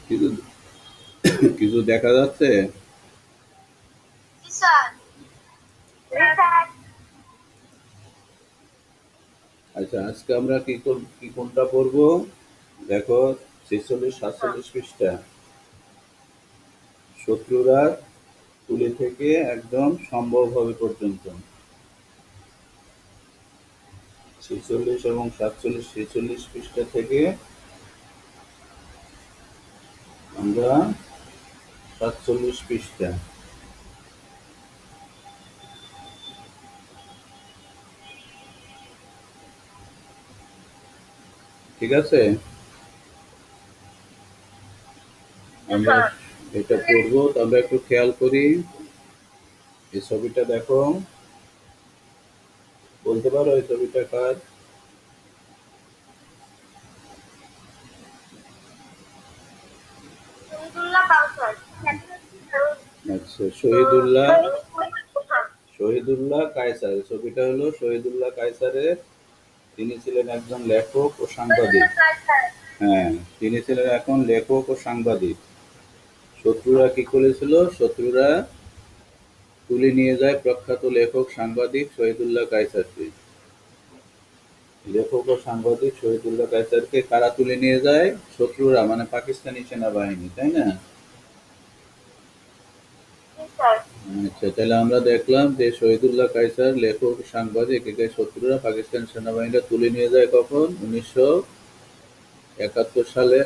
কিছু কিছু দেখা যাচ্ছে? আচ্ছা, আজকে আমরা কি কোনটা পড়বো? দেখো, 46-47 পৃষ্ঠা। শত্রুরা তুলি থেকে একদম সম্ভব হবে পর্যন্ত। 46 এবং 47-46 পৃষ্ঠা থেকে আমরা 47 পৃষ্ঠা। ঠিক আছে, আমরা এটা পড়বো। আমরা একটু খেয়াল করি, এই ছবিটা দেখো, বলতে পারো এই ছবিটা কার? আচ্ছা, শহীদুল্লাহ কায়সার। ছবিটা হলো শহীদুল্লাহ কায়সারের। তিনি ছিলেন একজন লেখক ও সাংবাদিক। হ্যাঁ, তিনি ছিলেন এখন লেখক ও সাংবাদিক। শত্রুরা কি করেছিল? শত্রুরা তুলে নিয়ে যায় প্রখ্যাত লেখক সাংবাদিক শহীদুল্লাহ কায়সারকে। লেখক ও সাংবাদিক শহীদুল্লাহ কায়সারকে কারা তুলে নিয়ে যায়? শত্রুরা, মানে পাকিস্তানি সেনাবাহিনী, তাই না? আচ্ছা, তাহলে আমরা দেখলাম যে শহীদুল্লাহ কায়সার লেখক সাংবাদিক, একে শত্রুরা পাকিস্তান সেনাবাহিনীরা তুলে নিয়ে যায় কখন? 1971 সালে।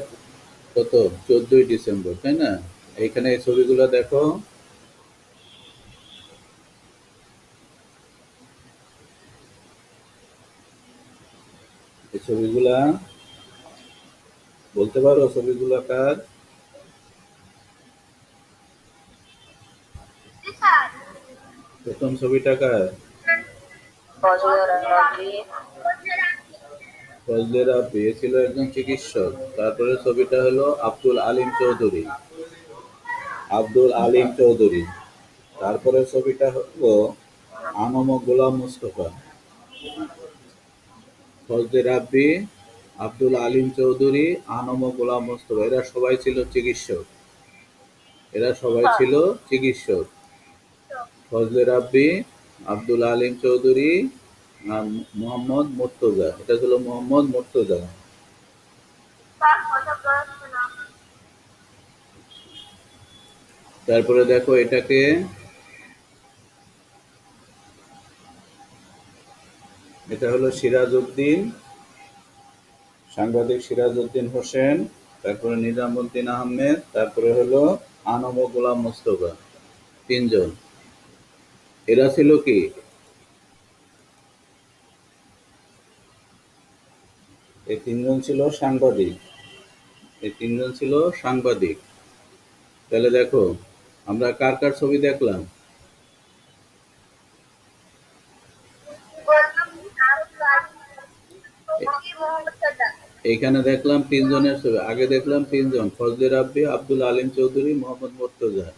কত? 14ই ডিসেম্বর, তাই না? এইখানে এই ছবিগুলো দেখো, এই ছবিগুলা বলতে পারো ছবিগুলা কার? প্রথম ছবিটা কার? ফজলে রাব্বি, এ ছিল একজন চিকিৎসক। তারপরে ছবিটা হলো আব্দুল আলিম চৌধুরী। আব্দুল আলিম চৌধুরী। তারপরে ছবিটা হলো আনম ও গোলাম মুস্তফা। ফজলে রাব্বি, আব্দুল আলিম চৌধুরী, আনম ও গোলাম মুস্তফা, এরা সবাই ছিল চিকিৎসক। এরা সবাই ছিল চিকিৎসক। ফজলে রাব্বি, আব্দুল আলিম চৌধুরী, আর মোহাম্মদ মুর্তজা। এটা ছিল মোহাম্মদ মুর্তজা। তারপরে দেখো এটাকে, এটা হলো সিরাজ উদ্দিন, সাংবাদিক সিরাজ উদ্দিন হোসেন। তারপরে নিজামুদ্দিন আহমেদ। তারপরে হলো আনম ও গোলাম মোস্তফা। তিনজন। এরা ছিল কি? এই তিনজন ছিল সাংবাদিক। এই তিনজন ছিল সাংবাদিক। তাহলে দেখো, আমরা কার কার ছবি দেখলাম? এইখানে দেখলাম তিনজনের ছবি, আগে দেখলাম তিনজন, ফজলে রাব্বি, আব্দুল আলিম চৌধুরী, মোহাম্মদ মোর্তজা।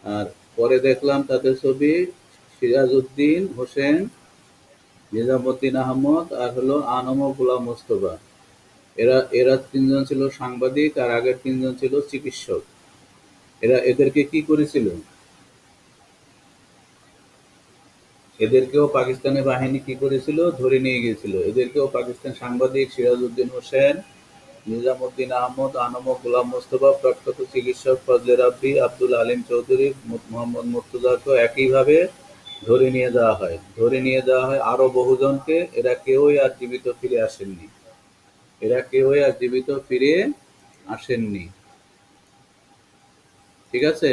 আর পরে দেখলাম তাদের ছবি সিরাজউদ্দিন হোসেন, নিজামুদ্দিন আহমদ, আর হলো আনম ও গোলাম মোস্তফা। এরা এরা তিনজন ছিল সাংবাদিক, আর আগের তিনজন ছিল চিকিৎসক। এদেরকে কি করেছিল? এদেরকেও পাকিস্তানি বাহিনী কি করেছিল? ধরে নিয়ে গিয়েছিল। এদেরকেও পাকিস্তান সাংবাদিক সিরাজউদ্দিন হোসেন, নিজামুদ্দিন আহমদ, আনম ও গোলাম মোস্তফা, প্রখ্যাত চিকিৎসক ফজলে রাব্বি, আব্দুল আলিম চৌধুরী, মোহাম্মদ মুর্তজাকেও একইভাবে ধরে নিয়ে যাওয়া হয়। ধরে নিয়ে যাওয়া হয় আরো বহুজনকে। এরা কেউই আর জীবিত ফিরে আসেননি। এরা কেউই আর জীবিত ফিরে আসেননি। ঠিক আছে?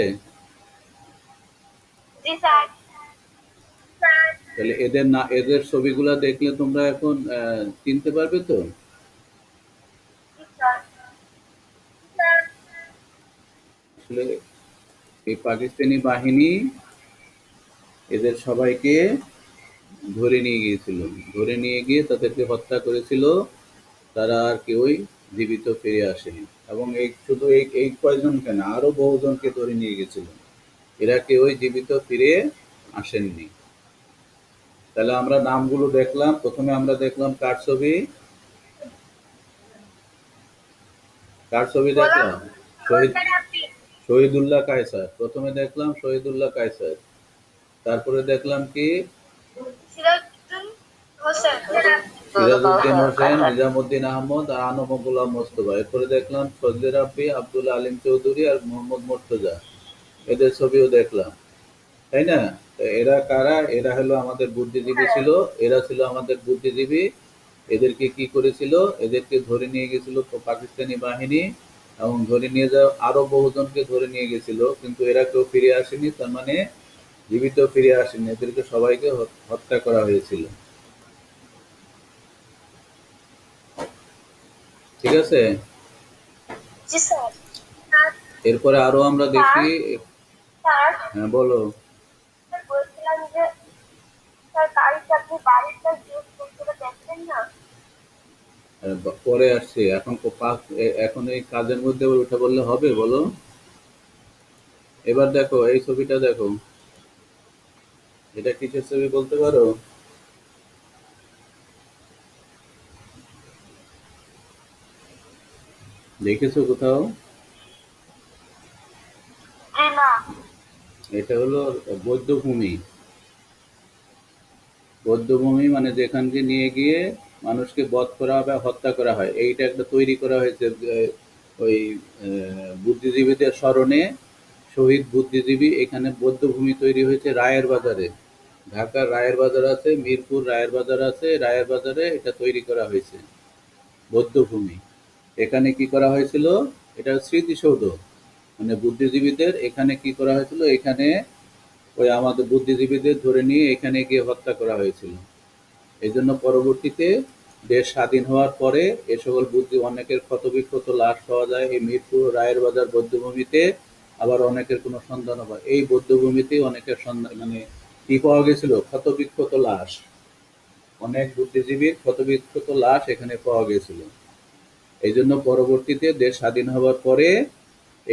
তাহলে এদের ছবিগুলা দেখলে তোমরা এখন চিনতে পারবে তো? আসলে এই পাকিস্তানি বাহিনী এদের সবাইকে ধরে নিয়ে গিয়েছিল। ধরে নিয়ে গিয়ে তাদেরকে হত্যা করেছিল। তারা আর কেউই জীবিত ফিরে আসেনি। এবং এই শুধু এই এই কয়জন কেন, আরো বহুজনকে ধরে নিয়ে গেছিল। এরা কেউই জীবিত ফিরে আসেননি। তাহলে আমরা নামগুলো দেখলাম। প্রথমে আমরা দেখলাম কার ছবি? কার ছবি দেখলাম? শহীদ শহীদুল্লাহ কায়সার। প্রথমে দেখলাম শহীদুল্লাহ কায়সার। তারপরে দেখলাম কি? সিরাজউদ্দিন হোসেন, নিজামুদ্দিন আহমদ, আর আনম ও গোলাম মোস্তফা। এরপরে দেখলাম ফজলে রাব্বি, আব্দুল আলিম চৌধুরী, আর মোহাম্মদ মোর্তজা। এদের ছবিও দেখলাম, তাই না? তো এরা কারা? এরা হলো আমাদের বুদ্ধিজীবী ছিল। এরা ছিল আমাদের বুদ্ধিজীবী। এদেরকে কি করেছিল? এদেরকে ধরে নিয়ে গেছিল পাকিস্তানি বাহিনী, এবং ধরে নিয়ে যাওয়া আরো বহুজনকে ধরে নিয়ে গেছিল, কিন্তু এরা কেউ ফিরে আসেনি। তার মানে জীবিত ফিরে আসেনি। এদেরকে সবাইকে হত্যা করা হয়েছিল। ঠিক আছে? এরপরে আরো আমরা দেখি। হ্যাঁ, বলো। পরে আসছে, এখন এখন এই কাজের মধ্যে উঠে বললে হবে? বলো। এবার দেখো এই ছবিটা দেখো। এটা কিসের ছবি বলতে পারো? দেখেছো কোথাও? এটা হলো বৌদ্ধভূমি। বৌদ্ধভূমি মানে যেখানকে নিয়ে গিয়ে মানুষকে বধ করা হবে, হত্যা করা হয়। এইটা একটা তৈরি করা হয়েছে ওই বুদ্ধিজীবীদের স্মরণে। শহীদ বুদ্ধিজীবী, এখানে বৌদ্ধভূমি তৈরি হয়েছে রায়ের বাজারে। ঢাকার রায়ের বাজার আছে, মিরপুর রায়ের বাজার আছে, রায়ের বাজারে এটা তৈরি করা হয়েছে বৌদ্ধভূমি। এখানে কি করা হয়েছিল? এটা স্মৃতিসৌধ। মানে বুদ্ধিজীবীদের এখানে কি করা হয়েছিল? এখানে ওই আমাদের বুদ্ধিজীবীদের ধরে নিয়ে এখানে গিয়ে হত্যা করা হয়েছিল। এই জন্য পরবর্তীতে দেশ স্বাধীন হওয়ার পরে এ সকল অনেকের ক্ষতবিক্ষত লাশ পাওয়া যায় এই মিরপুর রায়ের বাজার বৌদ্ধভূমিতে। আবার অনেকের কোনো সন্ধান হয় এই বৌদ্ধভূমিতেই অনেকের সন্ধান, মানে কি পাওয়া গেছিল? ক্ষতবিক্ষত লাশ। অনেক বুদ্ধিজীবীর ক্ষতবিক্ষত লাশ এখানে পাওয়া গেছিল। এই জন্য পরবর্তীতে দেশ স্বাধীন হওয়ার পরে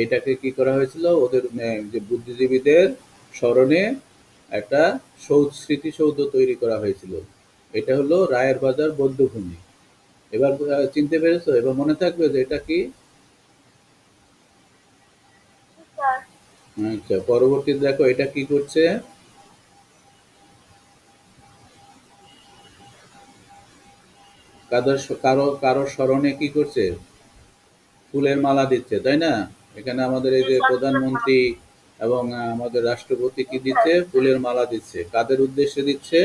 এইটাকে কি করা হয়েছিল? ওদের যে বুদ্ধিজীবীদের স্মরণে একটা স্মৃতিসৌধ তৈরি করা হয়েছিল। এটা হলো রায়ের বাজার বৌদ্ধভূমি। এবার চিনতে পেরেছো? এবার মনে থাকবে যে এটা কি? আচ্ছা, পরবর্তীতে দেখো এটা কি করছে। কারো কারো স্মরণে কি করছে? ফুলের মালা দিচ্ছে, তাই না? এখানে আমাদের এই যে প্রধানমন্ত্রী এবং আমাদের রাষ্ট্রপতি কি দিচ্ছে? ফুলের মালা দিচ্ছে। কাদের উদ্দেশ্যে দিচ্ছে?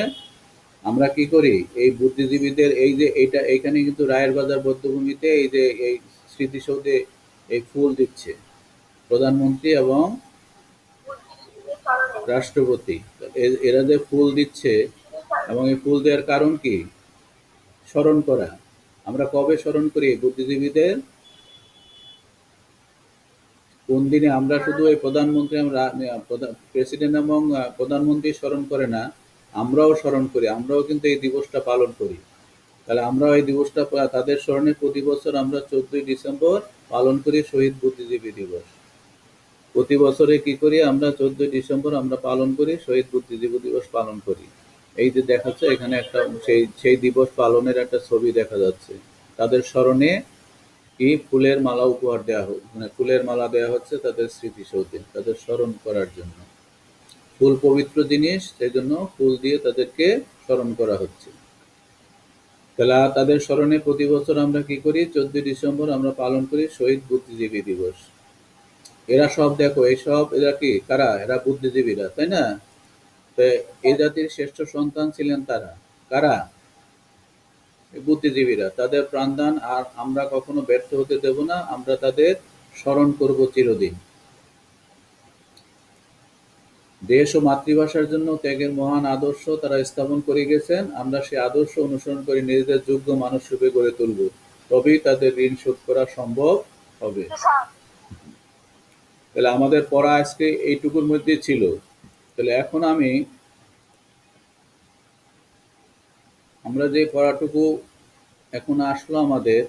আমরা কি করি? এই বুদ্ধিজীবীদের এই যে এইটা এইখানে কিন্তু রায়ের বাজার বৌদ্ধভূমিতে এই যে এই স্মৃতিসৌধে এই ফুল দিচ্ছে প্রধানমন্ত্রী এবং রাষ্ট্রপতি। এরা যে ফুল দিচ্ছে, এবং এই ফুল দেওয়ার কারণ কি? স্মরণ করা। আমরা কবে স্মরণ করি বুদ্ধিজীবীদের? কোন দিনে? আমরা শুধু এই প্রধানমন্ত্রী, আমরা প্রেসিডেন্ট এবং প্রধানমন্ত্রী স্মরণ করে না, আমরাও স্মরণ করি। আমরাও কিন্তু এই দিবসটা পালন করি। তাহলে আমরা এই দিবসটা তাদের স্মরণে প্রতি বছর আমরা 14ই ডিসেম্বর পালন করি শহীদ বুদ্ধিজীবী দিবস। প্রতি বছরে কি করি আমরা 14ই ডিসেম্বর আমরা পালন করি শহীদ বুদ্ধিজীবী দিবস পালন করি। এই যে দেখাচ্ছে এখানে একটা সেই সেই দিবস পালনের একটা ছবি দেখা যাচ্ছে। তাদের স্মরণে কি ফুলের মালা উপহার দেওয়া হোক, মানে ফুলের মালা দেওয়া হচ্ছে তাদের স্মৃতিসৌধে তাদের স্মরণ করার জন্য। ফুল পবিত্র জিনিস, সেই জন্য ফুল দিয়ে তাদেরকে স্মরণ করা হচ্ছে। তাহলে তাদের স্মরণে প্রতি বছর আমরা কি করি 14ই ডিসেম্বর আমরা পালন করি শহীদ বুদ্ধিজীবী দিবস। এরা সব দেখো এইসব এরা কি কারা, এরা বুদ্ধিজীবীরা, তাই না? তো এই জাতির শ্রেষ্ঠ সন্তান ছিলেন তারা, কারা? এই বুদ্ধিজীবীরা। তাদের প্রাণদান আর আমরা কখনো ব্যর্থ হতে দেব না, আমরা তাদের স্মরণ করব চিরদিন। দেশ ও মাতৃভাষার জন্য ত্যাগের মহান আদর্শ তারা স্থাপন করে গেছেন, আমরা সেই আদর্শ অনুসরণ করে নিজেদের যোগ্য মানুষ রূপে গড়ে তুলব, তবেই তাদের ঋণ শোধ করা সম্ভব হবে। তাহলে আমাদের পড়া আজকে এইটুকুর মধ্যে ছিল। তাহলে এখন আমরা যে পড়াটুকু এখন আসলো আমাদের,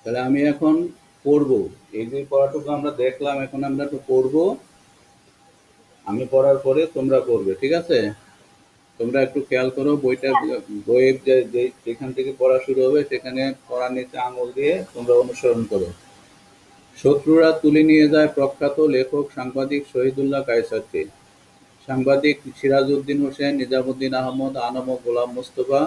তাহলে আমি এখন পড়বো। এই যে পড়াটুকু আমরা দেখলাম এখন আমরা একটু পড়বো। আমি পড়ার পরে তোমরা পড়বে, ঠিক আছে? তোমরা একটু খেয়াল করো বইটা, বইয়ের যেখান থেকে পড়া শুরু হবে সেখানে পড়ার নিচে আঙুল দিয়ে তোমরা অনুসরণ করো। শত্রুরা তুলে নিয়ে যায় প্রখ্যাত লেখক সাংবাদিক শহীদুল্লাহ কায়সারকে। সাংবাদিক সিরাজউদ্দিন হোসেন, নিজামুদ্দিন আহমদ, আনম ও গোলাম মোস্তফা,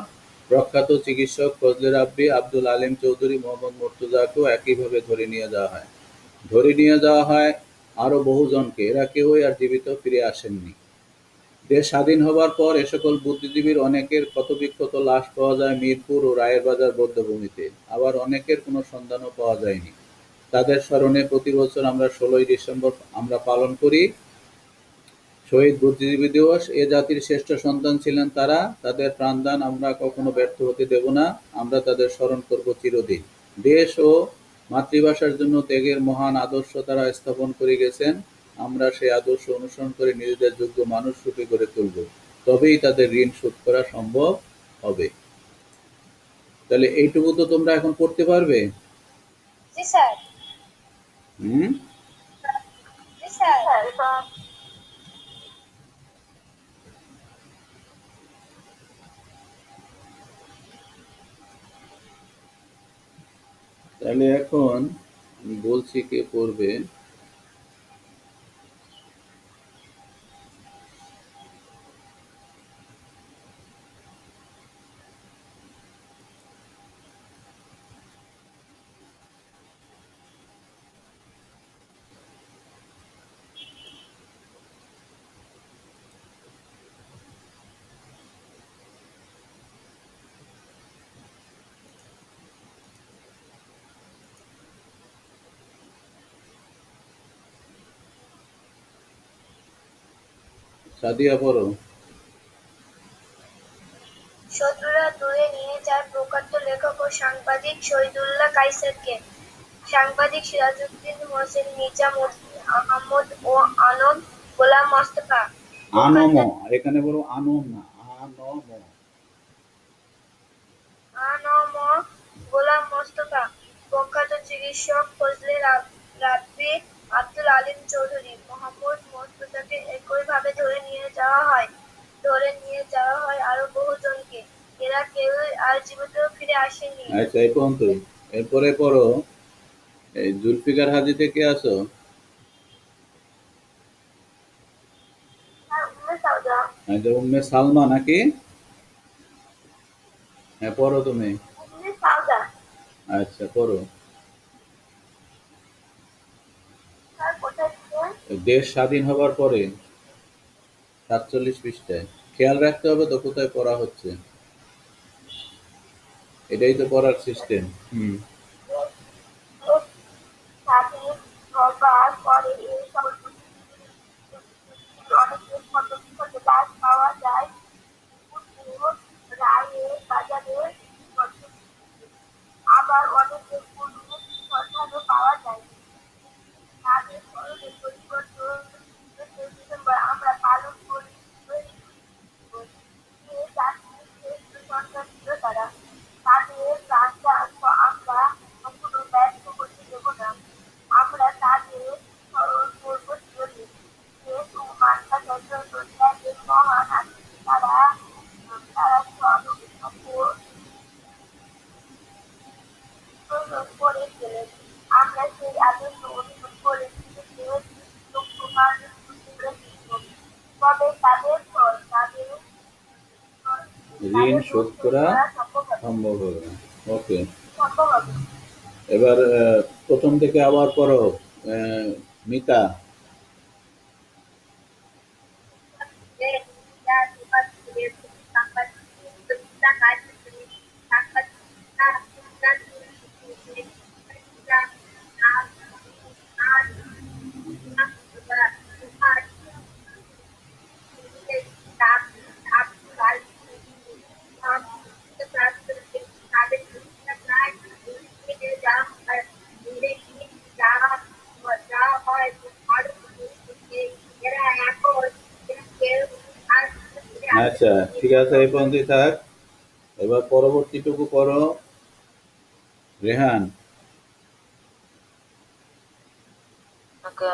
প্রখ্যাত চিকিৎসক ফজলে রাব্বি, আব্দুল আলিম চৌধুরী, মোহাম্মদ মুর্তজাকেও একইভাবে ধরে নিয়ে যাওয়া হয়। ধরে নিয়ে যাওয়া হয় আরও বহুজনকে, এরা কেউই আর জীবিত ফিরে আসেননি। দেশ স্বাধীন হবার পর এ সকল বুদ্ধিজীবীর অনেকের ক্ষতবিক্ষত লাশ পাওয়া যায় মিরপুর ও রায়ের বাজার বধ্যভূমিতে, আবার অনেকের কোনো সন্ধানও পাওয়া যায়নি। তাদের স্মরণে প্রতি বছর আমরা 16ই ডিসেম্বর আমরা পালন করি শহীদ বুদ্ধিজীবী দিবস। এ জাতির শ্রেষ্ঠ সন্তান ছিলেন তারা, তাদের প্রাণদান আমরা কখনো ব্যর্থ হতে দেব না, আমরা তাদের স্মরণ করব চিরদিন। দেশ ও মাতৃভাষার জন্য ত্যাগের মহান আদর্শ তারা স্থাপন করে গেছেন, আমরা সেই আদর্শ অনুসরণ করে নিজেদের যোগ্য মানুষ রূপে গড়ে তুলব, তবেই তাদের ঋণ শোধ করা সম্ভব হবে। তাহলে এইটুকু তো তোমরা এখন পড়তে পারবে? জি স্যার। হুম। জি স্যার। তাহলে এখন আমি বলছি কে পড়বে। সাদিয়া পড়ো। শত্রুরা তুলে নিয়ে যায় প্রখ্যাত লেখক ও সাংবাদিক শহীদুল্লাহ কায়সারকে। সাংবাদিক সিরাজউদ্দিন হোসেন, নিজামুদ্দিন আহমদ ও আনম গোলাম মোস্তফা। আনম, এখানে বলো আনম না, আনম। আনম গোলাম মোস্তফা, প্রখ্যাত চিকিৎসক ফজলে রাব্বি, আব্দুল আলিম চৌধুরী, মোহাম্মদ মোর্তজাকে একইভাবে ধরে নিয়ে যাওয়া হয়। ধরে নিয়ে যাওয়া হয় আরো বহুজনকে, এরা কেউই আর জীবিত ফিরে আসেনি। আচ্ছা এই পর্যন্তই। এরপরে পড়ো এই জুলফিকার হাজি থেকে আসো। আচ্ছা উম্মে সালমা নাকি? হ্যাঁ পড়ো তুমি। আচ্ছা পড়ো। দেশ স্বাধীন হবার পরে 47 পৃষ্ঠায়। খেয়াল রাখতে হবে তো কোথায় পড়া হচ্ছে, এটাই তো পড়ার সিস্টেম। হুম। ঋণ তাদের শোধ ঋণ শোধ করা করা সম্ভব হবে। সম্ভব হবে না। ওকে, সম্ভব হবে। এবার প্রথম থেকে আবার পড়ো, মিতা। আচ্ছা, ঠিক আছে, এই পর্যন্তই থাক। এবার পরবর্তীটুকু করো, রেহান। ওকে।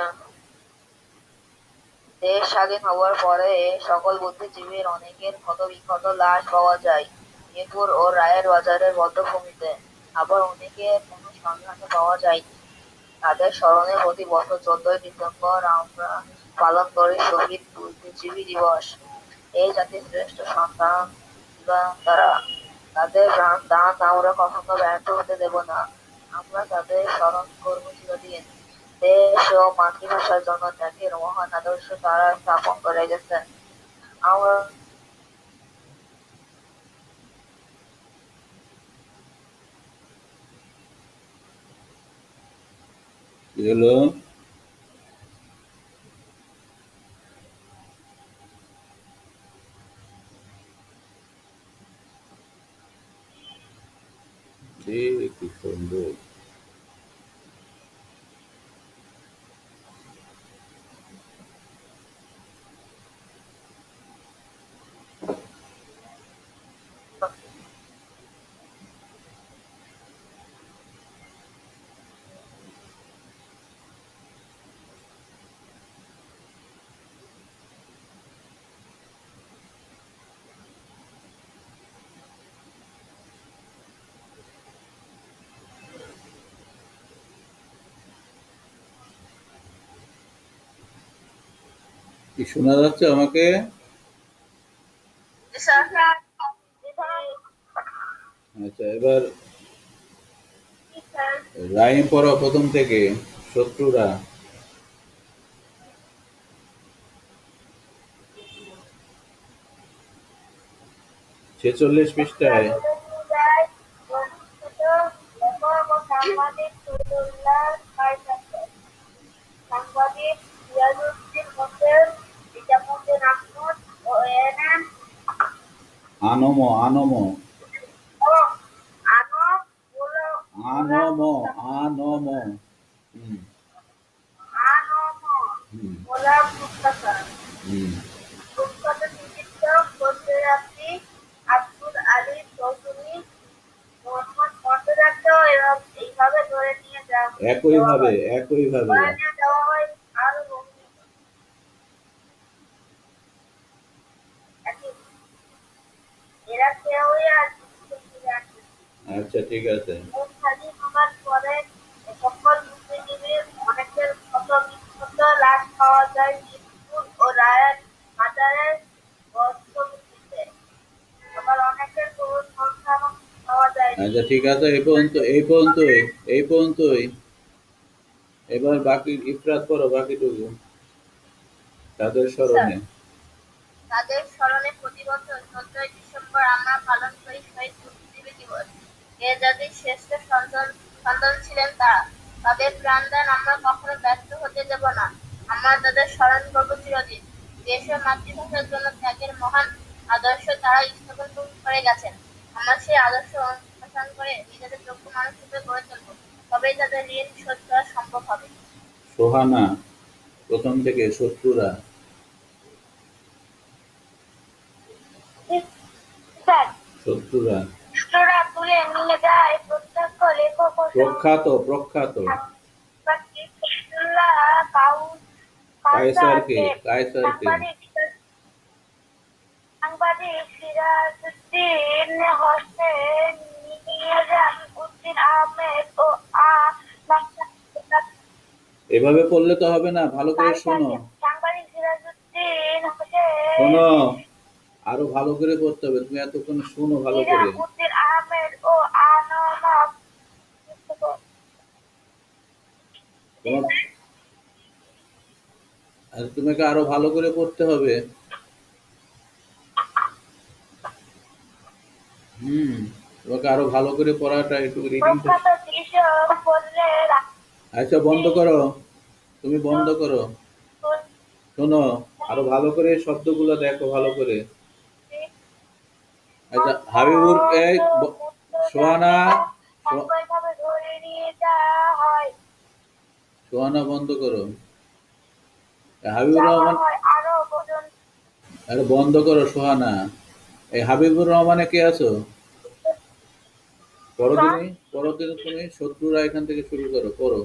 দেশ স্বাধীন হওয়ার পরে সকল বুদ্ধিজীবীর অনেকের ক্ষতবিক্ষত লাশ পাওয়া যায় মিরপুর ও রায়ের বাজারের বধ্যভূমিতে। আবার অনেকের কোনো সন্ধানে পাওয়া যায়নি। তাদের স্মরণে প্রতি বছর 14ই ডিসেম্বর আমরা পালন করি শহীদ বুদ্ধিজীবী দিবস। এই জাতির শ্রেষ্ঠ সন্তান তারা। তাদের প্রাণদান আমরা কখনো ব্যর্থ হতে দেব না। আমরা তাদের স্মরণ করব চিরদিন। দেশ ও মাতৃভাষার জন্য ত্যাগের মহান আদর্শ তারা স্থাপন করে গেছেন। আমরা কি হলো? কি সুন্দর। কি শোনা যাচ্ছে আমাকে? আচ্ছা, এবার রাইম পড়ো প্রথম থেকে, শত্রুরা। 46 পৃষ্ঠায়। সাংবাদিক শহীদুল্লাহ সাংবাদিক সিরাজউদ্দিন হোসেন, নিজামুদ্দিন আহমদ ও এএনএম আনমো, আনমো, ও আনম আনমো, আনমো। হুম, আনম হুম, গোলাম মুস্তাফা, হুম। প্রখ্যাত চিকিৎসক ফজলে রাব্বি, আব্দুল আলী চৌধুরী, মোহাম্মদ মর্তজাকেও এইভাবে ধরে নিয়ে যাওয়া একইভাবে, হয়। একইভাবে। ধরে নিয়ে যাওয়া হয় আরো রঙিন একই। এরা কেউই আর জীবিত ফিরে আসেনি। আচ্ছা, ঠিক আছে। দেশ স্বাধীন হবার পরে সকল বুদ্ধিজীবীর অনেকের ক্ষতবিক্ষত লাশ পাওয়া যায় মিরপুর ও রায়ের বাজারের বধ্যভূমিতে। আবার অনেকের কোনো সন্ধান পাওয়া যায়নি। আচ্ছা, ঠিক আছে, এই পর্যন্ত, এই পর্যন্তই, এই পর্যন্তই। এবার বাকি ইফরাত করো বাকিটুকু, তাদের স্মরণে। তাদের স্মরণে প্রতি বছর 14ই ডিসেম্বর আমরা পালন করি শহীদ বুদ্ধিজীবী দিবস। এ জাতির শ্রেষ্ঠ সন্তান ছিলেন তারা। তাদের প্রাণদান আমরা কখনো ব্যর্থ হতে দেব না। আমরা তাদের স্মরণ করব চিরদিন। দেশ ও মাতৃভাষার জন্য ত্যাগের মহান আদর্শ তারা স্থাপন করে গেছেন। আমরা সেই আদর্শ অনুসরণ করে নিজেদের যোগ্য মানুষ রূপে গড়ে তুলব। তবেই তাদের ঋণ শোধ করা সম্ভব হবে। সোহানা, প্রথম থেকে, শত্রুরা। শত্রুরা। শত্রুরা তুলে নিয়ে যায় প্রত্যক্ষ লেখক ও প্রখ্যাত, প্রখ্যাত। সাংবাদিক শহীদুল্লাহ কায়সারকে, কায়সারকে, কায়সারকে। সাংবাদিক সিরাজউদ্দিন হোসেন, নিজাম উদ্দিন আহমেদ ও এভাবে পড়লে তো হবে না, ভালো করে শোনো। সাংবাদিক সিরাজউদ্দিন হোসেন, শোনো, আরো ভালো করে পড়তে হবে, তুমি এতক্ষণ শোনো ভালো করে। নিজামউদ্দিন আহমেদ ও আনমক তোমার তোমাকে আরো ভালো করে পড়তে হবে। হুম, তোমাকে আরো ভালো করে পড়াটা একটু রিডিংটা। প্রখ্যাত চিকিৎসক ফজলে আচ্ছা বন্ধ করো, তুমি বন্ধ করো। শোনো, আরো ভালো করে শব্দগুলো দেখো ভালো করে। আচ্ছা হাবিবুর এই সোহানা, একইভাবে ধরে নিয়ে যাওয়া হয় সোহানা বন্ধ করো। হাবিবুর রহমান, আরো পর্যন্ত আরে বন্ধ করো সোহানা। এই হাবিবুর রহমানে কে আছো? পরদিনে তুমি শত্রুরা এখান থেকে শুরু করো, পড়ো।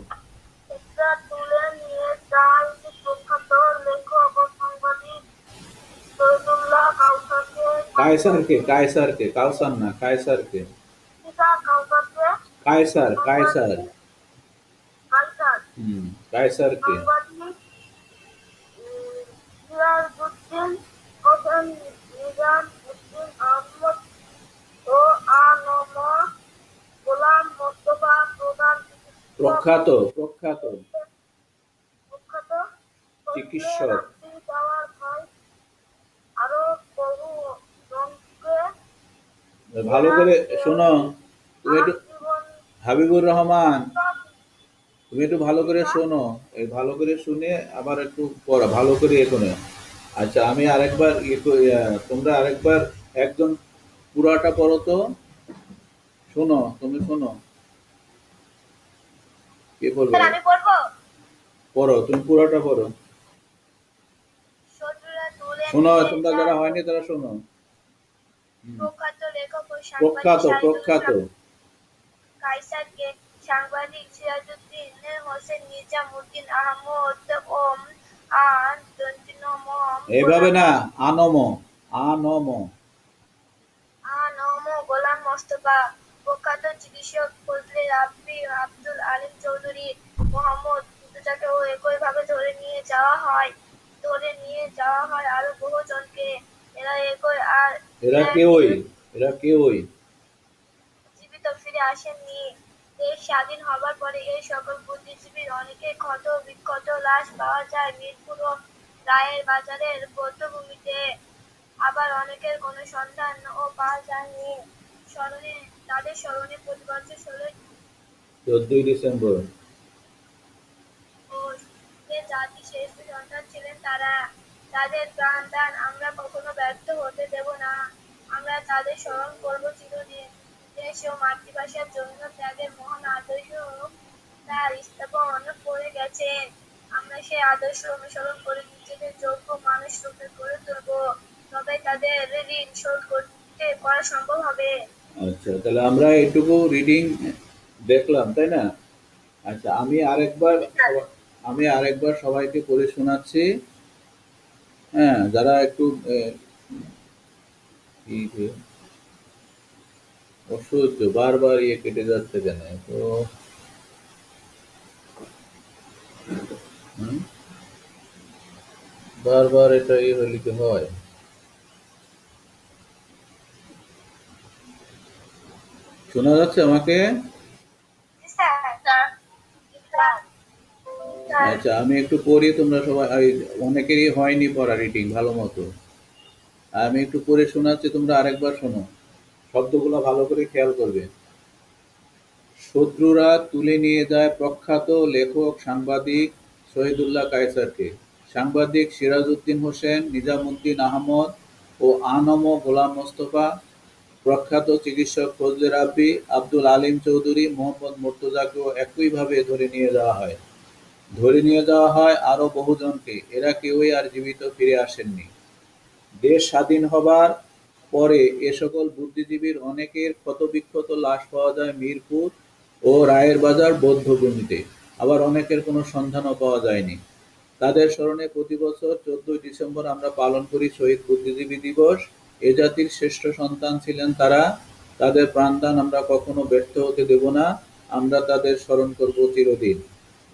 চিত্র তুলে নিয়ে যান প্রখ্যাত লেখক ও সাংবাদিক শহীদুল্লাহ কাউসারকে কায়সারকে, কাউসার না, কায়সারকে। কাউসারকে কায়সার। কায়সার কায়সারকে। সাংবাদিক সিরাজউদ্দিন হোসেন, নিজামউদ্দিন আহমদ ও আ.ন.ম গোলাম মোস্তফা প্রধান প্রখ্যাত প্রখ্যাত চিকিৎসক। রাত্রি দেওয়ার ভয় আরো বহু জনকে ভালো করে শোনো, তুমি একটু আজীবন হাবিবুর রহমান, তুমি একটু ভালো করে শোনো, এই ভালো করে শুনে আবার একটু পড়া ভালো করে এগোনো। আচ্ছা আমি আরেকবার তোমরা আরেকবার একজন পুরাটা পড়ো তো। শোনো, তুমি শোনো, কে বলবে? আমি পড়বো পড়ো, তুমি পুরাটা পড়ো। শত্রুরা তুলে শোনো, নিয়ে তোমরা যায় যারা হয়নি তারা শোনো। প্রখ্যাত লেখক ও প্রখ্যাত সাংবাদিক কায়সারকে সাংবাদিক সিরাজউদ্দিন হোসেন, নিজামউদ্দিন আহমদ ও আ.ন.ম এইভাবে না, আনম, আনম। আ.ন.ম গোলাম মোস্তফা, প্রখ্যাত চিকিৎসক ফজলে রাব্বি, আব্দুল আলিম চৌধুরী, মোহাম্মদ মুর্তজাকেও একইভাবে ধরে নিয়ে যাওয়া হয় আরো বহু জনকে। এরা একই আর এরা কেউই জীবিত ফিরে আসেননি। দেশ স্বাধীন হবার পরে এই সকল বুদ্ধিজীবীর অনেকের ক্ষত বিক্ষত লাশ পাওয়া যায় মিরপুর ও রায়ের বাজারের বধ্যভূমিতে। আবার অনেকের কোনো সন্ধানও পাওয়া যায়নি। তাদের স্মরণে প্রতি বছর 14ই ডিসেম্বর। যে জাতির শ্রেষ্ঠ সন্তান ছিলেন তারা। তাদের প্রাণ দান আমরা কখনো ব্যর্থ হতে দেব না। আমরা তাদের স্মরণ করব চিরদিন। দেশ ও মাতৃভাষার জন্য ত্যাগের মহান আদর্শ তার স্থাপন করে গেছেন। আমরা সেই আদর্শ অনুসরণ করে নিজেদের যোগ্য মানুষ রূপে গড়ে তুলব। তবে তাদের ঋণ শোধ করতে করা সম্ভব হবে। আচ্ছা তাহলে আমরা এইটুকু রিডিং দেখলাম, তাই না? আচ্ছা আমি আরেকবার সবাইকে পড়ে শোনাচ্ছি। হ্যাঁ, যারা একটু অসহ্য, বারবার কেটে যাচ্ছে কেন তো? হুম? বারবার এটা হলে কি হয়? শোনা যাচ্ছে আমাকে? আচ্ছা আমি একটু পড়ি, তোমরা সবাই অনেকেরই হয়নি পড়া রিডিং ভালো মতো। আমি একটু পড়ে শোনাচ্ছি, তোমরা আরেকবার শোনো, শব্দগুলো ভালো করে খেয়াল করবে। শত্রুরা তুলে নিয়ে যায় প্রখ্যাত লেখক সাংবাদিক শহীদুল্লাহ কায়সারকে। সাংবাদিক সিরাজউদ্দিন হোসেন, নিজামউদ্দিন আহমদ ও আ.ন.ম গোলাম মোস্তফা, প্রখ্যাত চিকিৎসক ফজলে রাব্বি, আব্দুল আলিম চৌধুরী, মোহাম্মদ মুর্তজাকেও একইভাবে ধরে নিয়ে যাওয়া হয় আরো বহুজনকে। এরা কেউই আর জীবিত ফিরে আসেননি। দেশ স্বাধীন হবার পরে এ সকল বুদ্ধিজীবীর অনেকের ক্ষতবিক্ষত লাশ পাওয়া যায় মিরপুর ও রায়ের বাজার বধ্যভূমিতে। আবার অনেকের কোনো সন্ধানও পাওয়া যায়নি। তাদের স্মরণে প্রতি বছর 14ই ডিসেম্বর আমরা পালন করি শহীদ বুদ্ধিজীবী দিবস। এ জাতির শ্রেষ্ঠ সন্তান ছিলেন তারা। তাদের প্রাণদান আমরা কখনো ব্যর্থ হতে দেব না। আমরা তাদের স্মরণ করব চিরদিন।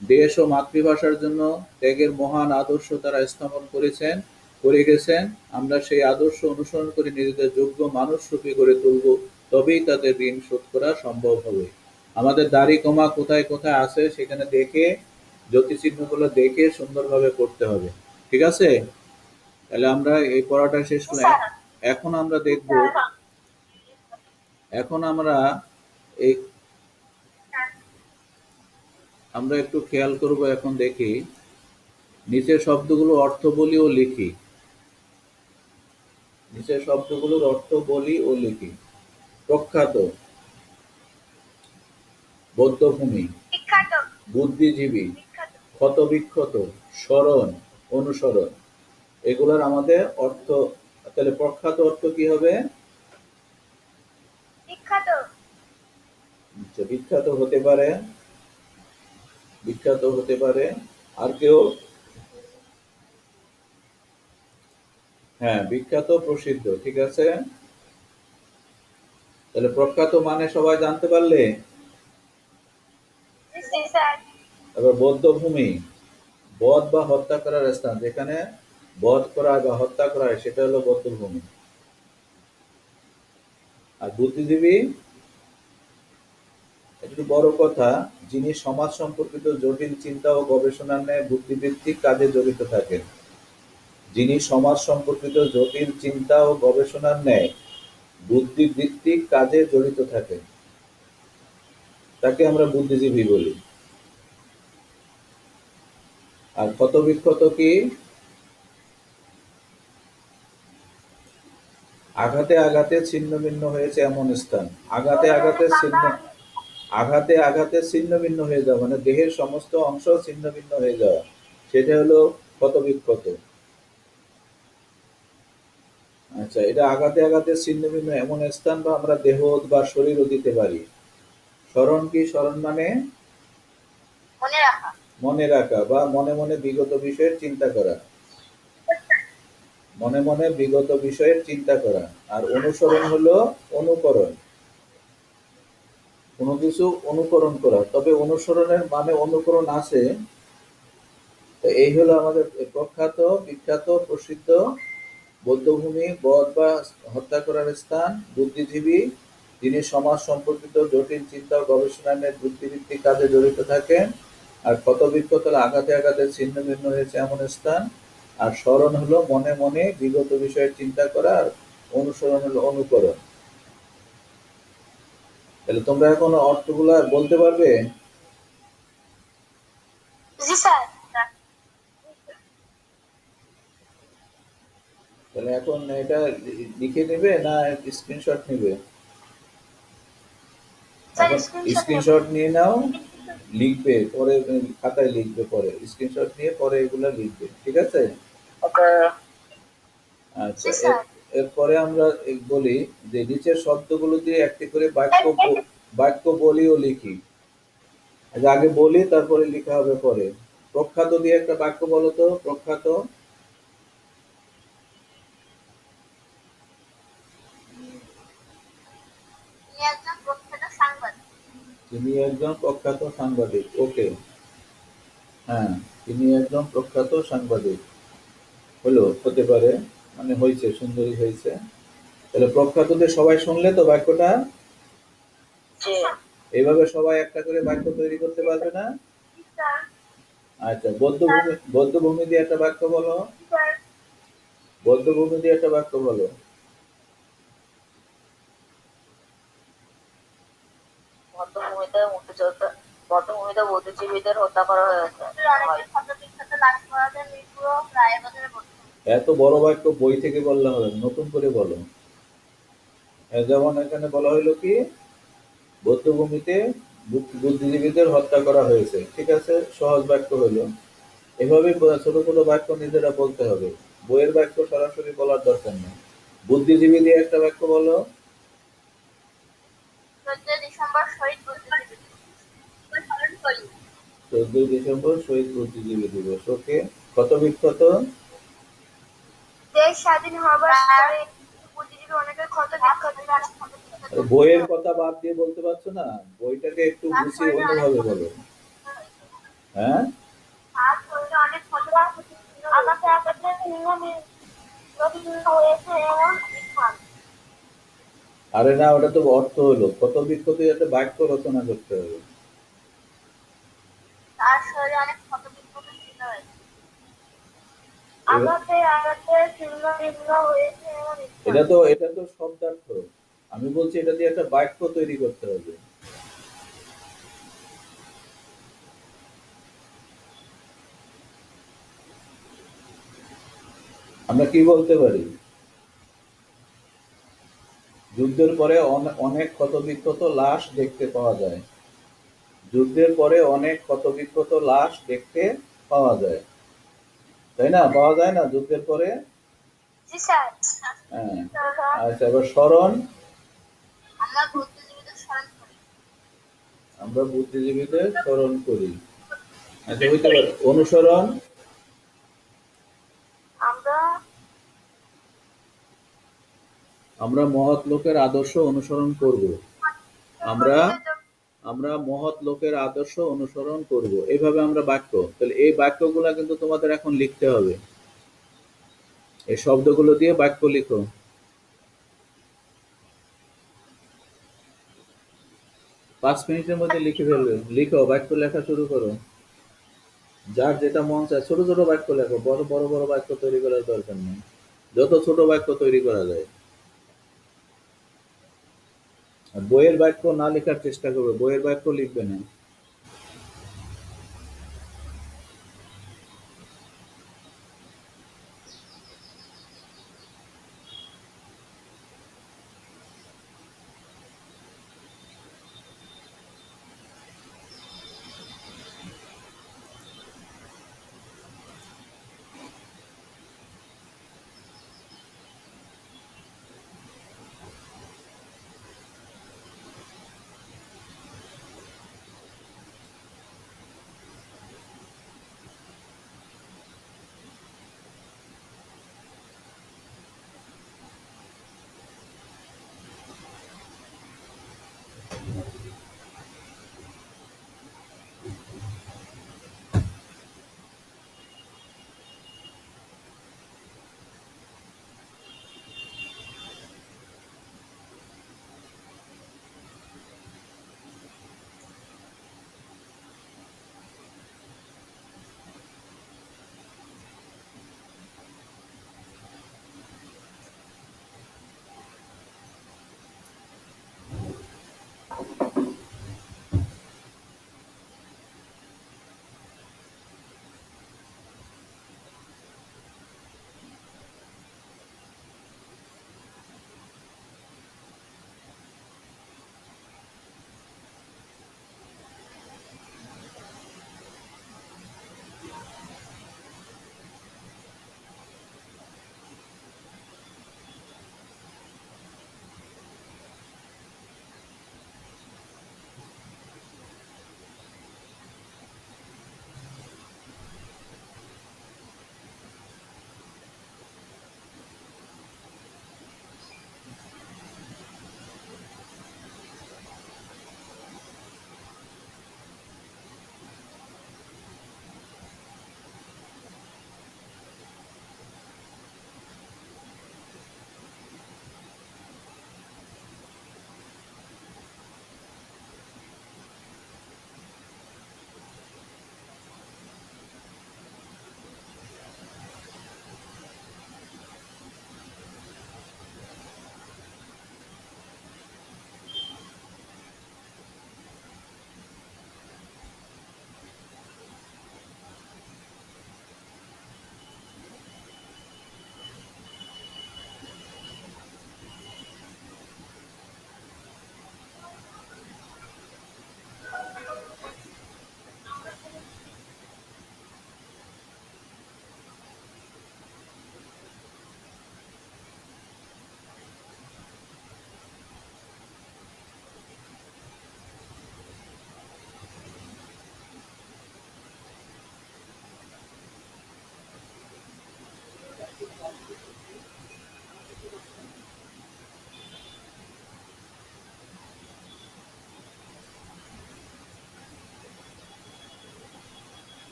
দেশ ও মাতৃভাষার জন্য ত্যাগের মহান আদর্শ তারা স্থাপন করেছেন। করে গেছেন, আমরা সেই আদর্শ অনুসরণ করে নিজেদের যোগ্য মানুষরূপী করে তুলব, তবেই তাদের ঋণ শোধ করা সম্ভব হবে। আমাদের দাড়ি কমা কোথায় কোথায় আছে সেখানে দেখে, জ্যোতিচিহ্নগুলো দেখে সুন্দরভাবে করতে হবে। ঠিক আছে? তাহলে আমরা এই পড়াটা শেষ করলাম। এখন আমরা দেখব, এখন এই আমরা একটু খেয়াল করব, এখন দেখি নিচের শব্দগুলো অর্থ বলি ও লিখি। নিচের শব্দগুলোর অর্থ বলি ও লিখি। প্রখ্যাত, বধ্যভূমি, বিখ্যাত, বুদ্ধিজীবী, বিখ্যাত, ক্ষতবিক্ষত, স্মরণ, অনুসরণ, এগুলোর আমাদের অর্থ। তাহলে প্রখ্যাত অর্থ কি হবে? বিখ্যাত, আচ্ছা, বিখ্যাত হতে পারে, বিখ্যাত হতে পারে। আর কেউ? হ্যাঁ, বিখ্যাত, প্রসিদ্ধ। ঠিক আছে, তাহলে প্রখ্যাত মানে সবাই জানতে পারলে। জি স্যার, এবার বধ্যভূমি, বধ বা হত্যা করার স্থান, যেখানে বধ করা হয় বা হত্যা করা হয় সেটা হলো বধ্যভূমি। আর বুদ্ধিজীবী, একটু বড় কথা, যিনি সমাজ সম্পর্কিত জটিল চিন্তা ও গবেষণার ন্যায় বুদ্ধিবৃত্তিক কাজে জড়িত থাকেন। যিনি সমাজ সম্পর্কিত জটিল চিন্তা ও গবেষণার ন্যায় বুদ্ধিবৃত্তিক কাজে জড়িত থাকেন, তাকে আমরা বুদ্ধিজীবী বলি। আর ক্ষতবিক্ষত কি? আঘাতে আঘাতে ছিন্ন ভিন্ন হয়েছে এমন স্থান। আঘাতে আঘাতে ছিন্ন, আঘাতে আঘাতে ছিন্ন ভিন্ন হয়ে যাওয়া মানে দেহের সমস্ত অংশ ছিন্ন ভিন্ন হয়ে যাওয়া, সেটা হলো ক্ষতবিক্ষত। আচ্ছা, এটা আঘাতে আঘাতে ছিন্ন ভিন্ন এমন স্থান, বা আমরা দেহ বা শরীরও দিতে পারি। স্মরণ কি? স্মরণ মানে মনে রাখা, মনে রাখা বা মনে মনে বিগত বিষয়ের চিন্তা করা, মনে মনে বিগত বিষয়ের চিন্তা করা। আর অনুসরণ হলো অনুকরণ, কোনো কিছু অনুকরণ করা। তবে অনুসরণের মানে অনুকরণ আছে। তো এই হলো আমাদের প্রখ্যাত, বিখ্যাত, প্রসিদ্ধ, বধ্যভূমি, বধ বা হত্যা করার স্থান, বুদ্ধিজীবী, যিনি সমাজ সম্পর্কিত জটিল চিন্তা ও গবেষণা নিয়ে বুদ্ধিবৃত্তিক কাজে জড়িত থাকেন। আর ক্ষতবিক্ষত হলো আঘাতে আঘাতে ছিন্ন ভিন্ন হয়েছে এমন স্থান। আর স্মরণ হলো মনে মনে বিগত বিষয়ের চিন্তা করা। আর অনুসরণ হলো অনুকরণ। তাহলে তোমরা এখন অর্থগুলা বলতে পারবে? জি স্যার, তাহলে এখন এটা লিখে নেবে না স্ক্রিনশট নেবে? স্যার এখন স্ক্রিনশট নেব। স্ক্রিনশট নিয়ে নাও, লিখবে পরে, খাতায় লিখবে পরে, স্ক্রিনশট নিয়ে পরে এগুলা লিখবে। ঠিক আছে? ওকে। আচ্ছা, জি স্যার, এরপরে আমরা বলি যে নিচের শব্দগুলো দিয়ে একটি করে বাক্য বলি ও লিখি। আচ্ছা, আগে বলি তারপরে লেখা হবে পরে। প্রখ্যাত দিয়ে একটা বাক্য বলো তো। প্রখ্যাত, তিনি একজন প্রখ্যাত সাংবাদিক। তিনি একজন প্রখ্যাত সাংবাদিক। ওকে, হ্যাঁ, তিনি একজন প্রখ্যাত সাংবাদিক। হলো, হতে পারে, মানে হয়েছে, সুন্দরী হয়েছে। তাহলে প্রখ্যাতদের সবাই শুনলে তো বাক্যটা? জি। এইভাবে সবাই একটা করে বাক্য তৈরি করতে পারবে না? জি স্যার, আচ্ছা, বধ্যভূমি, বধ্যভূমি দিয়ে একটা বাক্য বলো। জি স্যার, বধ্যভূমি দিয়ে একটা বাক্য বলো। বধ্যভূমিতে মুক্তিযোদ্ধা, বধ্যভূমিতে বুদ্ধিজীবীদের হত্যা করা হয়েছে। অনেকের ক্ষতবিক্ষত লাশ পাওয়া যায় মিরপুর ও রায়বাজারের মধ্যে। এত বড় বাক্য বই থেকে বললে হবে না, নতুন করে বলো। যেমন এখানে বলা হইলো কি, বধ্যভূমিতে বুদ্ধিজীবীদের হত্যা করা হয়েছে। ঠিক আছে, সহজ বাক্য হলো। এভাবে ছোট ছোট বাক্য নিজেরা বলতে হবে, বইয়ের বাক্য সরাসরি বলার দরকার নেই। বুদ্ধিজীবী দিয়ে একটা বাক্য বলো। 14 ডিসেম্বর শহীদ বুদ্ধিজীবী দিবস পালন করি। 14 ডিসেম্বর শহীদ বুদ্ধিজীবী দিবস। ওকে, কত বিখ্যাত? দেশ স্বাধীন হবার পরে বুদ্ধিজীবী অনেকের ক্ষতবিক্ষত লাশ বইয়ের কথা বাদ দিয়ে বলতে পারছো না? বইটাকে একটু গুছিয়ে অন্যভাবে বলো। হ্যাঁ, আর শরীরে অনেক ক্ষতবিক্ষত আঘাতে আঘাতে ছিন্ন ভিন্ন হয়েছে এমন স্থান। আরে না, ওটা তো অর্থ হলো, ক্ষত বিক্ষত একটা বাক্য রচনা করতে হবে। তার শরীরে অনেক ক্ষতবিক্ষত ছিল হয়েছে। এ- আঘাতে আঘাতে ছিন্ন ভিন্ন হয়েছে এমন স্থান। এটা তো শব্দার্থ। আমি বলছি এটা দিয়ে একটা বাক্য তৈরি করতে হবে। আমরা কি বলতে পারি? যুদ্ধের পরে অনেক ক্ষতবিক্ষত লাশ দেখতে পাওয়া যায়। যুদ্ধের পরে অনেক ক্ষতবিক্ষত লাশ দেখতে পাওয়া যায়, তাই না? পাওয়া যায় না যুদ্ধের পরে? জি স্যার। হ্যাঁ। স্যার, আচ্ছা, এবার স্মরণ। আমরা বুদ্ধিজীবীদের স্মরণ করি। আমরা বুদ্ধিজীবীদের স্মরণ করি। আচ্ছা, হইতে পারে। অনুসরণ। আমরা আমরা মহৎ লোকের আদর্শ অনুসরণ করব। আমরা আমরা মহৎ লোকের আদর্শ অনুসরণ করব, এইভাবে আমরা বাক্য, তাহলে এই বাক্যগুলা কিন্তু তোমাদের এখন লিখতে হবে। এই শব্দগুলো দিয়ে বাক্য লিখো। 5 মিনিটের মধ্যে লিখে ফেলবে। লিখো, বাক্য লেখা শুরু করো। যার যেটা মন চায় ছোট ছোট বাক্য লেখো, বড় বড় বড় বাক্য তৈরি করার দরকার নেই। যত ছোট বাক্য তৈরি করা যায়। আর বইয়ের বাক্য না লেখার চেষ্টা করবে, বইয়ের বাক্য লিখবে না।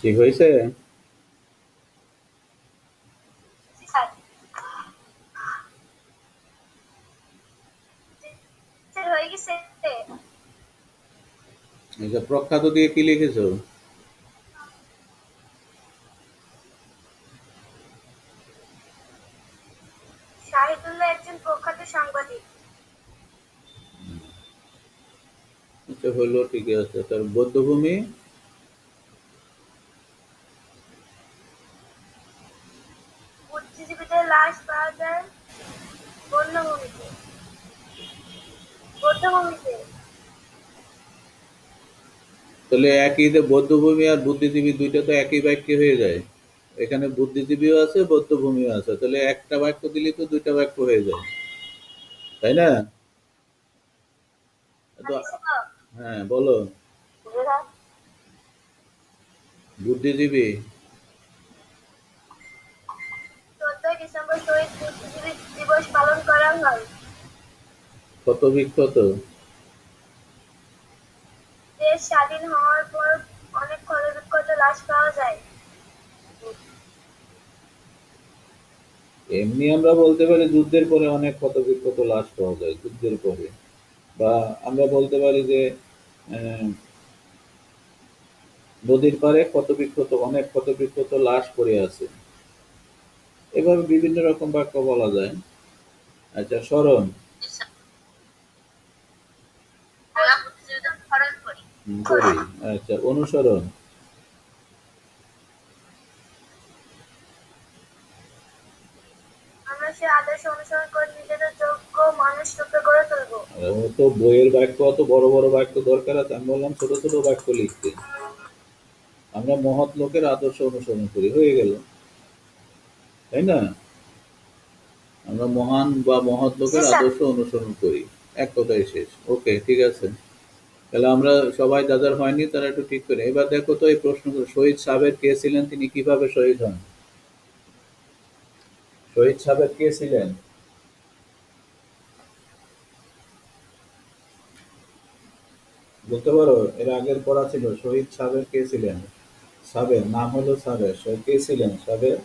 ঠিক হয়েছে? জি স্যার। জি স্যার, হয়ে গেছে। এই যে প্রখ্যাত দিয়ে কি লিখেছো? শাহিদুল্লাহ একজন প্রখ্যাত সাংবাদিক। আচ্ছা হলো, ঠিক আছে। তার বৌদ্ধভূমি? বুদ্ধিজীবীদের লাশ পাওয়া যায় বন্যভূমিতে বৌদ্ধভূমিতে। তাহলে একই যে বৌদ্ধভূমি আর বুদ্ধিজীবী দুইটা তো একই বাক্যে হয়ে যায়। এখানে বুদ্ধিজীবীও আছে, বৌদ্ধভূমিও আছে, তাহলে একটা বাক্য দিলে তো দুইটা বাক্য হয়ে যায়, তাই না? তো আমি স্যার, হ্যাঁ বলো। বুদ্ধিজীবী। 14ই ডিসেম্বর শহীদ বুদ্ধিজীবী দিবস পালন করা হয়। কত বিখ্যাত। দেশ স্বাধীন হওয়ার পর অনেক ক্ষতবিক্ষত লাশ পাওয়া যায়। এমনি আমরা বলতে পারি যুদ্ধের পরে অনেক ক্ষত বিক্ষত লাশ পাওয়া যায়, যুদ্ধের পরে। বা আমরা বলতে পারি যে আহ, নদীর পাড়ে অনেক ক্ষত বিক্ষত লাশ পড়ে আছে। এভাবে বিভিন্ন রকম বাক্য বলা যায়। আচ্ছা, স্মরণ। আমরা বুদ্ধিজীবীদের স্মরণ করি। করি। আচ্ছা, অনুসরণ। আমরা সে আদর্শ অনুসরণ করে নিজেদের যোগ্য মানুষ রূপে গড়ে তুলব। ও তো বইয়ের বাক্য অত বড় বড় বাক্য দরকার আছে? আমি বললাম ছোট ছোট বাক্য লিখতে। আমরা মহৎ লোকের আদর্শ অনুসরণ করি, হয়ে গেল, তাই না? আমরা মহান বা মহৎ জি লোকের স্যার। আদর্শ অনুসরণ করি। এক কথাই শেষ। ওকে, ঠিক আছে। তাহলে আমরা সবাই যাদের হয়নি তারা একটু ঠিক করে এবার দেখো তো, এই প্রশ্ন শহীদ সাহেব কে ছিলেন, তিনি কিভাবে শহীদ হন? শহীদ সাহেব কে ছিলেন? বলতে পারো? এর আগের পড়া ছিল শহীদ সাহেব কে ছিলেন। সাবের নাম হলো সাবের, কে ছিলেন সাবের?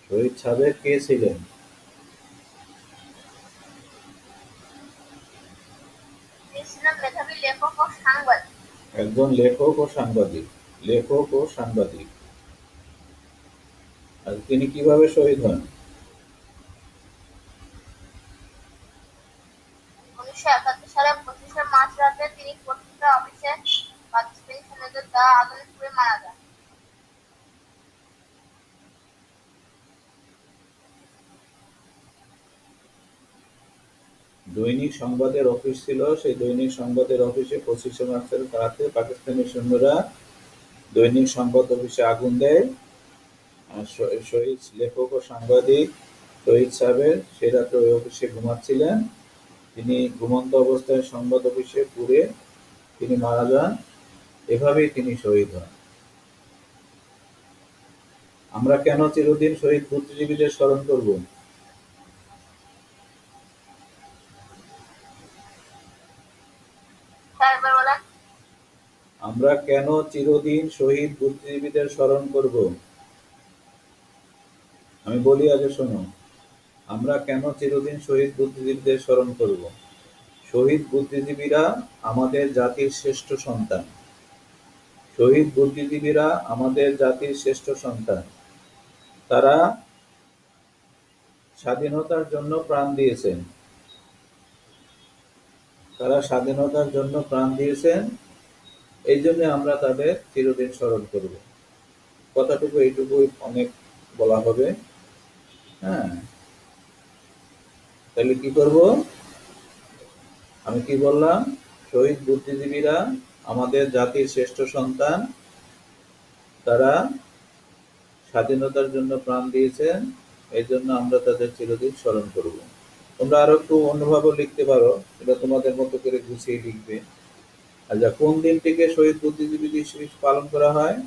শহীদ সাবের কে ছিলেন? তিনি ছিলেন মেধাবী লেখক ও সাংবাদিক। একজন লেখক ও সাংবাদিক। লেখক ও সাংবাদিক। আর তিনি কিভাবে শহীদ হন? 1971 সালে 25শে মার্চ রাতে তিনি পত্রিকা অফিসে পাকিস্তানি সৈন্যদের দেওয়া আগুনে পুড়ে মারা যান। দৈনিক সংবাদের অফিস ছিল, সেই দৈনিক সংবাদের অফিসে 25শে মার্চের রাতে পাকিস্তানি সৈন্যরা দৈনিক সংবাদ অফিসে আগুন দেয়। আর শহীদ লেখক ও সাংবাদিক শহীদ সাহেবের সে রাতে ওই অফিসে ঘুমাচ্ছিলেন। তিনি ঘুমন্ত অবস্থায় সংবাদ অফিসে পুড়ে তিনি মারা যান। এভাবেই তিনি শহীদ হন। আমরা কেন চিরদিন শহীদ বুদ্ধিজীবীদের স্মরণ করব? স্যার এবার বলেন। আমরা কেন চিরদিন শহীদ বুদ্ধিজীবীদের স্মরণ করব? আমি বলি, আগে শোনো। আমরা কেন চিরদিন শহীদ বুদ্ধিজীবীদের স্মরণ করব? শহীদ বুদ্ধিজীবীরা আমাদের জাতির শ্রেষ্ঠ সন্তান। শহীদ বুদ্ধিজীবীরা আমাদের জাতির শ্রেষ্ঠ সন্তান। তারা স্বাধীনতার জন্য প্রাণ দিয়েছেন। তারা স্বাধীনতার জন্য প্রাণ দিয়েছেন। এই জন্য আমরা তাদের চিরদিন স্মরণ করব। কথাটুকু এইটুকুই অনেক বলা হবে। হ্যাঁ, তাহলে কি করব? আমি কি বললাম? শহীদ বুদ্ধিজীবীরা আমাদের জাতির শ্রেষ্ঠ সন্তান। তারা স্বাধীনতার জন্য প্রাণ দিয়েছেন। এই জন্য আমরা তাদের চিরদিন স্মরণ করব। তোমরা আরো একটু অন্যভাবে লিখতে পারো, এটা তোমাদের মতো করে গুছিয়ে লিখবে। আচ্ছা, কোন দিনটিকে শহীদ বুদ্ধিজীবী দিবস পালন করা হয়?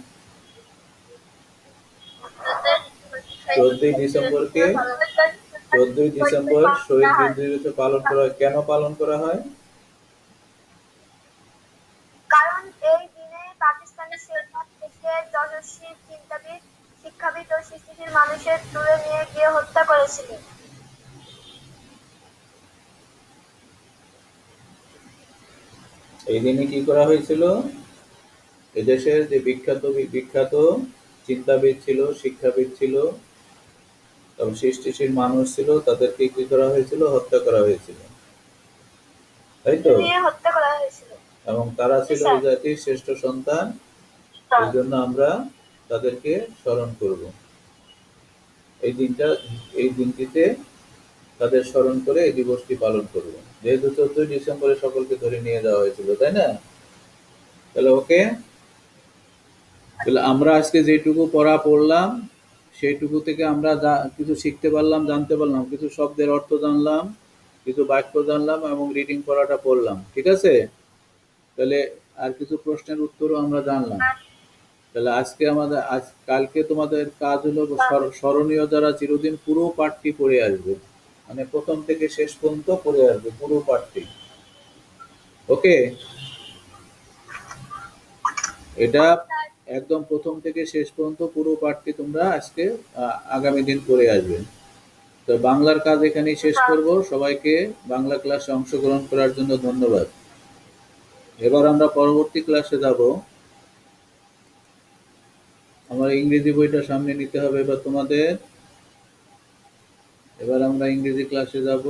14ই ডিসেম্বরকে 14ই ডিসেম্বর শহীদ বুদ্ধিজীবী দিবস পালন করা হয়। কেন পালন করা হয়? কারণ সৃষ্টিশীল মানুষের তুলে নিয়ে গিয়ে হত্যা করেছিলেন? এই দিনে কি করা হয়েছিল? এদেশের যে বিখ্যাত বিখ্যাত চিন্তাবিদ ছিল, শিক্ষাবিদ ছিল এবং সৃষ্টিশীল মানুষ ছিল, তাদেরকে কি করা হয়েছিল? হত্যা করা হয়েছিল, তাই তো? নিয়ে হত্যা করা হয়েছিল। এবং তারা জি ছিল স্যার। এই জাতির শ্রেষ্ঠ সন্তান, এই জন্য আমরা তাদেরকে স্মরণ করব। এই দিনটা, এই দিনটিতে তাদের স্মরণ করে এই দিবসটি পালন করব। যেহেতু 14ই ডিসেম্বরে সকলকে ধরে নিয়ে যাওয়া হয়েছিল, তাই না? তাহলে ওকে, তাহলে আমরা আজকে যেটুকু পড়া পড়লাম সেইটুকু থেকে আমরা যা কিছু শিখতে পারলাম, জানতে পারলাম, কিছু শব্দের অর্থ জানলাম, কিছু বাক্য জানলাম এবং রিডিং পড়াটা পড়লাম, ঠিক আছে? তাহলে আর কিছু প্রশ্নের উত্তরও আমরা জানলাম। তাহলে আজকে আমাদের কালকে তোমাদের কাজ হলো স্মরণীয় যারা চিরদিন পুরো পাঠটি পড়ে আসবে, মানে প্রথম থেকে শেষ পর্যন্ত পড়ে আসবে পুরো পাঠটি। ওকে, এটা একদম প্রথম থেকে শেষ পর্যন্ত পুরো পাঠটি তোমরা আজকে আগামী দিন পড়ে আসবে। তো বাংলার কাজ এখানেই শেষ করব। সবাইকে বাংলা ক্লাসে অংশগ্রহণ করার জন্য ধন্যবাদ। এবার আমরা পরবর্তী ক্লাসে যাব। আমার ইংরেজি বইটা সামনে নিতে হবে এবার তোমাদের। এবার আমরা ইংরেজি ক্লাসে যাব।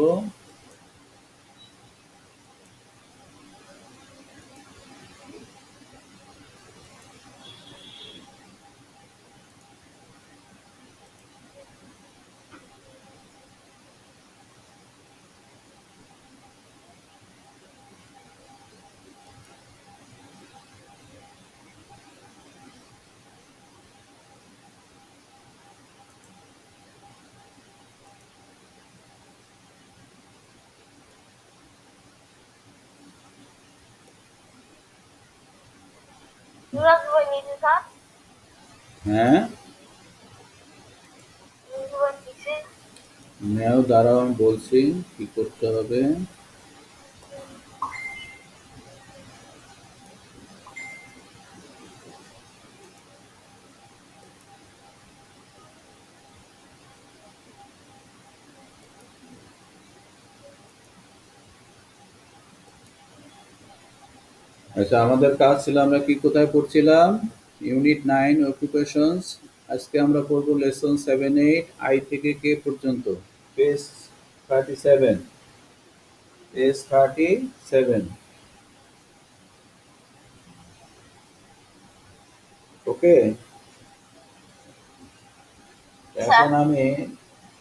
নুরাজ বই নিয়েছে স্যার? হ্যাঁ, নুরাজ বই নিয়েছে। নেও, দাঁড়াও, আমি বলছি কি করতে হবে। আচ্ছা, আমাদের কাজ ছিল, আমরা কি কোথায় পড়ছিলাম? Unit 9 occupations. আজকে আমরা পড়ব লেসন 7-8 আই থেকে কে পর্যন্ত, পেজ 37, পেজ 37। ওকে, এখন আমি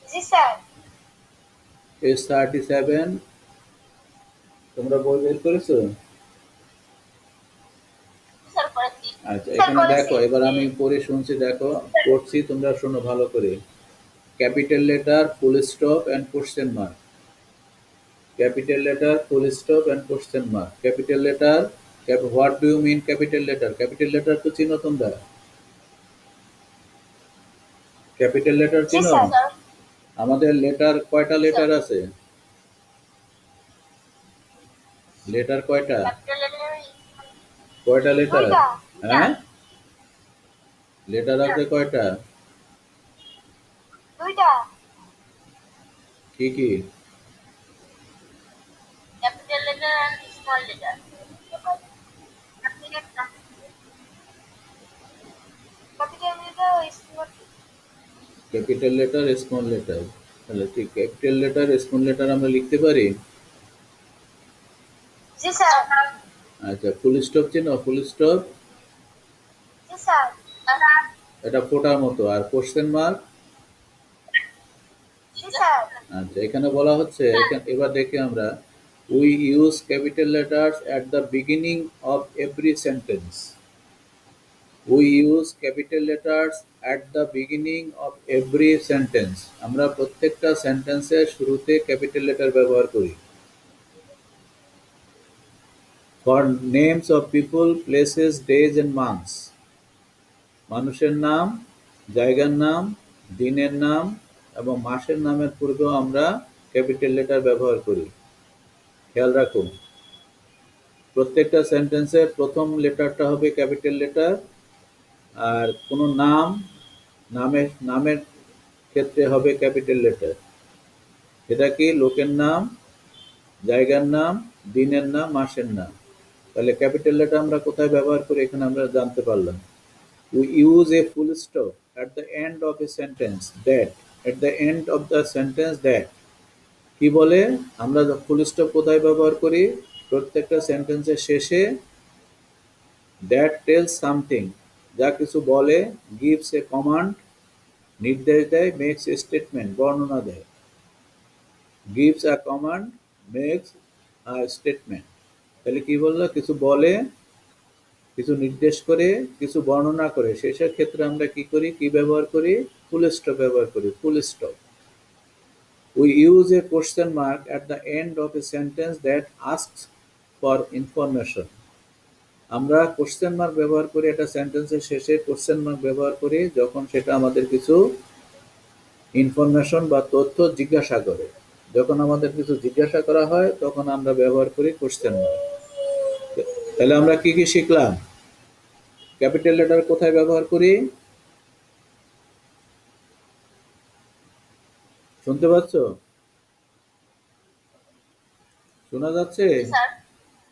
জি স্যার। পেজ 37, তোমরা বই বের করেছো? স্যার করেছি। আচ্ছা, স্যার এখানে করেছি। দেখো, এবার আমি পড়ে শুনছি, দেখো পড়ছি, তোমরা শোনো ভালো করে। Capital letter, full stop and question mark. Capital letter, full stop and question mark. Capital letter, what do you mean capital letter? Capital letter তো চিনো তোমরা? ক্যাপিটাল লেটার জি চিনো? স্যার। আমাদের লেটার কয়টা লেটার আছে? লেটার কয়টা? ক্যাপিটাল লেটার কয়টা letter? দুইটা। হ্যাঁ, লেটার আছে কয়টা? দুইটা। কি কি? Capital letter and small letter. Capital letter ও small. Capital letter, small letter. তাহলে ঠিক, ক্যাপিটাল লেটার, স্মল লেটার আমরা লিখতে পারি। জি স্যার। আচ্ছা, ফুল স্টপ চিনো? ফুল স্টপ, জি স্যার। এটা ফোটার মতো। আর কোশ্চেন মার্ক? জি স্যার। আচ্ছা, এখানে বলা হচ্ছে, এবার দেখি আমরা, we use capital letters at the beginning of every sentence. We use capital letters at the beginning of every sentence. আমরা প্রত্যেকটা সেন্টেন্সের শুরুতে ক্যাপিটাল লেটার ব্যবহার করি। For names of people, places, days and months. মানুষের নাম, জায়গার নাম, দিনের নাম এবং মাসের নামের পূর্বেও আমরা ক্যাপিটাল লেটার ব্যবহার করি। খেয়াল রাখুন, প্রত্যেকটা সেন্টেন্সের প্রথম লেটারটা হবে ক্যাপিটাল লেটার। আর কোনো নাম, নামের নামের ক্ষেত্রে হবে ক্যাপিটাল লেটার। সেটা কি লোকের নাম, জায়গার নাম, দিনের নাম, মাসের নাম। তাহলে ক্যাপিটাল লেটার আমরা কোথায় ব্যবহার করি এখানে আমরা জানতে পারলাম। We use a full stop at the end of a sentence that at the end of the sentence that কি বলে আমরা ফুল স্টপ কোথায় ব্যবহার করি প্রত্যেকটা সেন্টেন্সের শেষে that tells something যা কিছু বলে gives a command নির্দেশ দেয় makes a statement বর্ণনা দেয় gives a command makes a statement তাহলে কি বললো কিছু বলে কিছু নির্দেশ করে কিছু বর্ণনা করে শেষের ক্ষেত্রে আমরা কি করি কি ব্যবহার করি ফুল স্টপ ব্যবহার করি full stop We use a question mark at the end of a sentence that asks for information. আমরা কোশ্চেন মার্ক ব্যবহার করি একটা সেন্টেন্সের শেষে কোশ্চেন মার্ক ব্যবহার করি যখন সেটা আমাদের কিছু ইনফরমেশন বা তথ্য জিজ্ঞাসা করে যখন আমাদের কিছু জিজ্ঞাসা করা হয় তখন আমরা ব্যবহার করি কোশ্চেন মার্ক। তাহলে আমরা কি কি শিখলাম ক্যাপিটাল লেটার কোথায় ব্যবহার করি শুনতে পাচ্ছ শোনা যাচ্ছে জি স্যার।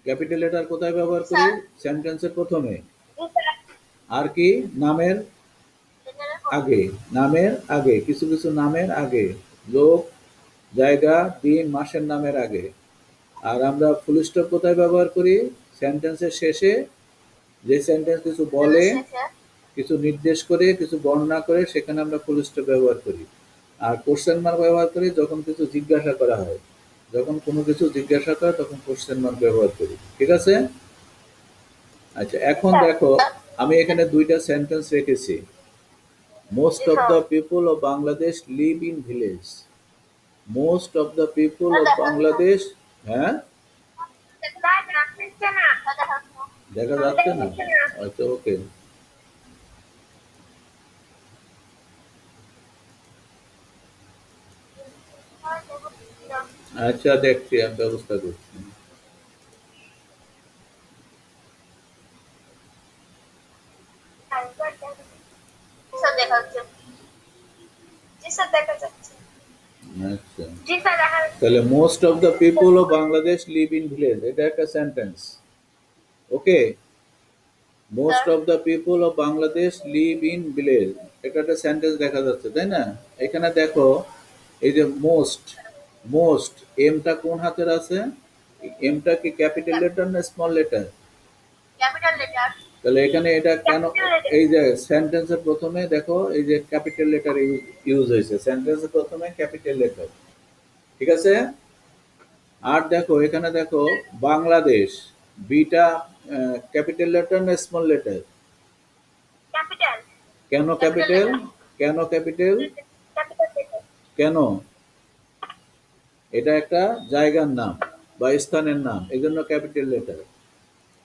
ক্যাপিটাল লেটার কোথায় ব্যবহার করি সেন্টেন্সের প্রথমে জি স্যার। আর কি নামের লেটারের আগে নামের আগে কিছু কিছু নামের আগে লোক জায়গা দিন মাসের নামের আগে আর আমরা ফুল স্টপ কোথায় ব্যবহার করি সেন্টেন্সের শেষে যে সেন্টেন্স কিছু বলে শেষে কিছু নির্দেশ করে কিছু বর্ণনা করে সেখানে আমরা ফুল স্টপ ব্যবহার করি আর কোশ্চেন মার্ক ব্যবহার করি যখন কিছু জিজ্ঞাসা করা হয় যখন কোনো কিছু জিজ্ঞাসা করে তখন কোশ্চেন মার্ক ব্যবহার করি ঠিক আছে আচ্ছা এখন দেখো আমি এখানে দুইটা সেন্টেন্স রেখেছি most of the people of Bangladesh live in village most of the people of Bangladesh হ্যাঁ দেখা যাচ্ছে না আচ্ছা ওকে আচ্ছা দেখছি আমি ব্যবস্থা করছি স্যার দেখা যাচ্ছে। জি স্যার দেখা যাচ্ছে। আচ্ছা জি স্যার দেখা যাচ্ছে। তাহলে most of the people of Bangladesh live in village এটা একটা sentence okay most of the people of Bangladesh live in village এটা একটা সেন্টেন্স দেখা যাচ্ছে তাই না এখানে দেখো এই যে মোস্ট মোস্ট এমটা কোন হাতের আছে এমটা কি ক্যাপিটাল লেটার না স্মল লেটার ক্যাপিটাল লেটার। তাহলে এখানে এটা কেন ক্যাপিটাল লেটার। এই যে সেন্টেন্সের প্রথমে দেখো এই যে ক্যাপিটাল লেটার ইউজ হয়েছে সেন্টেন্সের প্রথমে ক্যাপিটাল লেটার ঠিক আছে আর দেখো এখানে দেখো বাংলাদেশ বিটা ক্যাপিটাল লেটার না স্মল লেটার ক্যাপিটাল। কেন ক্যাপিটাল কেন ক্যাপিটাল ক্যাপিটাল লেটার। কেন এটা একটা জায়গার নাম বা স্থানের নাম এই জন্য ক্যাপিটাল লেটার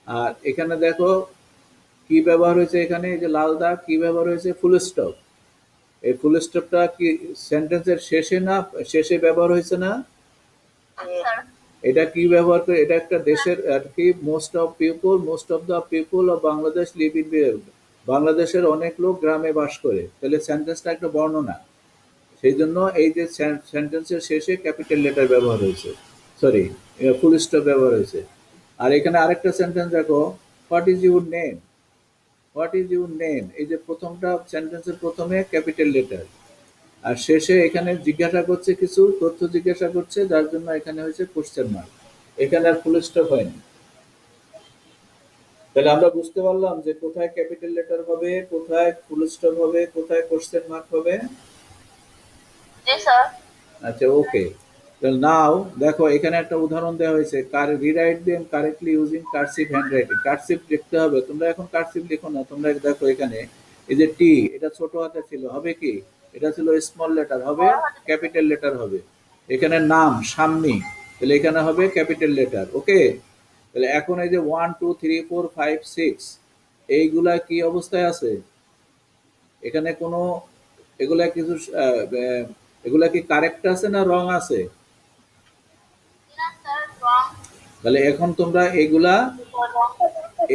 আর এখানে দেখো কি ব্যবহার হয়েছে এখানে এই যে লাল দাগ কি ব্যবহার হয়েছে ফুল স্টপ এই ফুল স্টপটা কি সেন্টেন্সের শেষে না শেষে ব্যবহার হয়েছে না স্যার। এটা কি ব্যবহার করে এটা একটা দেশের আর কি most of the people of Bangladesh live in বাংলাদেশের অনেক লোক গ্রামে বাস করে তাহলে সেন্টেন্সটা একটা বর্ণনা সেই জন্য এই যে সেন্টেন্সের শেষে ক্যাপিটাল লেটার ব্যবহার হয়েছে সরি ফুল স্টপ ব্যবহার হয়েছে আর এখানে আরেকটা সেন্টেন্স দেখো what is your name what is your name এই যে প্রথমটা সেন্টেন্সের প্রথমে ক্যাপিটাল লেটার আর শেষে এখানে জিজ্ঞাসা করছে কিছু তথ্য জিজ্ঞাসা করছে যার জন্য এখানে হয়েছে কোশ্চেন মার্ক এখানে আর ফুল স্টপ হয়নি তাহলে আমরা বুঝতে পারলাম যে কোথায় ক্যাপিটাল লেটার হবে কোথায় ফুল স্টপ হবে কোথায় কোশ্চেন মার্ক হবে জি স্যার। আচ্ছা ওকে তাহলে নাও দেখো এখানে একটা উদাহরণ দেওয়া হয়েছে rewrite them correctly using cursive handwriting cursive লিখতে হবে তোমরা এখন কার্সিভ লিখো না তোমরা দেখো এখানে এই যে টি এটা ছোট হাতে ছিল হবে কি এটা ছিল স্মল লেটার হবে ক্যাপিটাল লেটার হবে এখানে নাম সাম্মি তাহলে এখানে হবে ক্যাপিটাল লেটার ওকে তাহলে এখন এই যে 1 2 3 4 5 6 এইগুলা কি অবস্থায় আছে এখানে কোনো এগুলা কিছু এগুলা কি কারেক্ট আছে না রং আছে না স্যার রং। তাহলে এখন তোমরা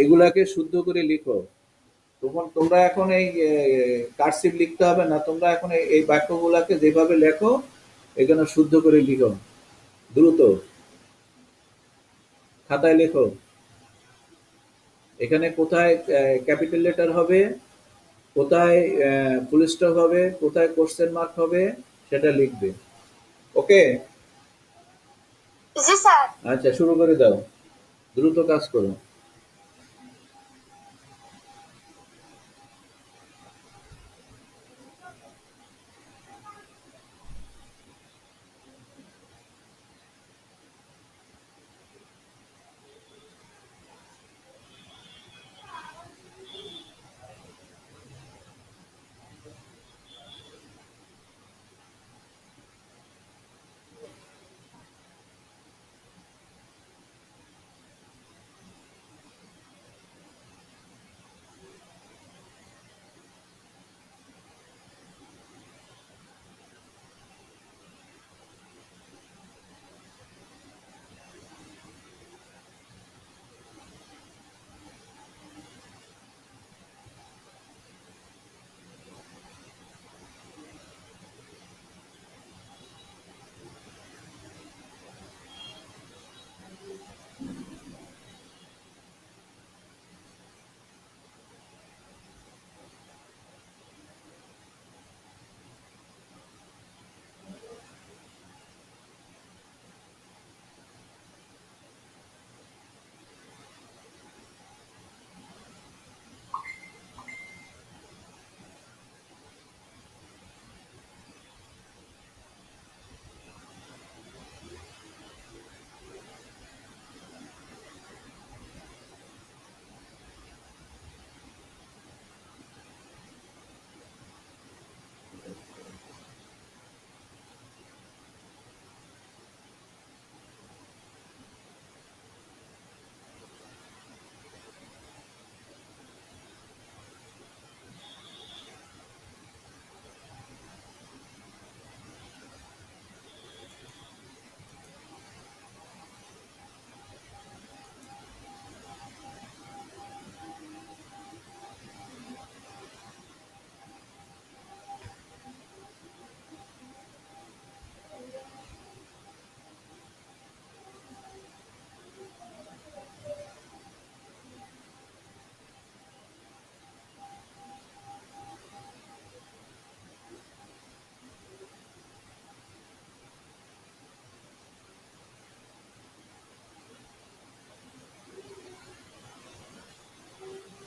এগুলাকে শুদ্ধ করে লিখো তোমরা এখন এই কার্সিভ লিখতে হবে না, তোমরা এখন এই বাক্যগুলাকে যেভাবে লেখো এখানে শুদ্ধ করে লিখো, দ্রুত খাতায় লেখো। এখানে কোথায় ক্যাপিটাল লেটার হবে, কোথায় ফুল স্টপ হবে, কোথায় কোশ্চেন মার্ক হবে, সেটা লিখবে। ওকে? জি স্যার। আচ্ছা, শুরু করে দাও, দ্রুত কাজ করো।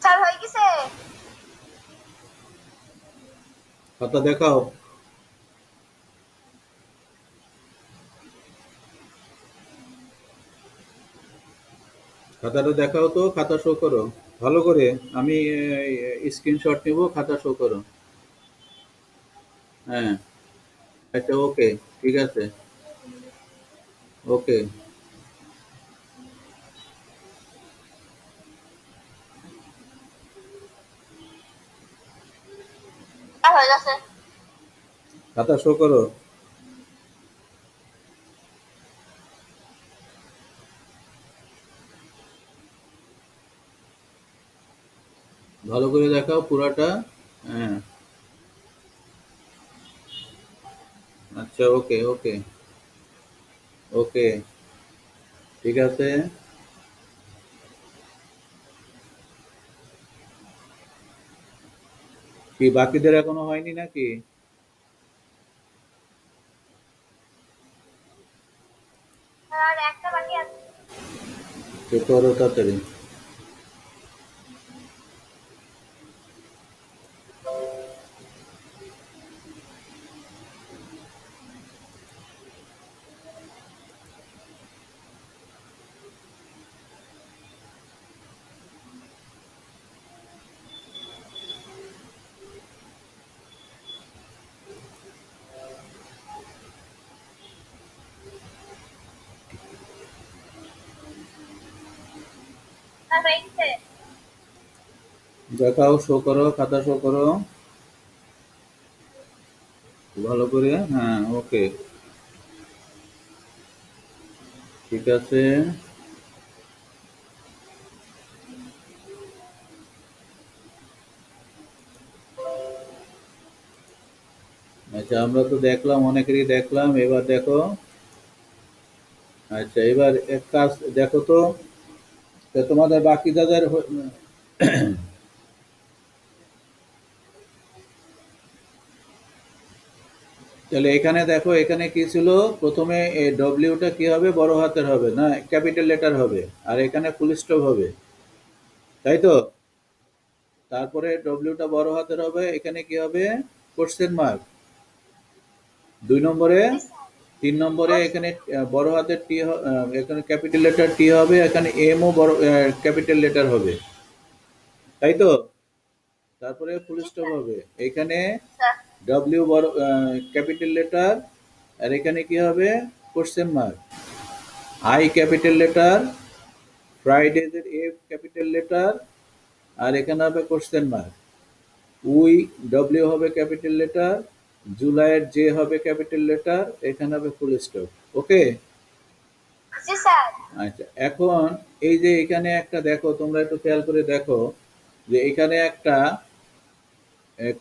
স্যার হয়ে গেছে। খাতা দেখাও, খাতাটা দেখাও তো, খাতা শো করো ভালো করে। আমি স্ক্রিনশট নিব, খাতা শো করো। হ্যাঁ, আচ্ছা, ওকে, ঠিক আছে, ওকে। স্যার হয়ে গেছে। খাতা শো করো, ভালো করে দেখাও পুরাটা। হ্যাঁ, আচ্ছা, ওকে, ওকে, ওকে, ঠিক আছে। কি বাকিদের এখনো হয়নি নাকি? স্যার আর একটা বাকি আছে। তো করো তাড়াতাড়ি। স্যার হয়ে গেছে। দেখাও, শো করো, খাতা শো করো ভালো করে। হ্যাঁ, ওকে, ঠিক আছে। আচ্ছা, আমরা তো দেখলাম, অনেকেরই দেখলাম, এবার দেখো। আচ্ছা, এবার এক কাজ দেখো তো, তো তোমাদের বাকি যাদের তাহলে এখানে দেখো, এখানে কি ছিল, প্রথমে এই ডব্লিউটা কি হবে, বড় হাতের হবে না, ক্যাপিটাল লেটার হবে, আর এখানে ফুল স্টপ হবে, তাই তো? তারপরে ডব্লিউটা বড় হাতের হবে, এখানে কি হবে, কোশ্চেন মার্ক। 2 নম্বরে, জি স্যার। 3 নম্বরে এখানে বড় হাতের টি, এখানে ক্যাপিটাল লেটার টি হবে, এখানে এম ও বড় ক্যাপিটাল লেটার হবে, তাই তো? তারপরে ফুল জি স্টপ স্যার। হবে, এখানে স্যার। ডব্লিউ বড় ক্যাপিটাল লেটার, আর এখানে কি হবে, question mark. I capital letter, ফ্রাইডেজের এফ ক্যাপিটাল লেটার, আর এখানে হবে কোশ্চেন মার্ক। উই, ডব্লিউ হবে ক্যাপিটাল লেটার, জুলাইয়ের জে হবে ক্যাপিটাল লেটার, এখানে হবে ফুল স্টপ। ওকে। জি স্যার। আচ্ছা, এখন এই যে এখানে একটা দেখো, তোমরা একটু খেয়াল করে দেখো, যে এখানে একটা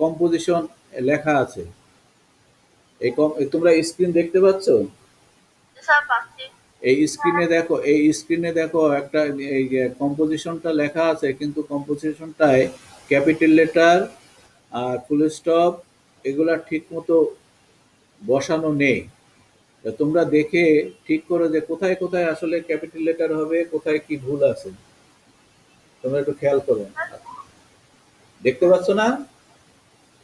কম্পোজিশন লেখা আছে। তোমরা স্ক্রিন দেখতে পাচ্ছ? জি স্যার, পাচ্ছি। এই স্ক্রিনে দেখো একটা, এই কম্পোজিশনটা লেখা আছে, কিন্তু কম্পোজিশনটায় ক্যাপিটাল লেটার আর ফুল স্টপ এগুলা ঠিক মতো বসানো নেই। তা তোমরা দেখে ঠিক করো যে কোথায় কোথায় আসলে ক্যাপিটাল লেটার হবে, কোথায় কি ভুল আছে, তোমরা একটু খেয়াল করো। দেখতে পাচ্ছ না?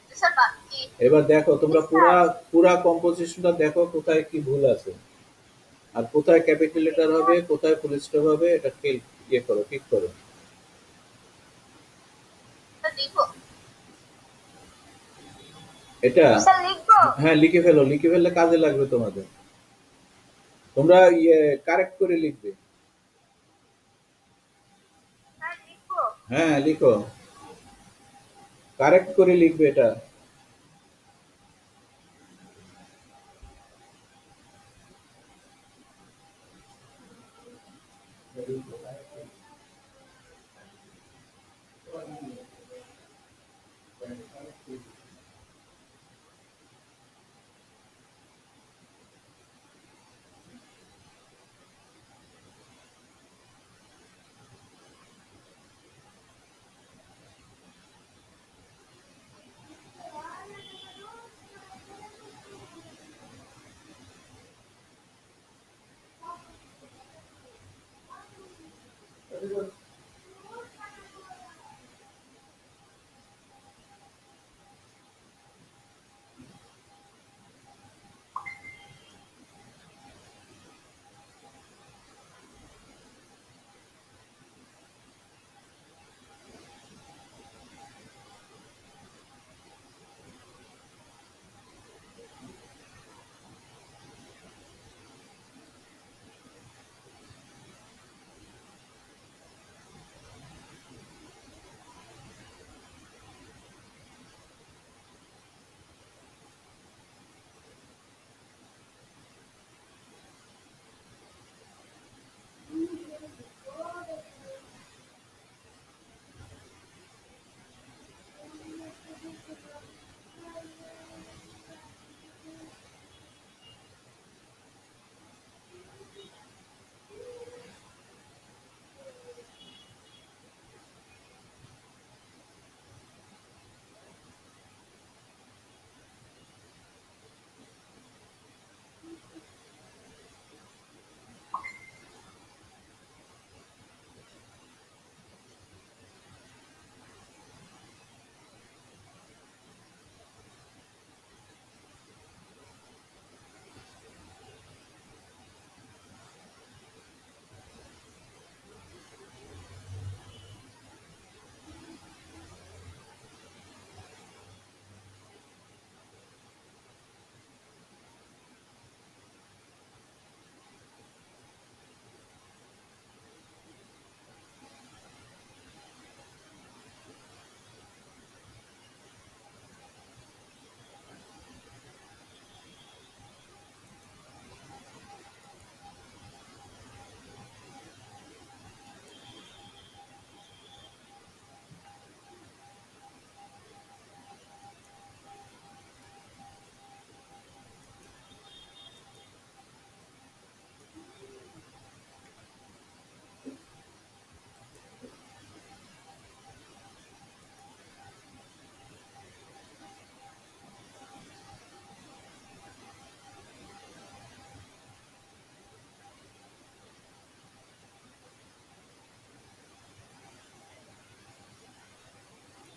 জি স্যার, পাচ্ছি। এবার দেখো, জি তোমরা স্যার। পুরা পুরা কম্পোজিশনটা দেখো, কোথায় কি ভুল আছে, আর কোথায় ক্যাপিটাল জি লেটার হবে, স্যার। কোথায় ফুল স্টপ হবে, এটা ইয়ে করো, ঠিক করো। স্যার, লিখবো? এটা, স্যার, লিখবো? হ্যাঁ, লিখে ফেলো, লিখে ফেললে কাজে লাগবে তোমাদের। তোমরা ইয়ে কারেক্ট করে লিখবে। স্যার, লিখবো? হ্যাঁ, লিখো, কারেক্ট করে লিখবে এটা।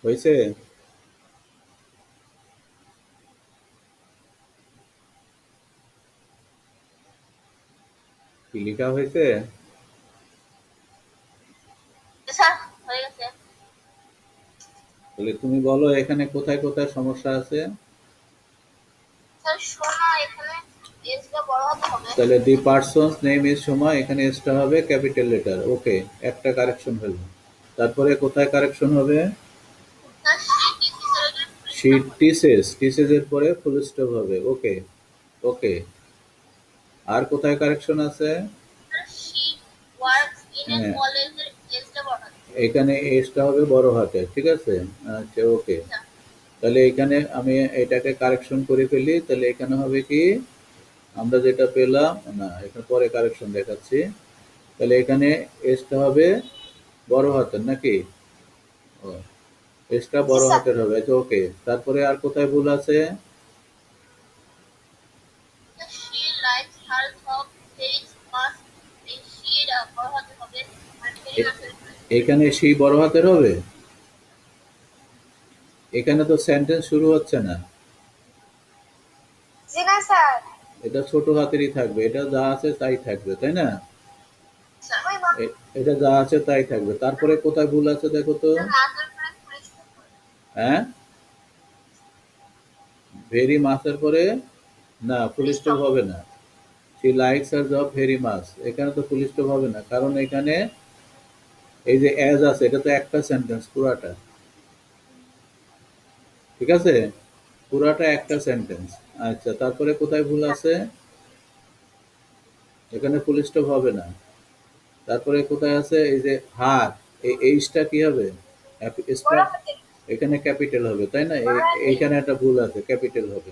হয়েছে? কি লেখা হয়েছে? স্যার হয়ে গেছে। তাহলে তুমি বলো এখানে কোথায় কোথায় সমস্যা আছে। স্যার সোনা এখানে এসটা বড় হতে হবে। তাহলে দি পার্সনস নেম ইজ সোমা, এখানে এসটা হবে ক্যাপিটাল লেটার। ওকে, একটা কারেকশন হলো। তারপরে কোথায় কারেকশন হবে? স্যার শি টিসেস, টিসেস এর পরে ফুল স্টপ হবে। ওকে ওকে। আর কোথায় কারেকশন আছে? শি ওয়ার্কস ইন এ হ্যাঁ, কলেজের এসটা বড় হতে হবে। এখানে এসটা হবে বড় হাতের, ঠিক আছে। আচ্ছা ওকে। স্যার তাহলে এখানে আমি এটাকে কারেকশন করে ফেলি, তাহলে এখানে হবে কি আমরা যেটা পেলাম, না এখানে পরে কারেকশন দেখাচ্ছি। তাহলে এখানে এসটা হবে বড় হাতের নাকি? ও, এসটা জি বড় স্যার। হাতের হবে। আচ্ছা ওকে। তারপরে আর কোথায় ভুল আছে? শি লাইকস হার সব ফেস মাস্ক, এই শি এর বড় হতে হবে আর ভেরি এ- মাসের উপরে। এখানে সি বড় হাতের হবে? এখানে তো সেন্টেন্স শুরু হচ্ছে না। জি না স্যার। এটা ছোট হাতেরই থাকবে, এটা যা আছে তাই থাকবে, তাই না? স্যার এটা যা আছে তাই থাকবে। তারপরে কোথায় ভুল আছে দেখো তো। মাসের উপরে পুলিশ। হ্যাঁ, ভেরি মাসের পরে না, ফুল স্টপ হবে না। She likes her job very much, এখানে তো ফুল স্টপ হবে না, কারণ এখানে এই যে অ্যাজ আছে, এটা তো একটা সেন্টেন্স পুরাটা, ঠিক আছে, পুরাটা একটা সেন্টেন্স। আচ্ছা, তারপরে কোথায় ভুল আছে? এখানে ফুল স্টপ হবে না। তারপরে কোথায় আছে এই যে হার, এই এইচটা কি হবে? বড় স্মল, হাতের। এখানে ক্যাপিটাল হবে, তাই না? এইখানে একটা ভুল আছে, ক্যাপিটাল হবে।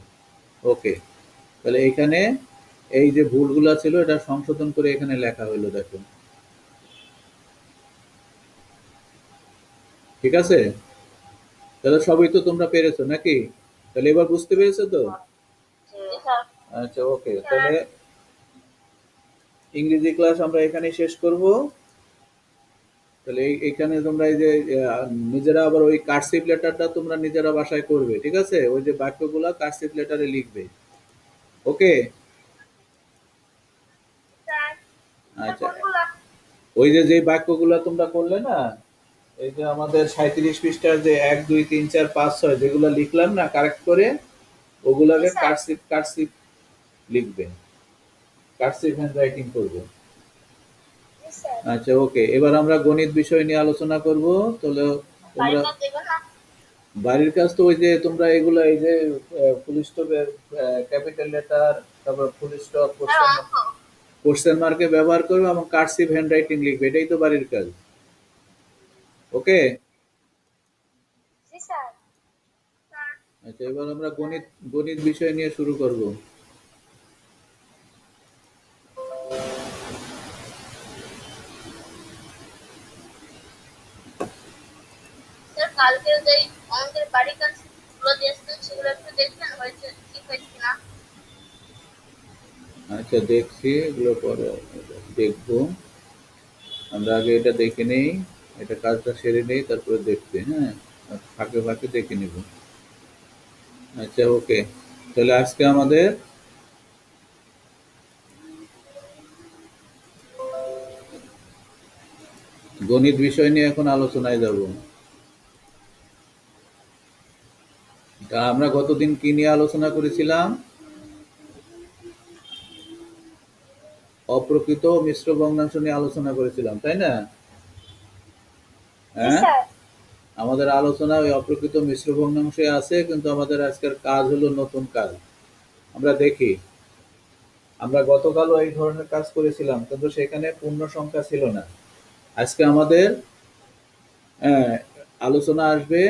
ওকে। তাহলে এইখানে এই যে ভুলগুলা ছিল এটা সংশোধন করে এখানে লেখা হলো, দেখুন। ঠিক আছে? তাহলে সবই তো তোমরা পেরেছো নাকি? তাহলে এবার বুঝতে পেরেছো তো? জি স্যার। আচ্ছা ওকে। তাহলে ইংরেজি ক্লাস আমরা এখানেই শেষ করব। তাহলে এইখানে তোমরা এই যে নিজেরা আবার ওই কার্সিভ লেটারটা তোমরা নিজেরা বাসায় করবে, ঠিক আছে? ওই যে বাক্যগুলা কার্সিভ লেটারে লিখবে। ওকে। স্যার স্যার আচ্ছা, কোনগুলা? ওই যে বাক্যগুলা তোমরা করলে না, এই যে আমাদের 37 পৃষ্ঠার যে 1 2 3 4 5 6 যেগুলো লিখলাম না কারেক্ট করে, জি ওগুলাকে স্যার। কার্সিভ কার্সিভ লিখবে, কার্সিভ হ্যান্ড রাইটিং করবে। জি স্যার। আচ্ছা ওকে। এবার আমরা গণিত বিষয় নিয়ে আলোচনা করব। তাহলে তোমরা বাড়ির কাজ দেবেন না। বাড়ির কাজ তো ওই যে তোমরা এগুলো এই যে ফুল স্টপের ক্যাপিটাল লেটার, তারপর ফুল স্টপ, স্যার অঙ্ক। কোশ্চেন মার্কে ব্যবহার করবে এবং কার্সিভ হ্যান্ড রাইটিং লিখবে, এটাই তো বাড়ির কাজ। ওকে। জি স্যার। স্যার আচ্ছা, এবার আমরা গণিত গণিত বিষয় নিয়ে শুরু করব। স্যার কালকে যেই আমাদের বাড়ির কাজ গুলো দিয়েছিলেন সেগুলো একটু দেখবেন হয়েছে ঠিক হয়েছে কিনা। আচ্ছা দেখছি, এগুলো পরে দেখবো। আমরা আগে এটা দেখে নেই, এটা কাজটা সেরে নেই, তারপরে দেখছি, হ্যাঁ। আর ফাঁকে ফাঁকে দেখে নিব। আচ্ছা ওকে। তাহলে আজকে আমাদের গণিত বিষয় নিয়ে এখন আলোচনায় যাব। তা আমরা গতদিন কি নিয়ে আলোচনা করেছিলাম? অপ্রকৃত ও মিশ্র ভগ্নাংশ নিয়ে আলোচনা করেছিলাম, তাই না? জি হ্যাঁ, স্যার। আমাদের আলোচনা ওই অপ্রকৃত মিশ্র ভগ্নাংশে আছে, কিন্তু আমাদের আজকের কাজ হলো নতুন কাজ। আমরা দেখি, আমরা গতকালও এই ধরনের কাজ করেছিলাম, কিন্তু সেখানে পূর্ণ সংখ্যা ছিল না। আজকে আমাদের আহ, আলোচনা আসবে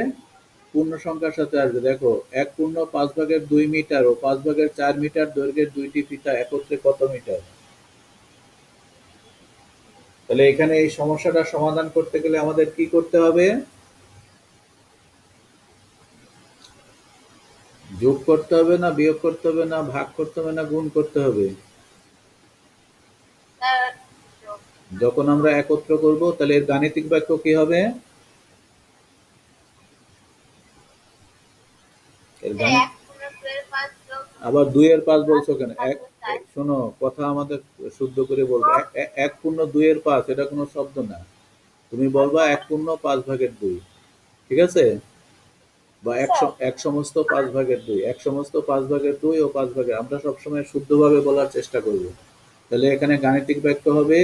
পূর্ণ সংখ্যার সাথে আসবে। দেখো, 1 পূর্ণ 5/2 মিটার ও 5/4 মিটার দৈর্ঘ্যের দুইটি ফিতা একত্রে কত মিটার? তাহলে এখানে এই সমস্যাটা সমাধান করতে গেলে আমাদের কি করতে হবে? যোগ করতে হবে না বিয়োগ করতে হবে না ভাগ করতে হবে না গুণ করতে হবে? স্যার যখন আমরা একত্র করব তাহলে এর গাণিতিক বাক্য কি হবে? এর গাণিত আবার 2 এর 5 বলছো কেন? শোনো, কথা আমাদের শুদ্ধ করে বলবো। 1/2 এটা কোনো শব্দ না। তুমি বলবা 1/5/2, ঠিক আছে? বা স্যার, 1/5/2, 1/5/2 ও 5 ভাগের, আমরা সবসময় শুদ্ধভাবে বলার চেষ্টা করব। তাহলে এখানে গাণিতিক বাক্য হবে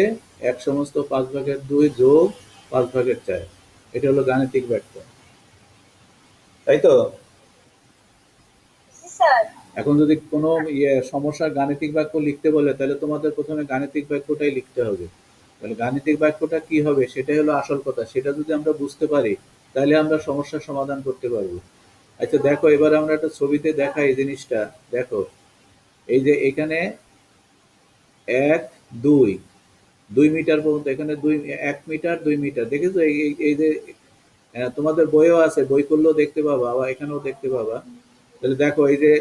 1/5/2 যোগ 5/4। এটা হলো গাণিতিক বাক্য, তাই তো? জি স্যার। এখন যদি কোনো সমস্যার গাণিতিক বাক্য লিখতে বলে, তাহলে তোমাদের প্রথমে গাণিতিক বাক্যটাই লিখতে হবে। তাহলে গাণিতিক বাক্যটা কি হবে সেটাই হলো আসল কথা। সেটা যদি আমরা বুঝতে পারি, তাহলে আমরা সমস্যার সমাধান করতে পারবো। আচ্ছা দেখো, এবার আমরা একটা ছবিতে দেখাই এই জিনিসটা। দেখো, এই যে এখানে 1 2 2 মিটার পর্যন্ত, এখানে 1 মিটার 2 মিটার, দেখেছো? এই যে তোমাদের বইও আছে, বই করলেও দেখতে পাবা, আবার এখানেও দেখতে পাবা। তাহলে দেখো, এই যে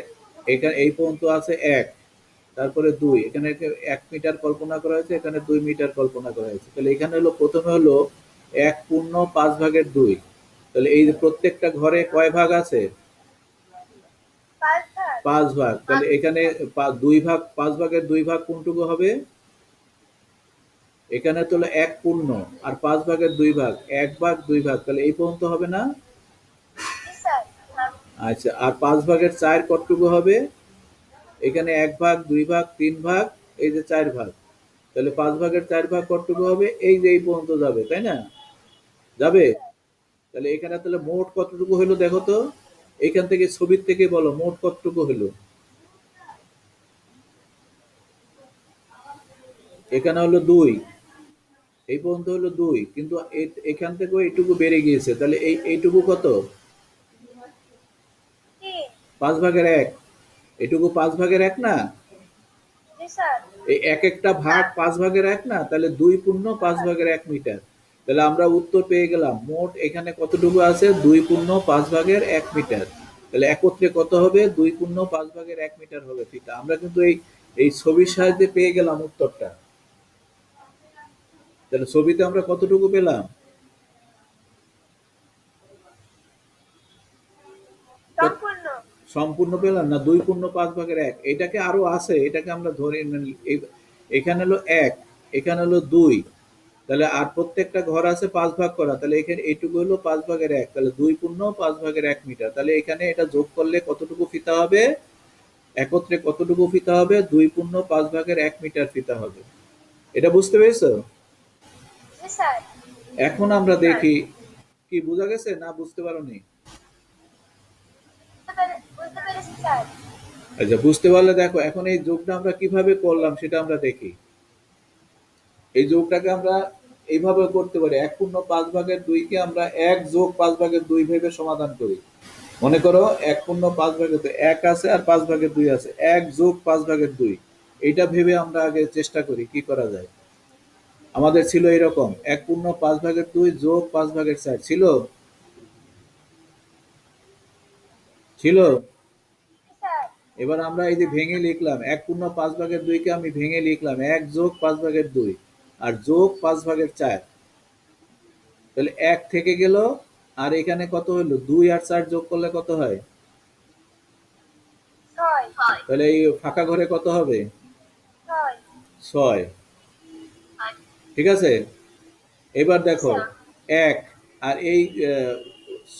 এখানে এই পর্যন্ত আছে 1, তারপরে 2, এখানে 1 মিটার কল্পনা করা হয়েছে, এখানে 2 মিটার কল্পনা করা হয়েছে। তাহলে এখানে হলো প্রথমে হলো 1/5/2। তাহলে এই যে প্রত্যেকটা ঘরে কয় ভাগ আছে? 5 ভাগ। 5 ভাগ। তাহলে এখানে 2 ভাগ, 5 ভাগের 2 ভাগ কোনটুকু হবে? এখানে তো হলো 1 পূর্ণ, আর 5 ভাগের 2 ভাগ 1 ভাগ 2 ভাগ, তাহলে এই পর্যন্ত হবে না? জি স্যার। আচ্ছা, আর 5 ভাগের 4 কতটুকু হবে? এখানে 1 ভাগ 2 ভাগ 3 ভাগ, এই যে 4 ভাগ। তাহলে 5 ভাগের 4 ভাগ কতটুকু হবে? এই যে এই পর্যন্ত যাবে, তাই না? যাবে? তাহলে এখানে তাহলে মোট কতটুকু হলো দেখো তো। এখান থেকে ছবির থেকে বলো মোট কতটুকু হলো। এখানে হলো 2, এই পর্যন্ত হলো 2, কিন্তু এখান থেকেও এইটুকু বেড়ে গিয়েছে। তাহলে এইটুকু কত? 3। 5 ভাগের 1। এটুকু 5 ভাগের 1 না? জি স্যার। এই এক একটা ভাগ 5 ভাগের 1 না? তাহলে 2 পূর্ণ 5 ভাগের 1 মিটার। তাহলে আমরা উত্তর পেয়ে গেলাম, মোট এখানে কতটুকু আছে? 2 পূর্ণ 5 ভাগের 1 মিটার। তাহলে একত্রে কত হবে? 2 পূর্ণ 5 ভাগের 1 মিটার হবে ফিতা। আমরা কিন্তু এই এই ছবির সাহায্যে পেয়ে গেলাম উত্তরটা। তাহলে ছবিতে আমরা কতটুকু পেলাম? সম্পূর্ণ। সম্পূর্ণ পেলাম না, 2 পূর্ণ 5 ভাগের 1। এটাকে আরো আছে, এটাকে আমরা ধরে এখানে হলো 1, এখানে হলো 2, তাহলে আর প্রত্যেকটা ঘর আছে 5 ভাগ করা। তাহলে এখানে এইটুকু হলো 5 ভাগের 1, তাহলে 2 পূর্ণ 5 ভাগের 1 মিটার। তাহলে এখানে এটা যোগ করলে কতটুকু ফিতা হবে? একত্রে কতটুকু ফিতা হবে? 2 পূর্ণ 5 ভাগের 1 মিটার ফিতা হবে। এটা বুঝতে পেরেছো? জি স্যার। এখন আমরা দেখি, কি বোঝা গেছে না বুঝতে পারোনি? বুঝতে পেরেছি স্যার। আচ্ছা, বুঝতে পারলে দেখো, এখন এই যোগটা আমরা কিভাবে করলাম সেটা আমরা দেখি। এই যোগটাকে আমরা এইভাবে করতে পারি, 1/5/2 আমরা 1+5/2 ভেবে সমাধান করি। মনে করো 1/5/2, 1 আছে আর 5/2 আছে, 1+5/2, এইটা ভেবে আমরা আগে চেষ্টা করি কি করা যায়। আমাদের ছিল এরকম, 1/5/2 যোগ 5/4 ছিল। ছিল। জি স্যার। এবার আমরা এই যে ভেঙে লিখলাম, 1/5/2 আমি ভেঙে লিখলাম 1+5/2 আর যোগ 5/4। তাহলে 1 থেকে গেল, আর এখানে কত হলো? 2 আর 4 যোগ করলে কত হয়? 6। তাহলে এই ফাঁকা ঘরে কত হবে? 6। 6। ঠিক আছে? এবার জি দেখো, স্যার। 1 আর এই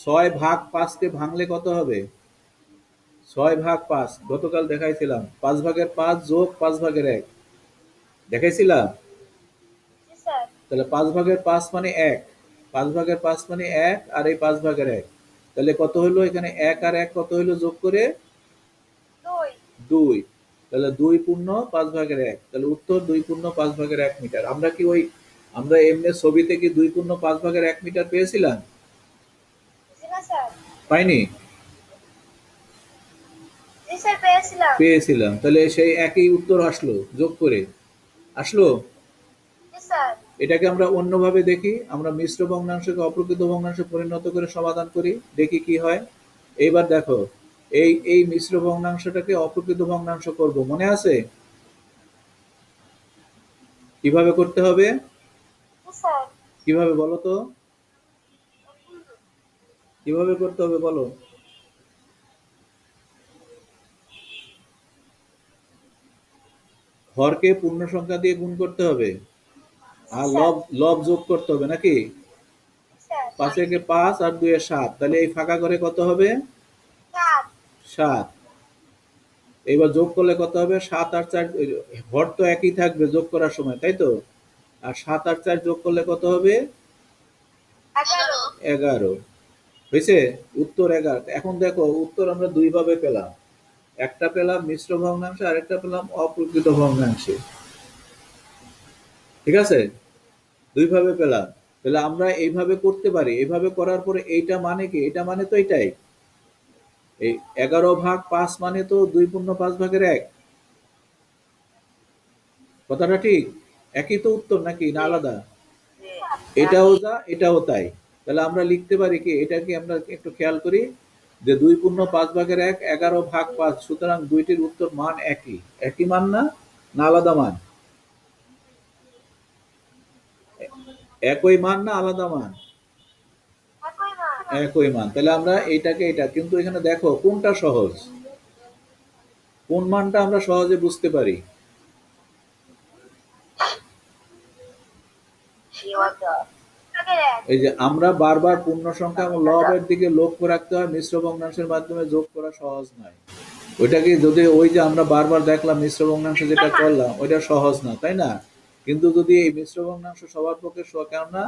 6 ভাগ 5 কে ভাঙলে কত হবে? 6 ভাগ 5 গতকাল দেখাইছিলাম, 5/5 যোগ 5/1 দেখাইছিলাম। জি স্যার। তাহলে 5/5 মানে 1, 5/5 মানে 1, আর এই 5/1। তাহলে কত হলো? এখানে 1 আর 1 কত হলো যোগ করে? 2। 2। তাহলে 2 পূর্ণ 5/1। তাহলে উত্তর 2 পূর্ণ 5/1 মিটার। আমরা কি আমরা এমনি ছবিতে কি 2 পূর্ণ 5/1 মিটার পেয়েছিলাম? জি না স্যার। পাইনি? জি স্যার, পেয়েছিলাম। পেয়েছিলাম। তাহলে সেই একই উত্তর আসলো যোগ করে। আসলো? জি স্যার। এটাকে আমরা অন্যভাবে দেখি, আমরা মিশ্র ভগ্নাংশকে অপ্রকৃত ভগ্নাংশে পরিণত করে সমাধান করি, দেখি কি হয়। এইবার দেখো, এই এই মিশ্র ভগ্নাংশটাকে অপ্রকৃত ভগ্নাংশ করব, মনে আছে? কিভাবে করতে হবে? জি স্যার। কিভাবে বলো তো? কিভাবে করতে হবে বলো? হরকে পূর্ণ সংখ্যা দিয়ে গুণ করতে হবে আর স্যার। লব লব যোগ করতে হবে নাকি? স্যার। 5 একে 5 আর 2 এ 7, তাহলে এই ফাঁকা করে কত হবে? 7। 7। এবার যোগ করলে কত হবে? 7 আর 4, হর তো একই থাকবে যোগ করার সময়, তাই তো? আর 7 আর 4 যোগ করলে কত হবে? 11। 11। হয়েছে? উত্তর 11। এখন দেখো উত্তর আমরা দুই ভাবে পেলাম, একটা পেলাম মিশ্র ভগ্নাংশে আর একটা পেলাম অপ্রকৃত ভগ্নাংশে। ঠিক আছে, দুই ভাবে পেলাম। তাহলে আমরা এইভাবে করতে পারি, এইভাবে করার পরে এইটা মানে কি? এটা মানে তো এটাই, এই 11/5 মানে তো 2/5 কথাটা ঠিক? একই তো উত্তর নাকি না আলাদা? যে এটাও একই। যা এটাও তাই। তাহলে আমরা লিখতে পারি কি, এটা কি আমরা একটু খেয়াল করি যে 2/5 11/5, সুতরাং দুইটির উত্তর মান একই। একই মান না, না আলাদা মান? একই মান না আলাদা মান? একই মান। একই মান। তাহলে আমরা এইটাকে এটা, কিন্তু এখানে দেখো কোনটা সহজ, কোন মানটা আমরা সহজে বুঝতে পারি? সীমাটা আগের এক। এই যে আমরা বারবার পূর্ণ সংখ্যা এবং লবের দিকে লক্ষ্য রাখতে হয়, মিশ্র ভগ্নাংশের মাধ্যমে যোগ করা সহজ নয়। ওইটা কি, যদি ওই যে আমরা বারবার দেখলাম মিশ্র ভগ্নাংশে যেটা করলাম ওইটা সহজ না, তাই না? কিন্তু যদি এই মিশ্র ভগ্নাংশ সবার পক্ষে কেননা,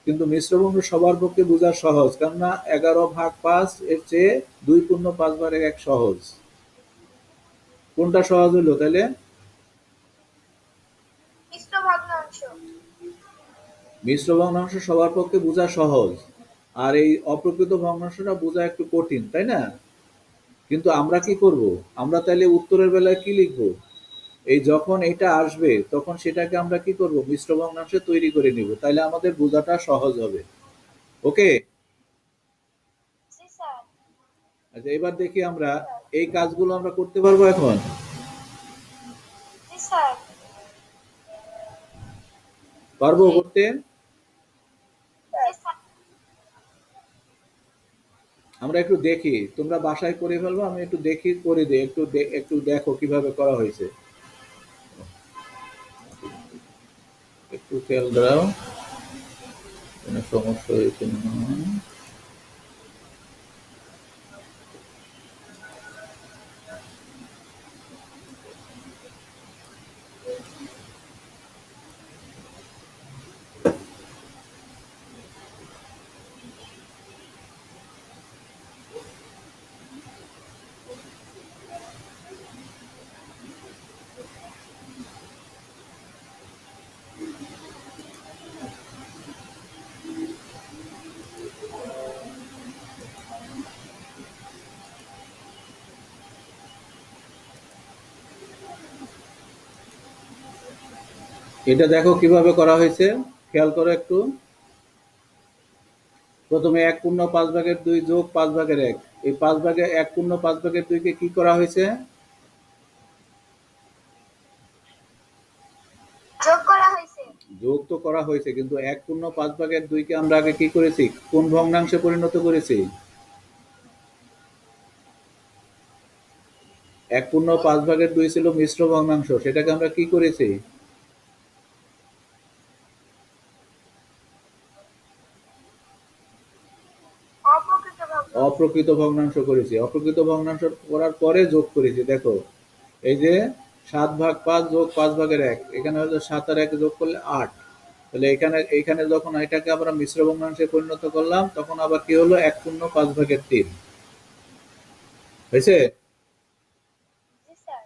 কিন্তু মিশ্র ভগ্নাংশ সবার পক্ষে বোঝা সহজ, কেননা 11/5 এর চেয়ে 2/5 সহজ। কোনটা সহজ হলো তাহলে? মিশ্র ভগ্নাংশ। মিশ্র ভগ্নাংশ সবার পক্ষে বোঝা সহজ, আর এই অপ্রকৃত ভগ্নাংশটা বোঝা একটু কঠিন, তাই না? কিন্তু আমরা কি করব, আমরা তাহলে উত্তরের বেলায় কি লিখবো? এই যখন এটা আসবে তখন সেটাকে আমরা কি করব, মিশ্র ভগ্নাংশে তৈরি করে নিব, তাহলে আমাদের বোঝাটা সহজ হবে। ওকে? জি স্যার। আচ্ছা, এবার দেখি আমরা এই কাজগুলো আমরা করতে পারবো এখন। জি স্যার। পারবো জি করতে? জি স্যার। আমরা একটু দেখি, তোমরা বাসায় করে ফেলবো, আমি একটু দেখি করে দিই, একটু একটু দেখো কিভাবে করা হয়েছে, একটু খেয়াল দাও, কোনো সমস্যা হয়েছে না? এটা দেখো কিভাবে করা হয়েছে, খেয়াল করো একটু। প্রথমে 1/5 যোগ 5/1, এই 1/5 কে কি করা হয়েছে? যোগ করা হয়েছে। যোগ তো করা হয়েছে, কিন্তু 1/5 কে আমরা আগে কি করেছি, কোন ভগ্নাংশে পরিণত করেছি? 1/5 ছিল মিশ্র ভগ্নাংশ, সেটাকে আমরা কি করেছি? অপ্রকৃত ভগ্নাংশ। অপ্রকৃত ভগ্নাংশ করেছি। অপ্রকৃত ভগ্নাংশ করার পরে যোগ করেছি। দেখো এই যে 7/5 যোগ 5/1, এখানে হলো 7 আর 1 যোগ করলে 8। তাহলে এখানে এইখানে যখন এটাকে আমরা মিশ্র ভগ্নাংশে পরিণত করলাম তখন আবার কি হলো, 1/5 হয়েছে? জি স্যার।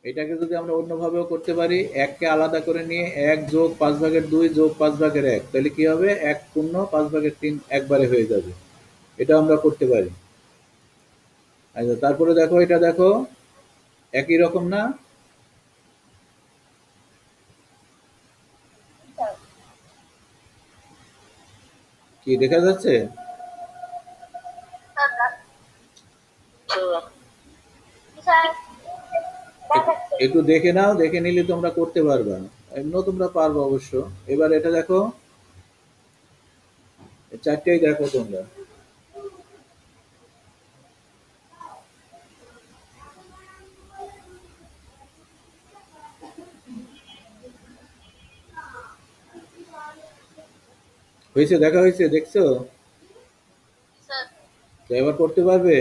এটাকে যদি আমরা অন্যভাবেও করতে পারি, 1 কে আলাদা করে নিয়ে 1 যোগ 5/2 যোগ 5/1, তাহলে কি হবে, 1/5 একবারে হয়ে যাবে। এটা আমরা করতে পারি। আচ্ছা, তারপরে দেখো এটা দেখো একই রকম না? জি স্যার। কি দেখা যাচ্ছে? জি স্যার। দেখাচ্ছে। একটু দেখে নাও, দেখে নিলে তোমরা করতে পারবা, এমনিও তোমরা পারবে অবশ্য। এবার এটা দেখো, এই চারটেই দেখো তোমরা। হয়েছে, দেখা হয়েছে, দেখছো? স্যার। তো এবার করতে পারবে?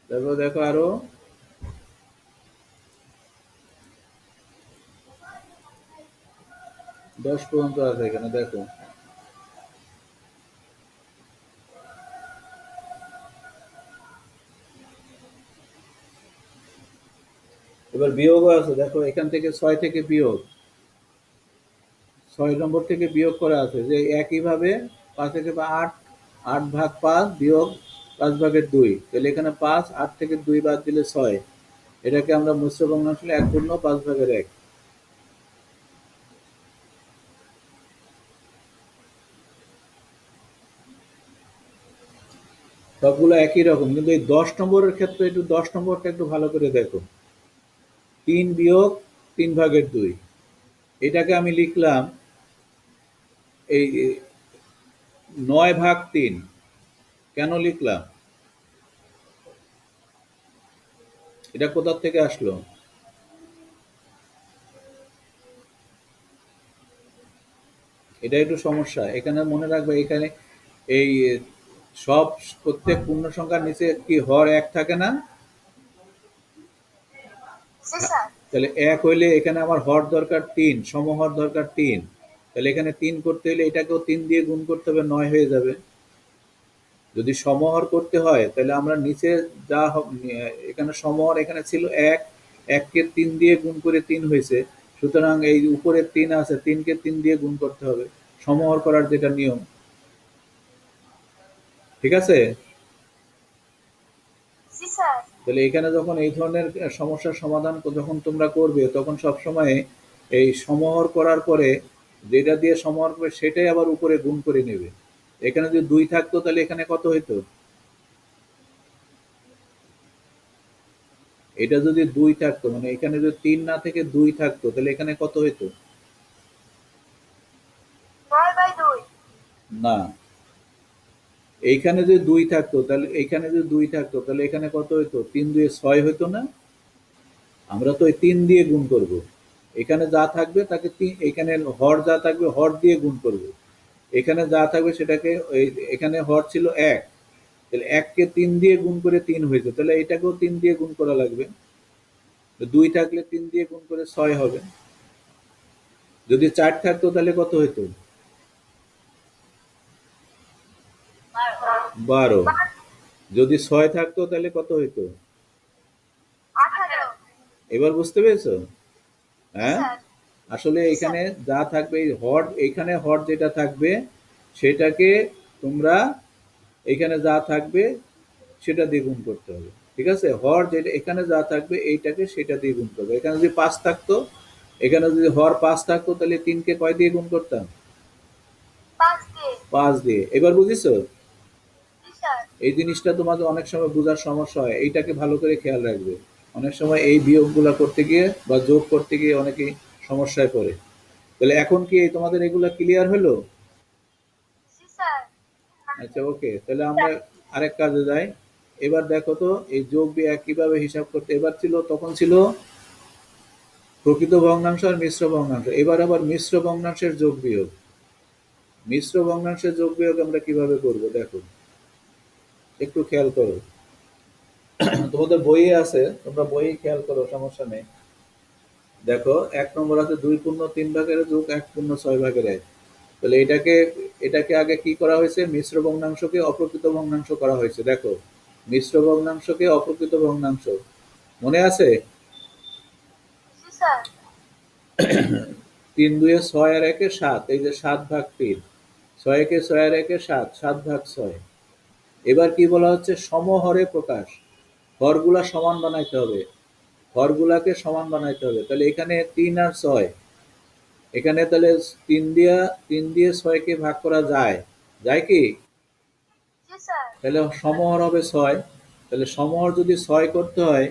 তারপর দেখো আরো 10 পর্যন্ত আছে এখানে, দেখো। এবার বিয়োগও আছে, দেখো এখান থেকে 6 থেকে বিয়োগ, 6 নম্বর থেকে বিয়োগ করা আছে যে একইভাবে 5 থেকে 8, 8 ভাগ 5 বিয়োগ 5/2, তাহলে এখানে 5, 8 থেকে 2 বাদ দিলে 6, এটাকে আমরা মিশ্র ভগ্নাংশ 1/5/1। সবগুলো একই রকম, কিন্তু এই 10 নম্বরের ক্ষেত্রে একটু 10 নম্বরটা একটু ভালো করে দেখো। 3 বিয়োগ 3/2, এটাকে আমি লিখলাম এই 9/3। কেন লিখলাম? এটা কোথা থেকে আসলো? এটা একটু সমস্যা, এখানে মনে রাখবে, এখানে এই সব প্রত্যেক পূর্ণ সংখ্যার নিচে কি হর 1 থাকে না? জি স্যার। তাহলে 1 হইলে এখানে আমার হর দরকার 3, সমহর দরকার 3, তাহলে এখানে 3 করতে হলে এটাকেও 3 দিয়ে গুণ করতে হবে, 9 হয়ে যাবে। যদি সমহর করতে হয় তাহলে আমরা নিচে যা এখানে সমহর এখানে ছিল 1, 1কে 3 দিয়ে গুণ করে 3 হয়েছে, সুতরাং এই উপরে 3 আছে, 3কে 3 দিয়ে গুণ করতে হবে, সমহর করার যেটা নিয়ম। ঠিক আছে? জি স্যার। তাহলে এখানে যখন এই ধরনের সমস্যার সমাধান যখন তোমরা করবে, তখন সবসময় এই সমহর করার পরে যেটা দিয়ে সমহর করবে সেটাই আবার উপরে গুণ করে নেবে। এখানে যদি 2 থাকতো তাহলে এখানে কত হইতো? এটা যদি 2 থাকতো, মানে এখানে যদি 3 না থেকে 2 থাকতো, তাহলে এখানে কত হইতো? 9/2। না, এইখানে যদি 2 থাকতো তাহলে এইখানে যদি 2 থাকতো তাহলে এখানে কত হইতো? 3 2 6 হইতো না? আমরা তো এই 3 দিয়ে গুণ করব। এখানে যা থাকবে তাকে এখানে হর যা থাকবে হর দিয়ে গুণ করব। এখানে যা থাকবে সেটাকে এখানে হর ছিল 1, তাহলে 1কে 3 দিয়ে গুণ করে 3 হয়েছে, তাহলে এটাকেও 3 দিয়ে গুণ করা লাগবে। 2 থাকলে 3 দিয়ে গুণ করে 6 হবে। যদি 4 থাকতো তাহলে কত হইতো? 12। যদি 6 থাকতো তাহলে কত হইতো? 18। এবার বুঝতে পেরেছো? জি হ্যাঁ, স্যার। আসলে জি স্যার। এখানে যা থাকবে এই হর, এখানে হর যেটা থাকবে সেটাকে তোমরা এখানে যা থাকবে সেটা দিয়ে গুণ করতে হবে। ঠিক আছে? হর যেটা এখানে যা থাকবে এইটাকে সেটা দিয়ে গুণ করবে। এখানে যদি 5 থাকতো, এখানে যদি হর 5 থাকতো তাহলে 3কে কয় দিয়ে গুণ করতাম? 5 দিয়ে। 5 দিয়ে। এবার বুঝেছো? জি স্যার। এই জিনিসটা তোমাদের অনেক সময় বোঝার সমস্যা হয়, এইটাকে ভালো করে খেয়াল রাখবে। অনেক সময় এই বিয়োগগুলা করতে গিয়ে বা যোগ করতে গিয়ে অনেকেই সমস্যায় পড়ে। তাহলে এখন কি তোমাদের এগুলা ক্লিয়ার হলো? জি স্যার। আচ্ছা, ওকে, তাহলে আমরা আরেক কাজে যাই। এবার দেখো তো এই যোগ বিয়োগ কিভাবে হিসাব করতে, এবার ছিল তখন ছিল প্রকৃত ভগ্নাংশ আর মিশ্র ভগ্নাংশ, এবার আবার মিশ্র ভগ্নাংশের যোগ বিয়োগ। মিশ্র ভগ্নাংশের যোগ বিয়োগ আমরা কিভাবে করব দেখো, একটু খেয়াল করো। তোমাদের বইয়ে আছে, তোমরা বইয়ে খেয়াল করো, সমস্যা নেই। দেখো 1 নম্বর আছে 2 পূর্ণ 3 ভাগের যোগ 1 পূর্ণ 6 ভাগের 1। তাহলে এটাকে এটাকে আগে কি করা হয়েছে? মিশ্র ভগ্নাংশকে অপ্রকৃত ভগ্নাংশ করা হয়েছে। দেখো, মিশ্র ভগ্নাংশকে অপ্রকৃত ভগ্নাংশ মনে আছে? জি স্যার। 3 2 6 আর 1 7, এই যে 7/3, 6 6 আর 1 7, 7/6। এবার কি বলা হচ্ছে? সমহরে প্রকাশ, হরগুলা সমান বানাইতে হবে, হরগুলাকে সমান বানাইতে হবে। তাহলে এখানে 3 আর 6, এখানে তাহলে 3 দিয়ে 6কে ভাগ করা যায়, যায় কি? জি স্যার। তাহলে সমহর হবে 6। তাহলে সমহর যদি 6 করতে হয়,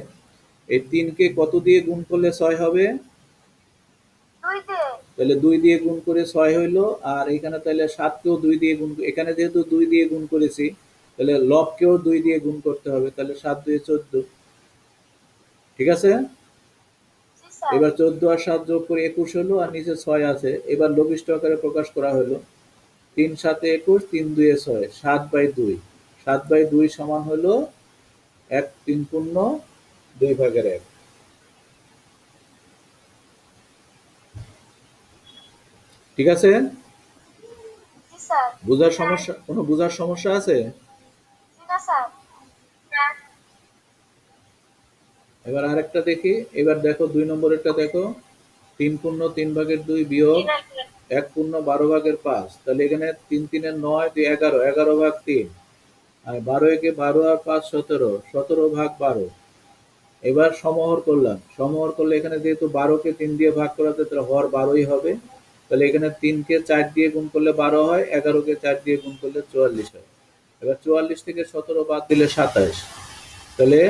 এই 3কে কত দিয়ে গুণ করলে 6 হবে? 2 দিয়ে। তাহলে 2 দিয়ে গুণ করে 6 হইলো। আর এখানে তাহলে 7কেও 2 দিয়ে গুণ, এখানে যেহেতু 2 দিয়ে গুণ করেছি তাহলে লবকেও 2 দিয়ে গুণ করতে হবে, তাহলে 7 2 14। ঠিক আছে? জি স্যার। এবার 14 আর 7 যোগ করে 21 হলো, আর নিচে 6 আছে। এবার লঘিষ্ঠ আকারে প্রকাশ করা হলো। 3 7 21, 3 2 6, 7/2। 7/2 সমান হলো 1 3 পূর্ণ 2/1। ঠিক আছে? জি স্যার। বুঝার সমস্যা, কোনো বুঝার সমস্যা আছে? জি না স্যার। এবার আরেকটা দেখি। এবার দেখো 2 নম্বরেরটা দেখো। 3 পূর্ণ 3/2 বিয়োগ 1 পূর্ণ 12/5। তাহলে এখানে 3 3 9, 2 11, 11/3। আর 12 একে 12 আর 5 17, 17/12। এবার সমহর করলাম। সমহর করলে এখানে যেহেতু 12 কে 3 দিয়ে ভাগ করা যায়, তাহলে হর 12ই হবে। তাহলে এখানে 3 কে 4 দিয়ে গুণ করলে 12 হয়, 11 কে 4 দিয়ে গুণ করলে 44 হয়। এবার 44 থেকে 17 বাদ দিলে 27। তাহলে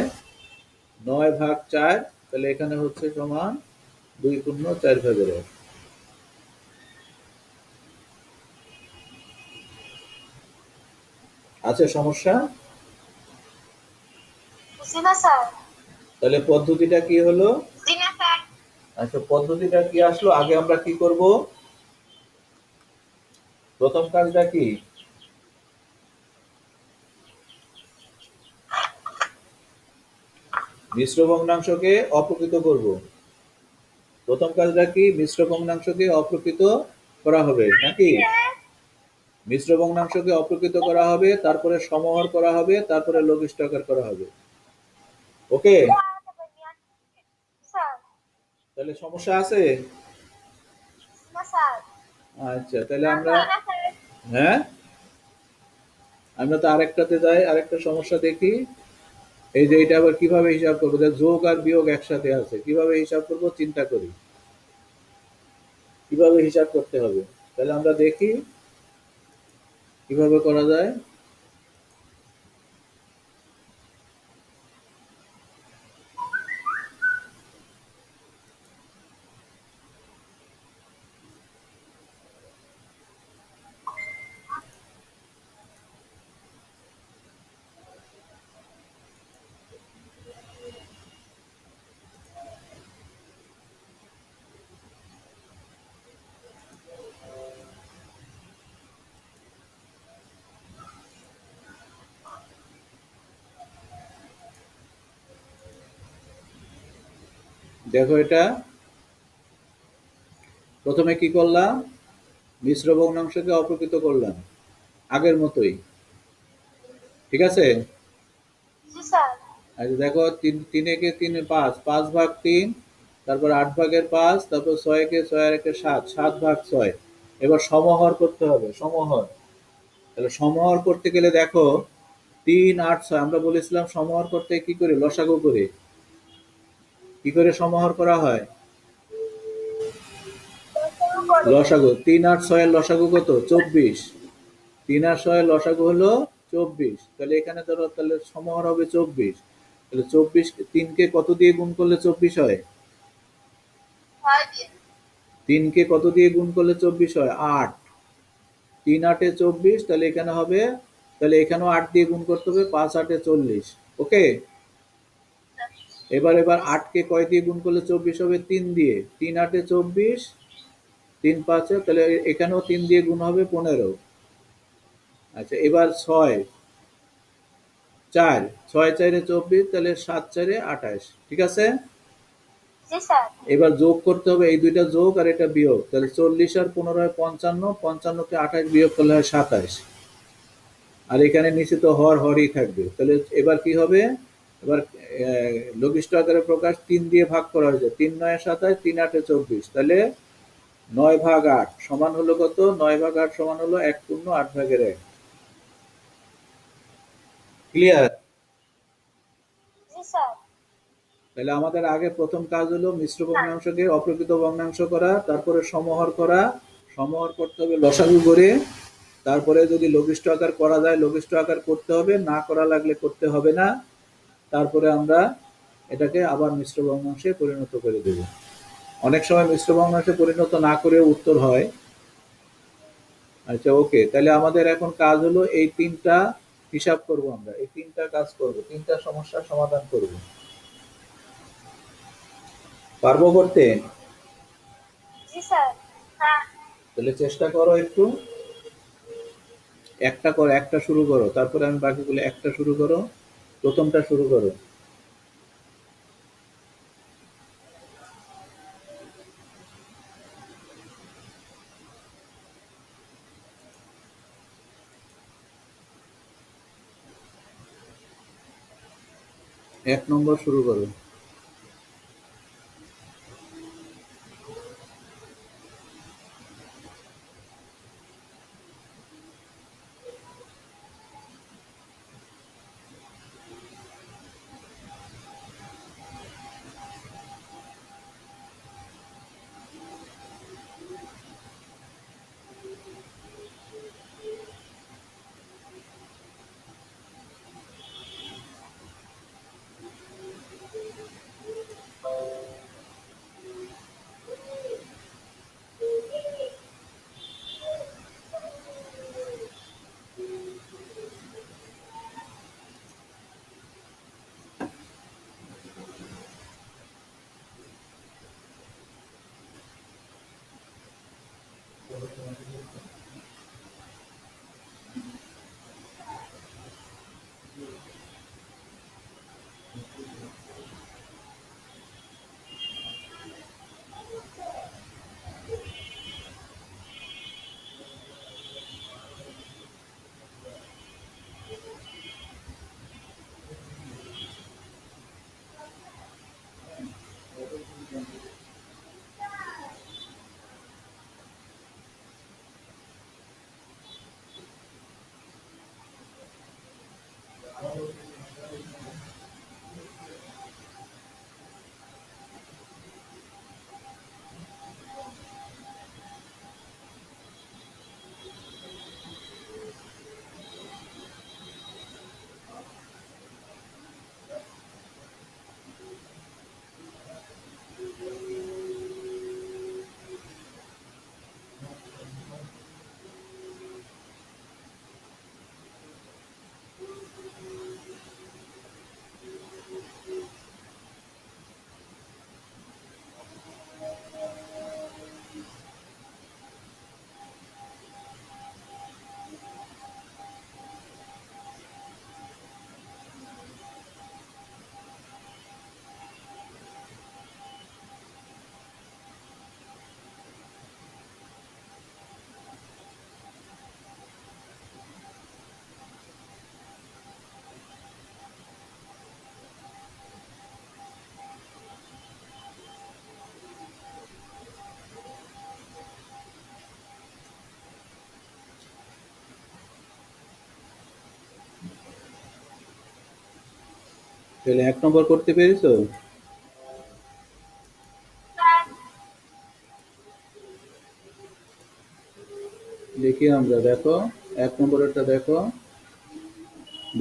9/4। তাহলে এখানে হচ্ছে সমান 2 পূর্ণ 4/1। আছে সমস্যা? জি না স্যার। তাহলে পদ্ধতিটা কি হলো? জি না স্যার। আচ্ছা, পদ্ধতিটা কি আসলো? আগে আমরা কি করব? প্রথম কাজটা কি? মিশ্র ভগ্নাংশকে অপ্রকৃত করব। প্রথম কাজটা কি? মিশ্র ভগ্নাংশকে অপ্রকৃত করা হবে নাকি? মিশ্র ভগ্নাংশকে অপ্রকৃত করা হবে, তারপরে সমহর করা হবে, তারপরে লঘিষ্ঠ আকার করা হবে। ওকে? স্যার। তাহলে সমস্যা আছে? না স্যার। আচ্ছা, তাহলে আমরা, জি না স্যার। হ্যাঁ, আমরা তো আরেকটাতে যাই, আরেকটা সমস্যা দেখি। এই যে এটা আবার কিভাবে হিসাব করবো? যে যোগ আর বিয়োগ একসাথে আছে, কিভাবে হিসাব করব চিন্তা করি। কিভাবে হিসাব করতে হবে? তাহলে আমরা দেখি কিভাবে করা যায়। দেখো, এটা প্রথমে কি করলাম? মিশ্র ভগ্নাংশকে অপ্রকৃত করলাম আগের মতোই। ঠিক আছে? জি স্যার। আচ্ছা দেখো, 3 একে 3 5, 5/3। তারপর 8/5, তারপর 6 একে 6 আর একে 7, 7/6। এবার সমহর করতে হবে, সমহর। তাহলে সমহর করতে গেলে দেখো, 3 8 6 আমরা বলেছিলাম সমহর করতে কি করে? লসাগু করে। কি করে সমহর করা হয়? লসাগু। 3 8 6 এর লসাগু কত? 24। 3 আর 6 এর লসাগু হলো 24। তাহলে এখানে ধরো, তাহলে সমহর হবে 24। তাহলে 24, 3 কে কত দিয়ে গুণ করলে 24 হয়? 3 কে কত দিয়ে গুণ করলে 24 হয়? 8। 3 8 এ 24, তাহলে এখানে হবে, তাহলে এখানেও 8 দিয়ে গুণ করতে হবে, 5 8 এ 40। ওকে? এবার 8 কে কয় দিয়ে গুণ করলে 24 হবে? 3 দিয়ে। 3 8 এ 24, 3 5 এ, তাহলে এখানেও 3 দিয়ে গুণ হবে, 15। আচ্ছা, এবার 6 4, 6 4 এ 24, তাহলে 7 4 এ 28। ঠিক আছে? জি স্যার। এবার যোগ করতে হবে, এই দুইটা যোগ আর এটা বিয়োগ। তাহলে 40 আর 15 হয় 55, 55 কে 28 বিয়োগ করলে হয় 27। আর এখানে নিচে তো হরই থাকবে। তাহলে এবার কি হবে? এবার লঘিষ্ঠ আকারে প্রকাশ 3 দিয়ে ভাগ করা হয়েছে। 3 9 27, 3 8 24। তাহলে 9/8 সমান হলো কত? 9/8 সমান হলো 1 পূর্ণ 8/1। ক্লিয়ার? জি স্যার। তাহলে আমাদের আগে প্রথম কাজ হলো মিশ্র ভগ্নাংশকে অপ্রকৃত ভগ্নাংশ করা, তারপরে সমহর করা। সমহর করতে হবে লসাগু করে। তারপরে যদি লঘিষ্ঠ আকার করা যায় লঘিষ্ঠ আকার করতে হবে, না করা লাগলে করতে হবে না। তারপরে আমরা এটাকে আবার মিশ্র ভগ্নাংশে পরিণত করে দেব। অনেক সময় মিশ্র ভগ্নাংশে পরিণত না করেও উত্তর হয়। আচ্ছা, ওকে। তাহলে আমাদের এখন কাজ হলো এই 3টা হিসাব করব, আমরা এই 3টা কাজ করব, 3টা সমস্যার সমাধান করব। পারবো করতে? জি স্যার। হ্যাঁ। তাহলে চেষ্টা করো একটু। একটা করো, একটা শুরু করো, তারপরে আমি বাকিগুলো একটা শুরু করো, প্রথমটা শুরু করো। এক নম্বর শুরু করো। তাহলে এক নম্বর করতে পেরেছো? স্যার। দেখি আমরা, দেখো এক নম্বরেরটা দেখো।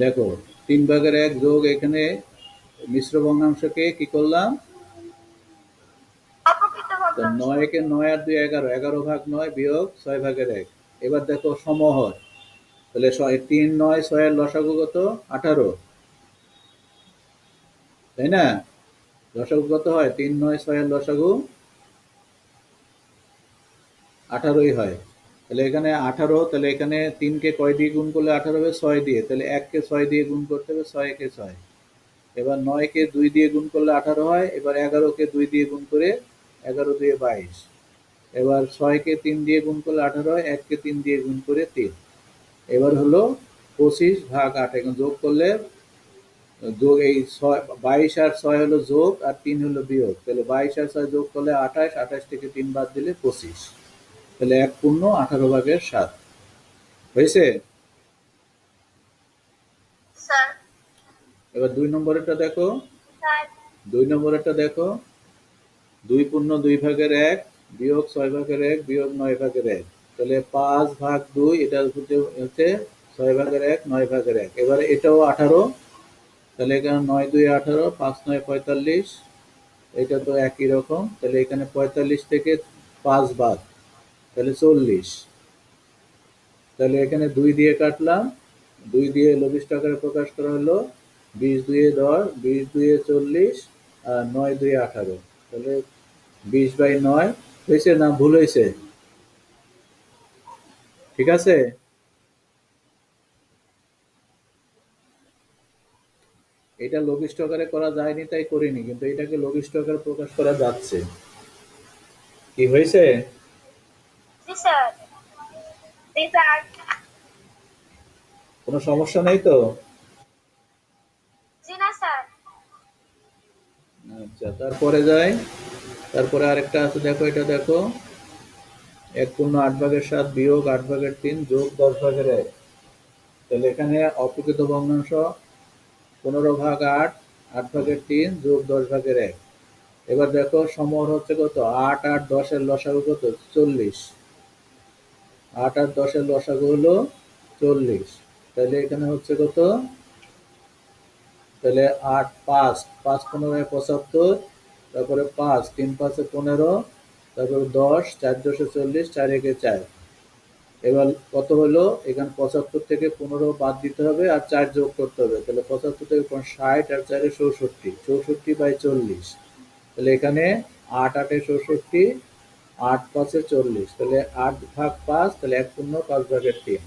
দেখো, 3/1 যোগ এখানে মিশ্র ভগ্নাংশকে কি করলাম? অপ্রকৃত তো ভগ্নাংশ। 9 কে 9 আর 2 11, 11/9 বিয়োগ 6/1। এবার দেখো সমহর, তাহলে 3 9 6 এর লসাগু কত? 18, তাই না? লসাগু কত হয়? 3 9 6 এর লসাগু 18ই হয়। তাহলে এখানে 18, তাহলে এখানে 3 কে কয় দিয়ে গুণ করলে 18 হবে? 6 দিয়ে। তাহলে 1 কে 6 দিয়ে গুণ করতে হবে, 6 কে 6। এবার 9 কে 2 দিয়ে গুণ করলে 18 হয়। এবার 11 কে 2 দিয়ে গুণ করে 11 2 22। এবার 6 কে 3 দিয়ে গুণ করলে 18 হয়, 1 কে 3 দিয়ে গুণ করে 3। এবার হলো 25/8। এখন যোগ করলে যোগ এই 22 আর 6 হলো যোগ, আর 3 হলো বিয়োগ। তাহলে 22 আর 6 যোগ করলে 28, 28 থেকে 3 বাদ দিলে 25। তাহলে 1/18 হয়েছে। স্যার। এবার 2 নম্বরেরটা দেখো। স্যার। 2 নম্বরেরটা দেখো, 2/2 বিয়োগ 6/1 বিয়োগ 9/1। তাহলে 5/2, এটা হচ্ছে 6/1 9/1। এবারে এটাও 18, তাহলে এখানে 9 2 18, 5 9 45। এটা তো একই রকম। তাহলে এখানে 45 থেকে 5 বাদ, তাহলে 40। তাহলে এখানে 2 দিয়ে কাটলাম, 2 দিয়ে লবিষ্ট আকারে প্রকাশ করা হলো। 20 2 10, 20 2 40, আর 9 2 18। তাহলে 20/9 হয়েছে না ভুল হয়েছে? ঠিক আছে, এটা লঘিষ্ঠ আকারে করা যায়নি তাই করিনি, কিন্তু এটাকে লঘিষ্ঠ আকারে প্রকাশ করা যাচ্ছে। কি হয়েছে? জি স্যার। জি স্যার। কোনো সমস্যা নেই তো? জি না স্যার। আচ্ছা, তারপরে যাই। তারপরে আরেকটা আছে, দেখো এটা দেখো, 1/8/7 বিয়োগ 8/3 যোগ 10/1। তাহলে এখানে অপ্রকৃত ভগ্নাংশ 15/8, 8/3 যোগ 10/1। এবার দেখো সমহর হচ্ছে কত, 8 আর 10-এর লসাগু কত, 40। 8 আর 10-এর লসাগু হলো 40। তাহলে এখানে হচ্ছে কত, তাহলে 8, 5, 5×15=75, তারপরে 5, 3×5=15, তারপরে 10, 4×10=40, 4×1=4। এবার কত হলো, এখানে 75 থেকে 15 বাদ দিতে হবে আর 4 যোগ করতে হবে। তাহলে 75 থেকে 60 আর 4 64, 64/40। তাহলে এখানে 8 8-এ 64, 8 5-এ 40, তাহলে 8/5, তাহলে 1/5/3।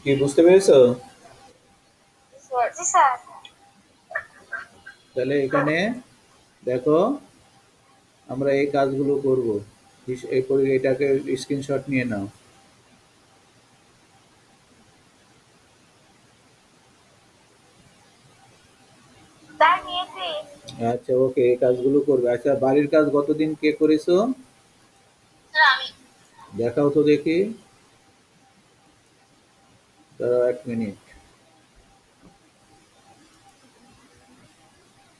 কি বুঝতে পেরেছো? জি স্যার। তাহলে এখানে দেখো আমরা এই কাজগুলো করব। এরপরে এটাকে স্ক্রিনশট নিয়ে নাও। স্যার নিয়েছি। আচ্ছা, ওকে, এই কাজগুলো করবে। আচ্ছা, বাড়ির কাজ গতদিন কে করেছো? স্যার আমি। দেখাও তো দেখি। দাঁড়াও 1 মিনিট।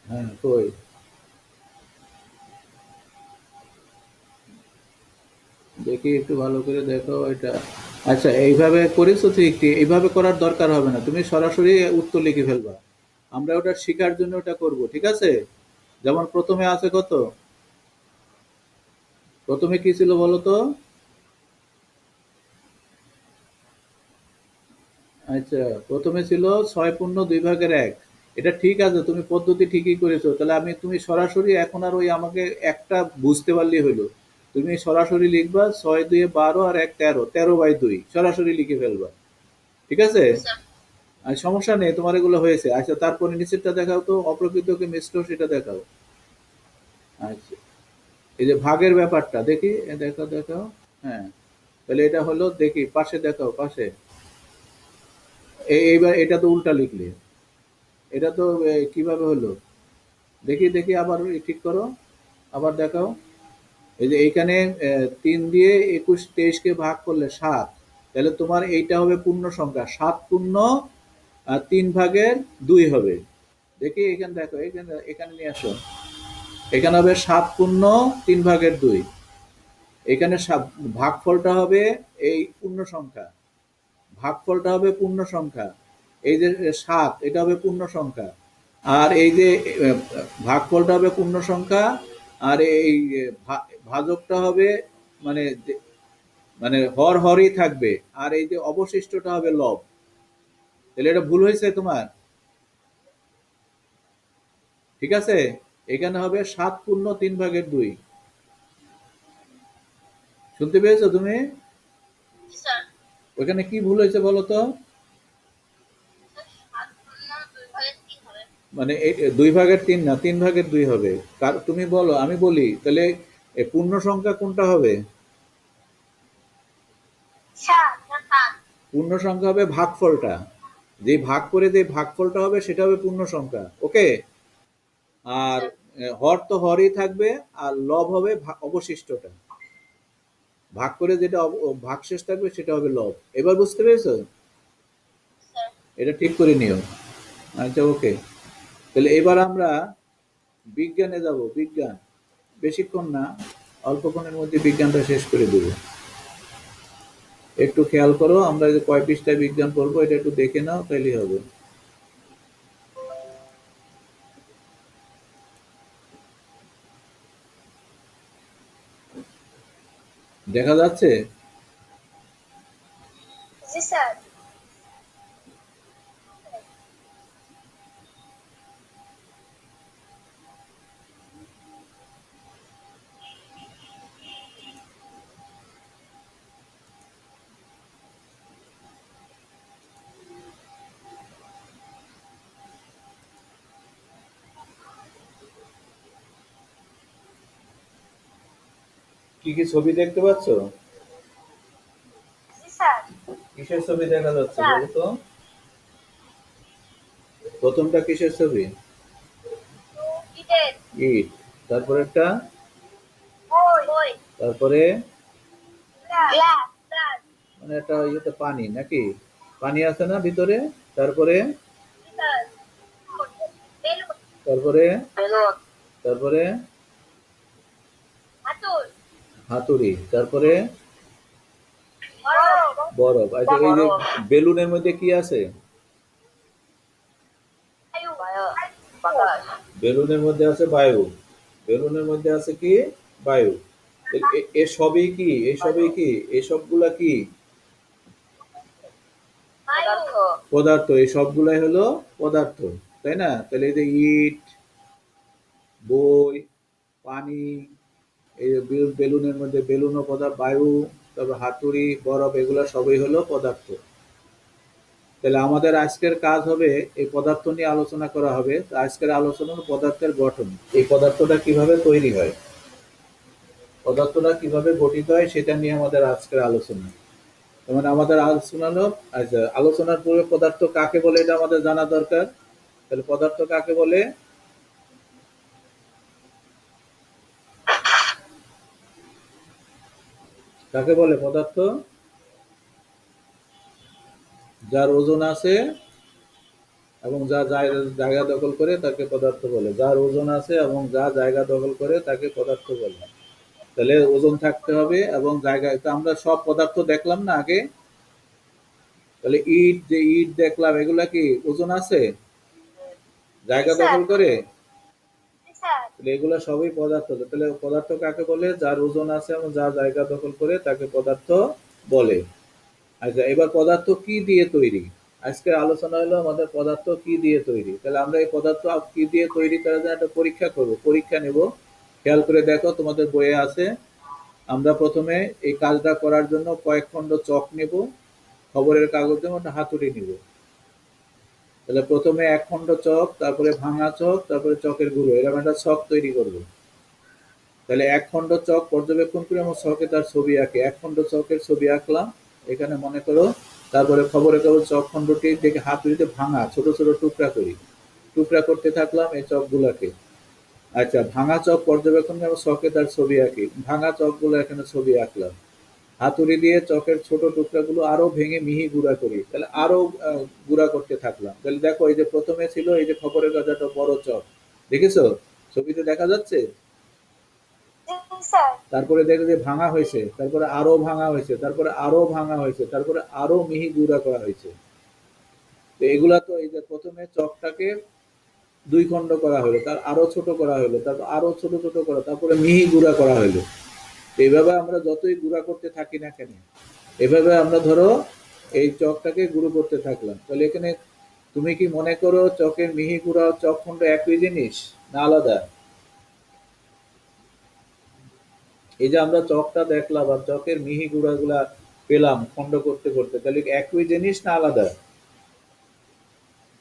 হ্যাঁ, কই? দেখি একটু ভালো করে দেখো এটা। আচ্ছা, এইভাবে করেছো ঠিক, এইভাবে করার দরকার হবে না, তুমি সরাসরি উত্তর লিখে ফেলবা। আমরা ওটা শেখার জন্য ওটা করব, ঠিক আছে? যেমন প্রথমে আছে কত, প্রথমে কি ছিল বলো তো? আচ্ছা, প্রথমে ছিল 6/2/1। এটা ঠিক আছে, তুমি পদ্ধতি ঠিকই করেছো। তাহলে তুমি সরাসরি এখন আর ওই আমাকে একটা বুঝতে পারলেই হলো। তুমি সরাসরি লিখবা 6 2 12 আর 1 13, 13/2 সরাসরি লিখে ফেলবা। ঠিক আছে? আর সমস্যা নেই, তোমার এগুলো হয়েছে। আচ্ছা, তারপরে নিচেরটা দেখাও তো, অপ্রকৃতকে মিশ্র সেটা দেখাও। আচ্ছা, এই যে ভাগের ব্যাপারটা দেখি, দেখাও দেখাও। হ্যাঁ, তাহলে এটা হলো, দেখি পাশে দেখাও, পাশে। এইবার এটা তো উল্টা লিখলে, এটা তো কিভাবে হলো? দেখি দেখি, আবার ঠিক করো, আবার দেখাও। এই যে এইখানে 3 দিয়ে 21 23-কে ভাগ করলে 7, তাহলে তোমার এইটা হবে পূর্ণ সংখ্যা, 7/3 হবে। দেখি এখানে দেখো, এখানে এখানে নিয়ে আসো। এখানে হবে 7/3 এখানে ভাগফলটা হবে এই পূর্ণ সংখ্যা, ভাগফলটা হবে পূর্ণ সংখ্যা। এই যে 7, এটা হবে পূর্ণ সংখ্যা। আর এই যে আহ, ভাগফলটা হবে পূর্ণ সংখ্যা। আর এই ভাজকটা হবে, মানে মানে হর হরই থাকবে। আর এই যে অবশিষ্টটা হবে লব। তাহলে এটা ভুল হয়েছে তোমার, ঠিক আছে? এখানে হবে 7/3/2। শুনতে পেয়েছো তুমি? জি স্যার। ওখানে কি ভুল হয়েছে বলো তো? 7/2/3 হবে। মানে 2/3 না, 3/2 হবে। তুমি বলো, আমি বলি তাহলে পূর্ণ সংখ্যা কোনটা হবে? 7 না 7? পূর্ণ সংখ্যা হবে ভাগফলটা, যে ভাগ করে যে ভাগফলটা হবে সেটা হবে পূর্ণ সংখ্যা, ওকে? আর স্যার। হর তো হরই থাকবে, আর লব হবে অবশিষ্টটা। ভাগ করে যেটা ভাগশেষ থাকবে সেটা হবে লব। এবার বুঝতে পেরেছো? স্যার। এটা ঠিক করে নিও। আচ্ছা, ওকে। তাহলে এবার আমরা বিজ্ঞানে যাব। বিজ্ঞান বেশিক্ষণ না, অল্পক্ষণের মধ্যে বিজ্ঞানটা শেষ করে দেবো। একটু খেয়াল করো, আমরা যে কয় পৃষ্ঠায় বিজ্ঞান পড়বো এটা একটু দেখে নাও, তাইলেই হবে। দেখা যাচ্ছে? কি কি ছবি দেখতে পাচ্ছ? জি স্যার। কিসের ছবি দেখা যাচ্ছে স্যার। বলো তো? প্রথমটা কিসের ছবি? ইটের। ইট। তারপর একটা, বই। তারপরে গ্লাস। গ্লাস। মানে একটা ইয়েতে পানি নাকি? পানি আছে না ভিতরে? তারপরে, জি স্যার। বেলুন। তারপরে, বেলুন, তারপরে হাতুল। হাতুড়ি, তারপরে বরফ। বরফ। আচ্ছা, এই যে বরফ, বেলুনের মধ্যে কি আছে? বায়ু। বায়ু, বাতাস, বেলুনের মধ্যে আছে বায়ু। বেলুনের মধ্যে আছে কি? বায়ু। এ সবই কি? এই বায়ু, সবই কি? এই সবগুলা কি? বায়ু। পদার্থ, পদার্থ। এই সবগুলাই হলো পদার্থ, তাই না? তাহলে এই যে ইট, বই, পানি, এই যে বেলুনের মধ্যে বেলুন ও পদার্থ, বায়ু, তারপর হাতুড়ি, বরফ, এগুলা সবই হলো পদার্থ। তাহলে আমাদের আজকের কাজ হবে এই পদার্থ নিয়ে আলোচনা করা হবে। তো আজকের আলোচনা হলো পদার্থের গঠন। এই পদার্থটা কিভাবে তৈরি হয়, পদার্থটা কিভাবে গঠিত হয় সেটা নিয়ে আমাদের আজকের আলোচনা। মানে আমাদের আলোচনা হলো, আচ্ছা, আলোচনার পূর্বে পদার্থ কাকে বলে এটা আমাদের জানা দরকার। তাহলে পদার্থ কাকে বলে? কাকে বলে পদার্থ? যার ওজন আছে এবং যা জায়গা দখল করে তাকে পদার্থ বলে। যার ওজন আছে এবং যা জায়গা দখল করে তাকে পদার্থ বলে। তাহলে ওজন থাকতে হবে এবং জায়গায়, তো আমরা সব পদার্থ দেখলাম না আগে? তাহলে ইট, যে ইট দেখলাম, এগুলা কি ওজন আছে, জি জায়গা স্যার। দখল করে? জি স্যার। তাহলে এগুলা সবই পদার্থ। তাহলে পদার্থ কাকে বলে? যার ওজন আছে এবং যা জায়গা দখল করে তাকে পদার্থ বলে। আচ্ছা, এবার পদার্থ কি দিয়ে তৈরি? আজকের আলোচনা হলো আমাদের পদার্থ কি দিয়ে তৈরি। তাহলে আমরা এই পদার্থ কি দিয়ে তৈরি তার জন্য একটা পরীক্ষা করব, পরীক্ষা নেব। খেয়াল করে দেখো, তোমাদের বইয়ে আছে। আমরা প্রথমে এই কাজটা করার জন্য কয়েক খণ্ড চক নেব, খবরের কাগজ এবং একটা হাতুড়ি নিব। তাহলে প্রথমে এক খণ্ড চক, তারপরে ভাঙা চক, তারপরে চকের গুঁড়ো, এরকম একটা ছক তৈরি করব। তাহলে এক খণ্ড চক পর্যবেক্ষণ করে আমার ছকে তার ছবি আঁকে। এক খণ্ড চকের ছবি আঁকলাম এখানে মনে করো। তারপরে খবরের কাগজ চক খণ্ডটি দেখে হাতুড়িতে ভাঙা ছোট ছোট টুকরা করি, টুকরা করতে থাকলাম এই চকগুলাকে। আচ্ছা, ভাঙা চক পর্যবেক্ষণ করে আমার ছকে তার ছবি আঁকি, ভাঙা চকগুলো এখানে ছবি আঁকলাম। হাতুড়ি দিয়ে চকের ছোট টুকরাগুলো আরো ভেঙে মিহি গুঁড়া করি, তাহলে আরো গুঁড়া করতে থাকলাম। তাহলে দেখো, এই যে প্রথমে ছিল এই যে খবরের কাগজটা বড় চক, দেখেছো? ছবিতে দেখা যাচ্ছে। জি স্যার। তারপরে দেখো যে ভাঙা হয়েছে, তারপরে আরো ভাঙা হয়েছে, তারপরে আরো ভাঙা হয়েছে, তারপরে আরো মিহি গুঁড়া করা হয়েছে। তো এগুলা তো এই যে প্রথমে চকটাকে দুই খণ্ড করা হলো, তার আরো ছোট করা হলো, তারপর আরো ছোট ছোট করা, তারপরে মিহি গুঁড়া করা হলো। এইভাবে আমরা যতই গুঁড়া করতে থাকি না কেন, এভাবে আমরা ধরো এই চকটাকে গুঁড়ো করতে থাকলাম। তাহলে এখানে তুমি কি মনে করো চকের মিহি গুঁড়া ও চক খণ্ড একই জিনিস না আলাদা? এই যে আমরা চকটা দেখলাম আর চকের মিহি গুঁড়াগুলা পেলাম খণ্ড করতে করতে, তাহলে কি একই জিনিস না আলাদা?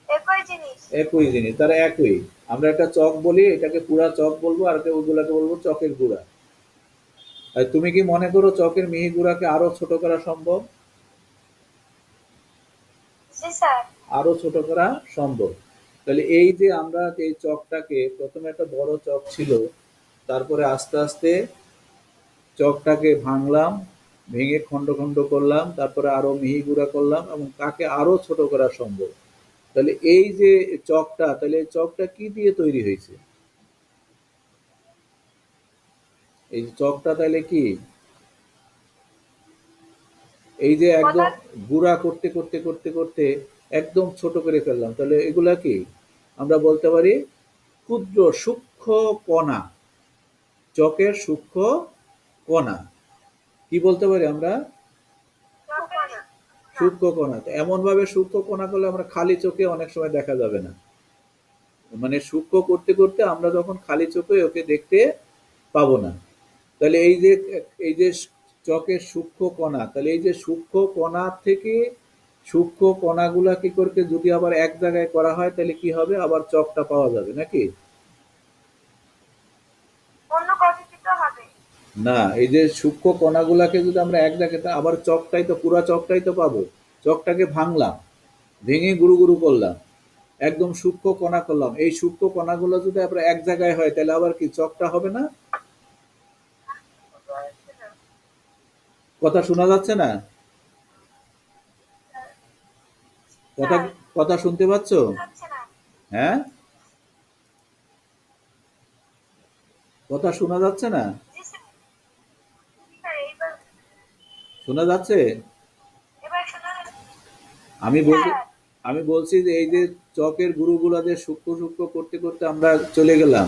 একই জিনিস। একই জিনিস, তারা একই। আমরা একটা চক বলি, এটাকে পুরা চক বলবো, আর ওইগুলাকে বলবো চকের গুঁড়া। আর তুমি কি মনে করো চকের মিহি গুঁড়াকে আরো ছোট করা সম্ভব? জি স্যার। আরো ছোট করা সম্ভব। তাহলে এই যে আমরা এই চকটাকে প্রথমে একটা বড় চক ছিল, তারপরে আস্তে আস্তে চকটাকে ভাঙলাম, ভেঙে খণ্ড খণ্ড করলাম, তারপরে আরো মিহি গুঁড়া করলাম এবং তাকে আরো ছোট করা সম্ভব। তাহলে এই যে চকটা, তাহলে এই চকটা কি দিয়ে তৈরি হয়েছে? এই যে চকটা তাহলে কি? এই যে একদম পদার্থ। গুঁড়া করতে করতে করতে করতে একদম ছোট করে ফেললাম, তাহলে এগুলা কি? আমরা বলতে পারি ক্ষুদ্র সূক্ষ্ম কণা, চকের সূক্ষ্ম কণা। কি বলতে পারি আমরা? সূক্ষ্ম কণা। তো এমন ভাবে সূক্ষ্ম কণা করলে আমরা খালি চোখে অনেক সময় দেখা যাবে না। মানে সূক্ষ্ম করতে করতে আমরা যখন খালি চোখে ওকে দেখতে পাবো না। তাহলে এই যে চকের সূক্ষ্ম কণা, তাহলে এই যে সূক্ষ্ম কণা থেকে সূক্ষ্ম কণাগুলা কি করতে যদি আবার এক জায়গায় করা হয় তাহলে কি হবে? আবার চকটা পাওয়া যাবে নাকি? অন্য গঠিত হবে। না, এই যে সূক্ষ্ম কণাগুলাকে যদি আমরা এক জায়গায় আবার চকটাই তো পুরা চকটাই তো পাবো। চকটাকে ভাঙলাম, ভেঙে গুঁড়ো গুঁড়ো করলাম, একদম সূক্ষ্ম কণা করলাম। এই সূক্ষ্ম কণাগুলো যদি আমরা এক জায়গায় হয় তাহলে আবার কি চকটা হবে না? কথা শোনা যাচ্ছে না? কথা স্যার কথা শুনতে পাচ্ছ? যাচ্ছে না। হ্যাঁ, কথা শোনা যাচ্ছে না? জি স্যার। স্যার এইবার শোনা যাচ্ছে? এবার শোনা যাচ্ছে। আমি বলছি স্যার আমি বলছি যে এই যে চকের গুঁড়োগুলা দিয়ে সূক্ষ্ম সূক্ষ্ম করতে করতে আমরা চলে গেলাম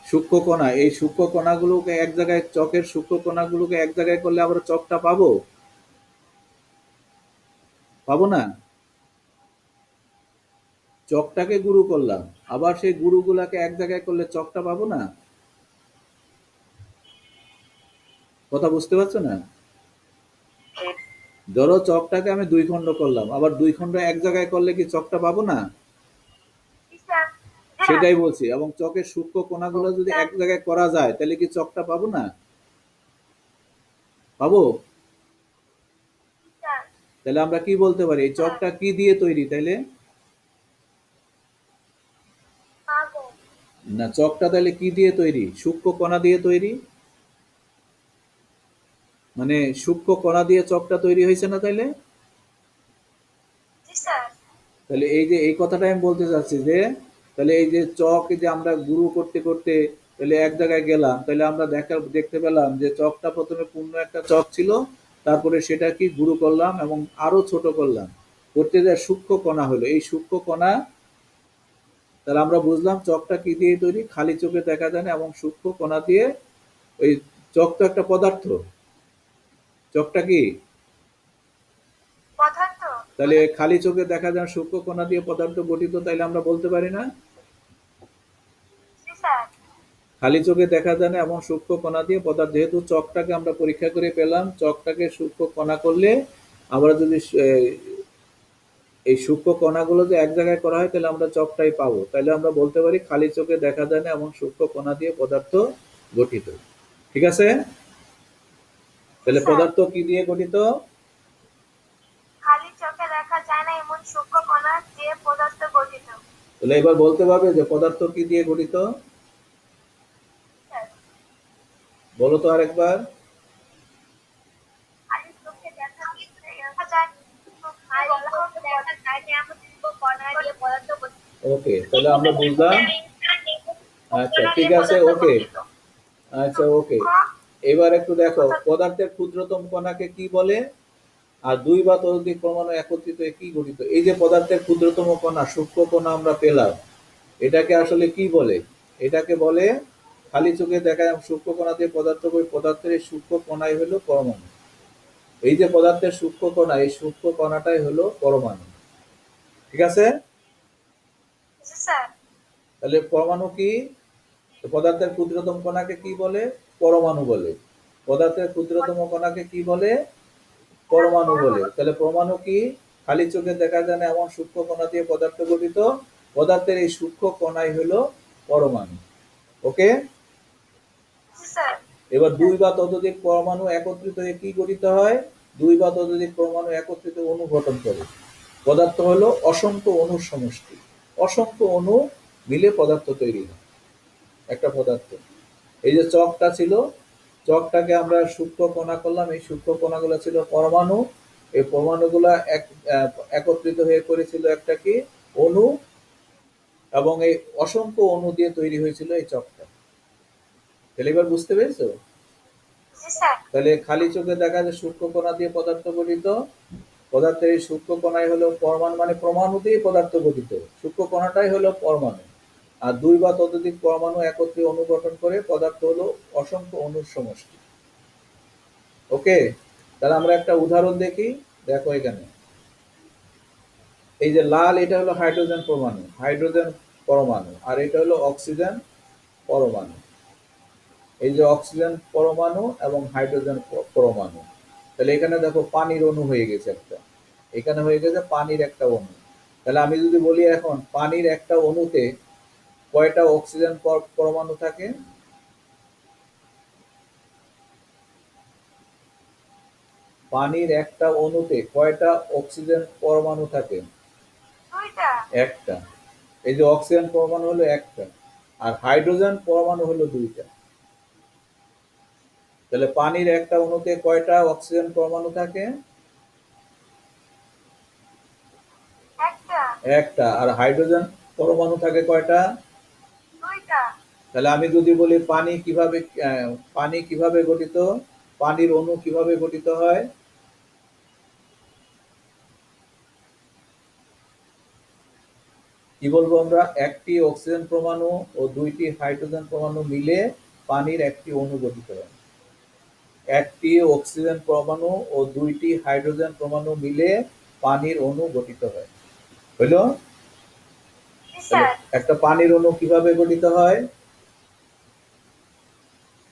সূক্ষ্ম কণা। এই সূক্ষ্ম কণাগুলোকে এক জায়গায়, চকের সূক্ষ্ম কণাগুলোকে এক জায়গায় করলে আমরা চকটা পাবো? পাবো না। চকটাকে গুঁড়ো করলাম, আবার সেই গুঁড়োগুলাকে এক জায়গায় করলে চকটা পাবো না? কথা বুঝতে পারছো না? ধরো চকটাকে আমি দুই খণ্ড করলাম, আবার দুই খণ্ড এক জায়গায় করলে কি চকটা পাবো না? জি স্যার। হ্যাঁ সেটাই বলছি। এবং চকের সূক্ষ্ম কণাগুলো যদি স্যার। এক জায়গায় করা যায় তাহলে কি চকটা পাবো না? পাবো। স্যার। তাহলে আমরা কি বলতে পারি, এই হ্যাঁ চকটা কি দিয়ে তৈরি তাইলে? পাবো। না, চকটা তাহলে কি দিয়ে তৈরি? সূক্ষ্ম কণা দিয়ে তৈরি। মানে সূক্ষ্ম কণা দিয়ে চকটা তৈরি হয়েছে না তাইলে? জি স্যার। তাহলে এই যে এই কথাটা আমি বলতে চাচ্ছি যে তাহলে এই যে চক যে আমরা গুঁড়ো করতে করতে তাহলে এক জায়গায় গেলাম, তাহলে আমরা দেখতে পেলাম যে চকটা প্রথমে পূর্ণ একটা চক ছিল, তারপরে সেটা কি গুঁড়ো করলাম এবং আরো ছোট করলাম, করতে যায় সূক্ষ্ম কণা হলো। এই সূক্ষ্ম কণা, তাহলে আমরা বুঝলাম চকটা কি দিয়ে তৈরি, খালি চোখে দেখা যায় না এবং সূক্ষ্ম কণা দিয়ে। ওই চক তো একটা পদার্থ, চকটা কি? পদার্থ। তাহলে খালি চোখে দেখা যায় সূক্ষ্ম কণা দিয়ে পদার্থ গঠিত, তাইলে আমরা বলতে পারি না? জি স্যার। খালি চোখে দেখা যায় না এমন সূক্ষ্ম কণা দিয়ে পদার্থ। যেহেতু চকটাকে আমরা পরীক্ষা করে পেলাম, চকটাকে সূক্ষ্ম কণা করলে আমরা যদি এই সূক্ষ্ম কণাগুলো যে এক জায়গায় করা হয় তাহলে আমরা চকটাই পাবো। তাহলে আমরা বলতে পারি খালি চোখে দেখা যায় না এমন সূক্ষ্ম কণা দিয়ে পদার্থ গঠিত। ঠিক আছে? জি তাহলে স্যার। পদার্থ কি দিয়ে গঠিত? খালি চোখে দেখা যায় না এমন সূক্ষ্ম কণা দিয়ে পদার্থ গঠিত। তাহলে এবার বলতে পারবে যে পদার্থ কি দিয়ে গঠিত? স্যার বলো তো আরেকবার। খালি চোখে দেখা যায় খালি চোখে দেখা যায় না এমন সূক্ষ্ম কণা দিয়ে পদার্থ গঠিত। ওকে, তাহলে আমরা বুঝলাম। আচ্ছা ঠিক আছে, ওকে। আচ্ছা ওকে, এবার একটু দেখো পদার্থের ক্ষুদ্রতম কণাকে কি বলে, আর দুই বা ততোধিক পরমাণু একত্রিত হয়ে কি গঠিত। এই যে পদার্থের ক্ষুদ্রতম কণা, সূক্ষ্ম কণা আমরা পেলাম, এটাকে আসলে কি বলে? এটাকে বলে খালি চোখে দেখা যায় সূক্ষ্ম কণা দিয়ে পদার্থ, ওই পদার্থের এই সূক্ষ্ম কণাই হলো পরমাণু। এই যে পদার্থের সূক্ষ্ম কণা, এই সূক্ষ্ম কণাটাই হলো পরমাণু। ঠিক আছে? জি স্যার। তাহলে পরমাণু কি? তো পদার্থের ক্ষুদ্রতম কণাকে কি বলে? পরমাণু বলে। পদার্থের ক্ষুদ্রতম কণাকে কি বলে? পরমাণু বলে। তাহলে পরমাণু কি? খালি চোখে দেখা যায় না এমন সূক্ষ্ম কণা দিয়ে পদার্থ গঠিত। পদার্থের এই সূক্ষ্ম কণাই হলো পরমাণু। ওকে? জি স্যার। এবার দুই বা ততোধিক পরমাণু একত্রিত হয়ে কি গঠিত হয়? দুই বা ততোধিক পরমাণু একত্রিত অণু গঠন করে। পদার্থ হলো অসংখ্য অণুর সমষ্টি। অসংখ্য অণু মিলে পদার্থ তৈরি হয় একটা পদার্থ। এই যে চকটা ছিল, চকটাকে আমরা সূক্ষ্ম কণা করলাম, এই সূক্ষ্ম কণাগুলো ছিল পরমাণু। এই পরমাণুগুলা একত্রিত হয়ে করেছিল একটা কি? অণু। এবং এই অসংখ্য অণু দিয়ে তৈরি হয়েছিল এই চকটা। তাহলে এবার বুঝতে পেরেছো? জি স্যার। তাহলে খালি চোখে দেখা যায় সূক্ষ্ম কণা দিয়ে পদার্থ গঠিত। পদার্থের এই সূক্ষ্ম কণাই হলো পরমাণু, মানে পরমাণু দিয়ে পদার্থ গঠিত। সূক্ষ্ম কণাটাই হলো পরমাণু। আর দুই বা ততোধিক পরমাণু একত্রে অণু গঠন করে পদার্থ হলো অসংখ্য অণুর সমষ্টি। ওকে, তাহলে আমরা একটা উদাহরণ দেখি। দেখো এখানে এই যে লাল, এটা হলো হাইড্রোজেন পরমাণু, হাইড্রোজেন পরমাণু। আর এটা হলো অক্সিজেন পরমাণু। এই যে অক্সিজেন পরমাণু এবং হাইড্রোজেন পরমাণু। তাহলে এখানে দেখো পানির অণু হয়ে গেছে একটা, এখানে হয়ে গেছে পানির একটা অণু। তাহলে আমি যদি বলি এখন পানির একটা অণুতে কয়টা অক্সিজেন পরমাণু থাকে? পানির একটা অণুতে কয়টা অক্সিজেন পরমাণু থাকে? দুইটা। একটা। এই যে অক্সিজেন পরমাণু হলো একটা, আর হাইড্রোজেন পরমাণু হলো দুইটা। তাহলে পানির একটা অণুতে কয়টা অক্সিজেন পরমাণু থাকে? একটা। একটা। আর হাইড্রোজেন পরমাণু থাকে কয়টা? দুইটা। তাহলে আমি যদি বলি পানি কিভাবে গঠিত, পানির অণু কিভাবে গঠিত হয়? কি বলবো আমরা? একটি অক্সিজেন পরমাণু ও দুইটি হাইড্রোজেন পরমাণু মিলে পানির একটি অণু গঠিত হয়। একটি অক্সিজেন পরমাণু ও দুইটি হাইড্রোজেন পরমাণু মিলে পানির অণু গঠিত হয়। হইলো? জি তাহলে স্যার। একটা পানির অণু কিভাবে গঠিত হয়?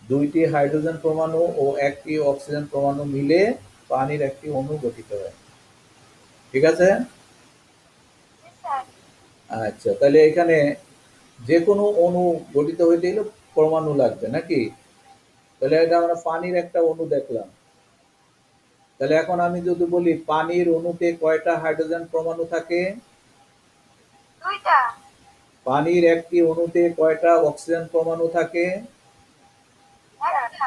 দুইটি হাইড্রোজেন পরমাণু ও একটি অক্সিজেন পরমাণু মিলে পানির একটি অণু গঠিত হয়। ঠিক আছে? জি স্যার। আচ্ছা, তাহলে এখানে যে কোনো অণু গঠিত হইতে গেলে পরমাণু লাগবে নাকি? তাহলে এটা আমরা পানির একটা অণু দেখলাম। তাহলে এখন আমি যদি বলি পানির অণুতে কয়টা হাইড্রোজেন পরমাণু থাকে? দুইটা। পানির একটি অণুতে কয়টা অক্সিজেন পরমাণু থাকে? একটা।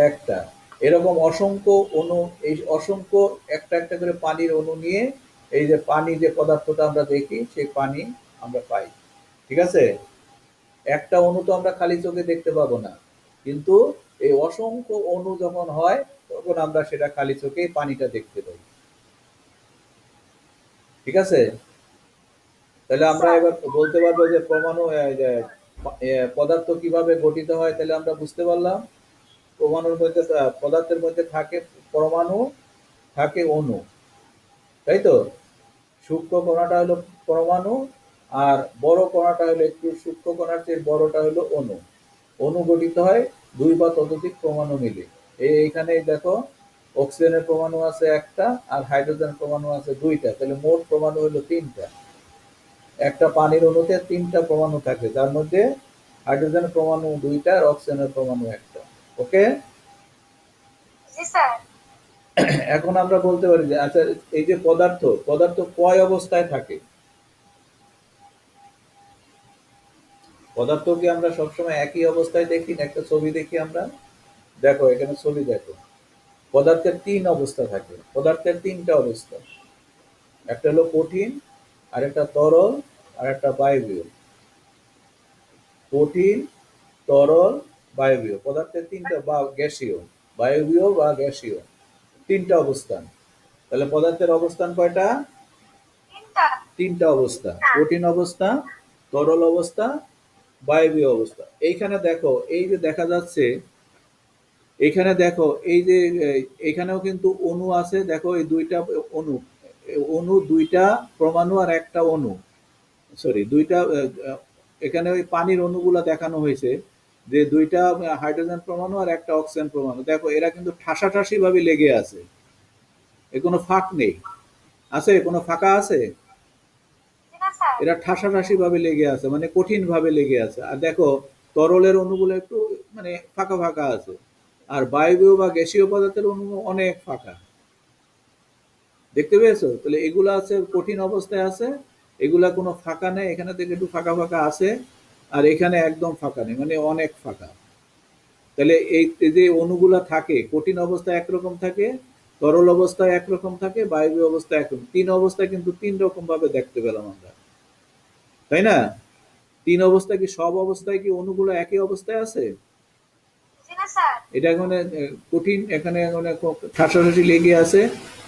একটা। এরকম অসংখ্য অণু, এই অসংখ্য একটা একটা করে পানির অণু নিয়ে এই যে পানি যে পদার্থটা আমরা দেখি সেই পানি আমরা পাই। ঠিক আছে? একটা অণু তো আমরা খালি চোখে দেখতে পাবো না, কিন্তু এই অসংখ্য অণু যখন হয় তখন আমরা সেটা খালি চোখে পানিটা দেখতে পাই। ঠিক আছে? তাহলে আমরা স্যার। এবার বলতে পারবো যে পরমাণু যে, পদার্থ কিভাবে গঠিত হয়, তাহলে আমরা বুঝতে পারলাম পরমাণুর মধ্যে পদার্থের মধ্যে থাকে পরমাণু, থাকে অণু, তাই তো? সূক্ষ্ম কণাটা হলো পরমাণু, আর বড় কণাটা হলো একটু সূক্ষ্ম কণার চেয়ে বড়টা হলো অণু। অণু গঠিত হয় দুই বা ততোধিক পরমাণু মিলে। এইখানে দেখো অক্সিজেনের পরমাণু আছে একটা, আর হাইড্রোজেন পরমাণু আছে দুইটা, তাহলে মোট পরমাণু হলো তিনটা। একটা পানির অণুতে তিনটা পরমাণু থাকে, যার মধ্যে হাইড্রোজেন পরমাণু দুইটা আর অক্সিজেনের পরমাণু একটা। ওকে? জি স্যার। এখন আমরা বলতে পারি যে আচ্ছা, এই যে পদার্থ, পদার্থ কয় অবস্থায় থাকে? পদার্থ কি আমরা সবসময় একই অবস্থায় দেখি না? একটা ছবি দেখি আমরা, দেখো এখানে ছবি দেখো, পদার্থের তিন অবস্থা থাকে। পদার্থের তিনটা অবস্থা, একটা হলো কঠিন, আর একটা তরল, আর একটা বায়বীয়। কঠিন, তরল, বায়বীয়, পদার্থের তিনটা, বা গ্যাসীয়, বায়বীয় বা গ্যাসীয়, তিনটা অবস্থান। তাহলে পদার্থের অবস্থান কয়টা? তিনটা। তিনটা অবস্থা, কঠিন অবস্থা, তরল অবস্থা, বায়বীয় অবস্থা। এইখানে দেখো, এই যে দেখা যাচ্ছে, এখানে দেখো এই যে এখানেও কিন্তু অণু আছে, দেখো এই দুইটা অণু, অণু দুইটা, পরমাণু আর একটা অণু, সরি দুইটা, এখানে ওই পানির অণুগুলা দেখানো হয়েছে যে দুইটা হাইড্রোজেন পরমাণু আর একটা অক্সিজেন পরমাণু, দেখো এরা কিন্তু ঠাসাঠাসি ভাবে লেগে আছে, এ কোনো ফাঁক নেই। আছে কোনো ফাঁকা আছে? জি না স্যার। এরা ঠাসাঠাসি ভাবে লেগে আছে, মানে কঠিন ভাবে লেগে আছে। আর দেখো তরলের অণুগুলো একটু মানে ফাঁকা ফাঁকা আছে, আর বায়বীয় বা গ্যাসীয় পদার্থের অণু অনেক ফাঁকা। দেখতে পেয়েছো? তাহলে এগুলা আছে কঠিন অবস্থায় আছে, এগুলা কোনো ফাঁকা নেই, এখানে থেকে একটু ফাঁকা ফাঁকা আছে, আর এখানে একদম ফাঁকা নেই, মানে অনেক ফাঁকা। তাহলে এই যে অণুগুলা থাকে কঠিন অবস্থায় একরকম থাকে, তরল অবস্থায় একরকম থাকে, বায়বীয় অবস্থায় একরকম, তিন অবস্থায় কিন্তু তিন রকম ভাবে দেখতে পেলাম আমরা, তাই না? তিন অবস্থায় কি সব অবস্থায় কি অণুগুলো একই অবস্থায় আছে? জি না স্যার। এটা এখানে কঠিন, এখানে মানে ঠাসাঠাসি লেগে আছে,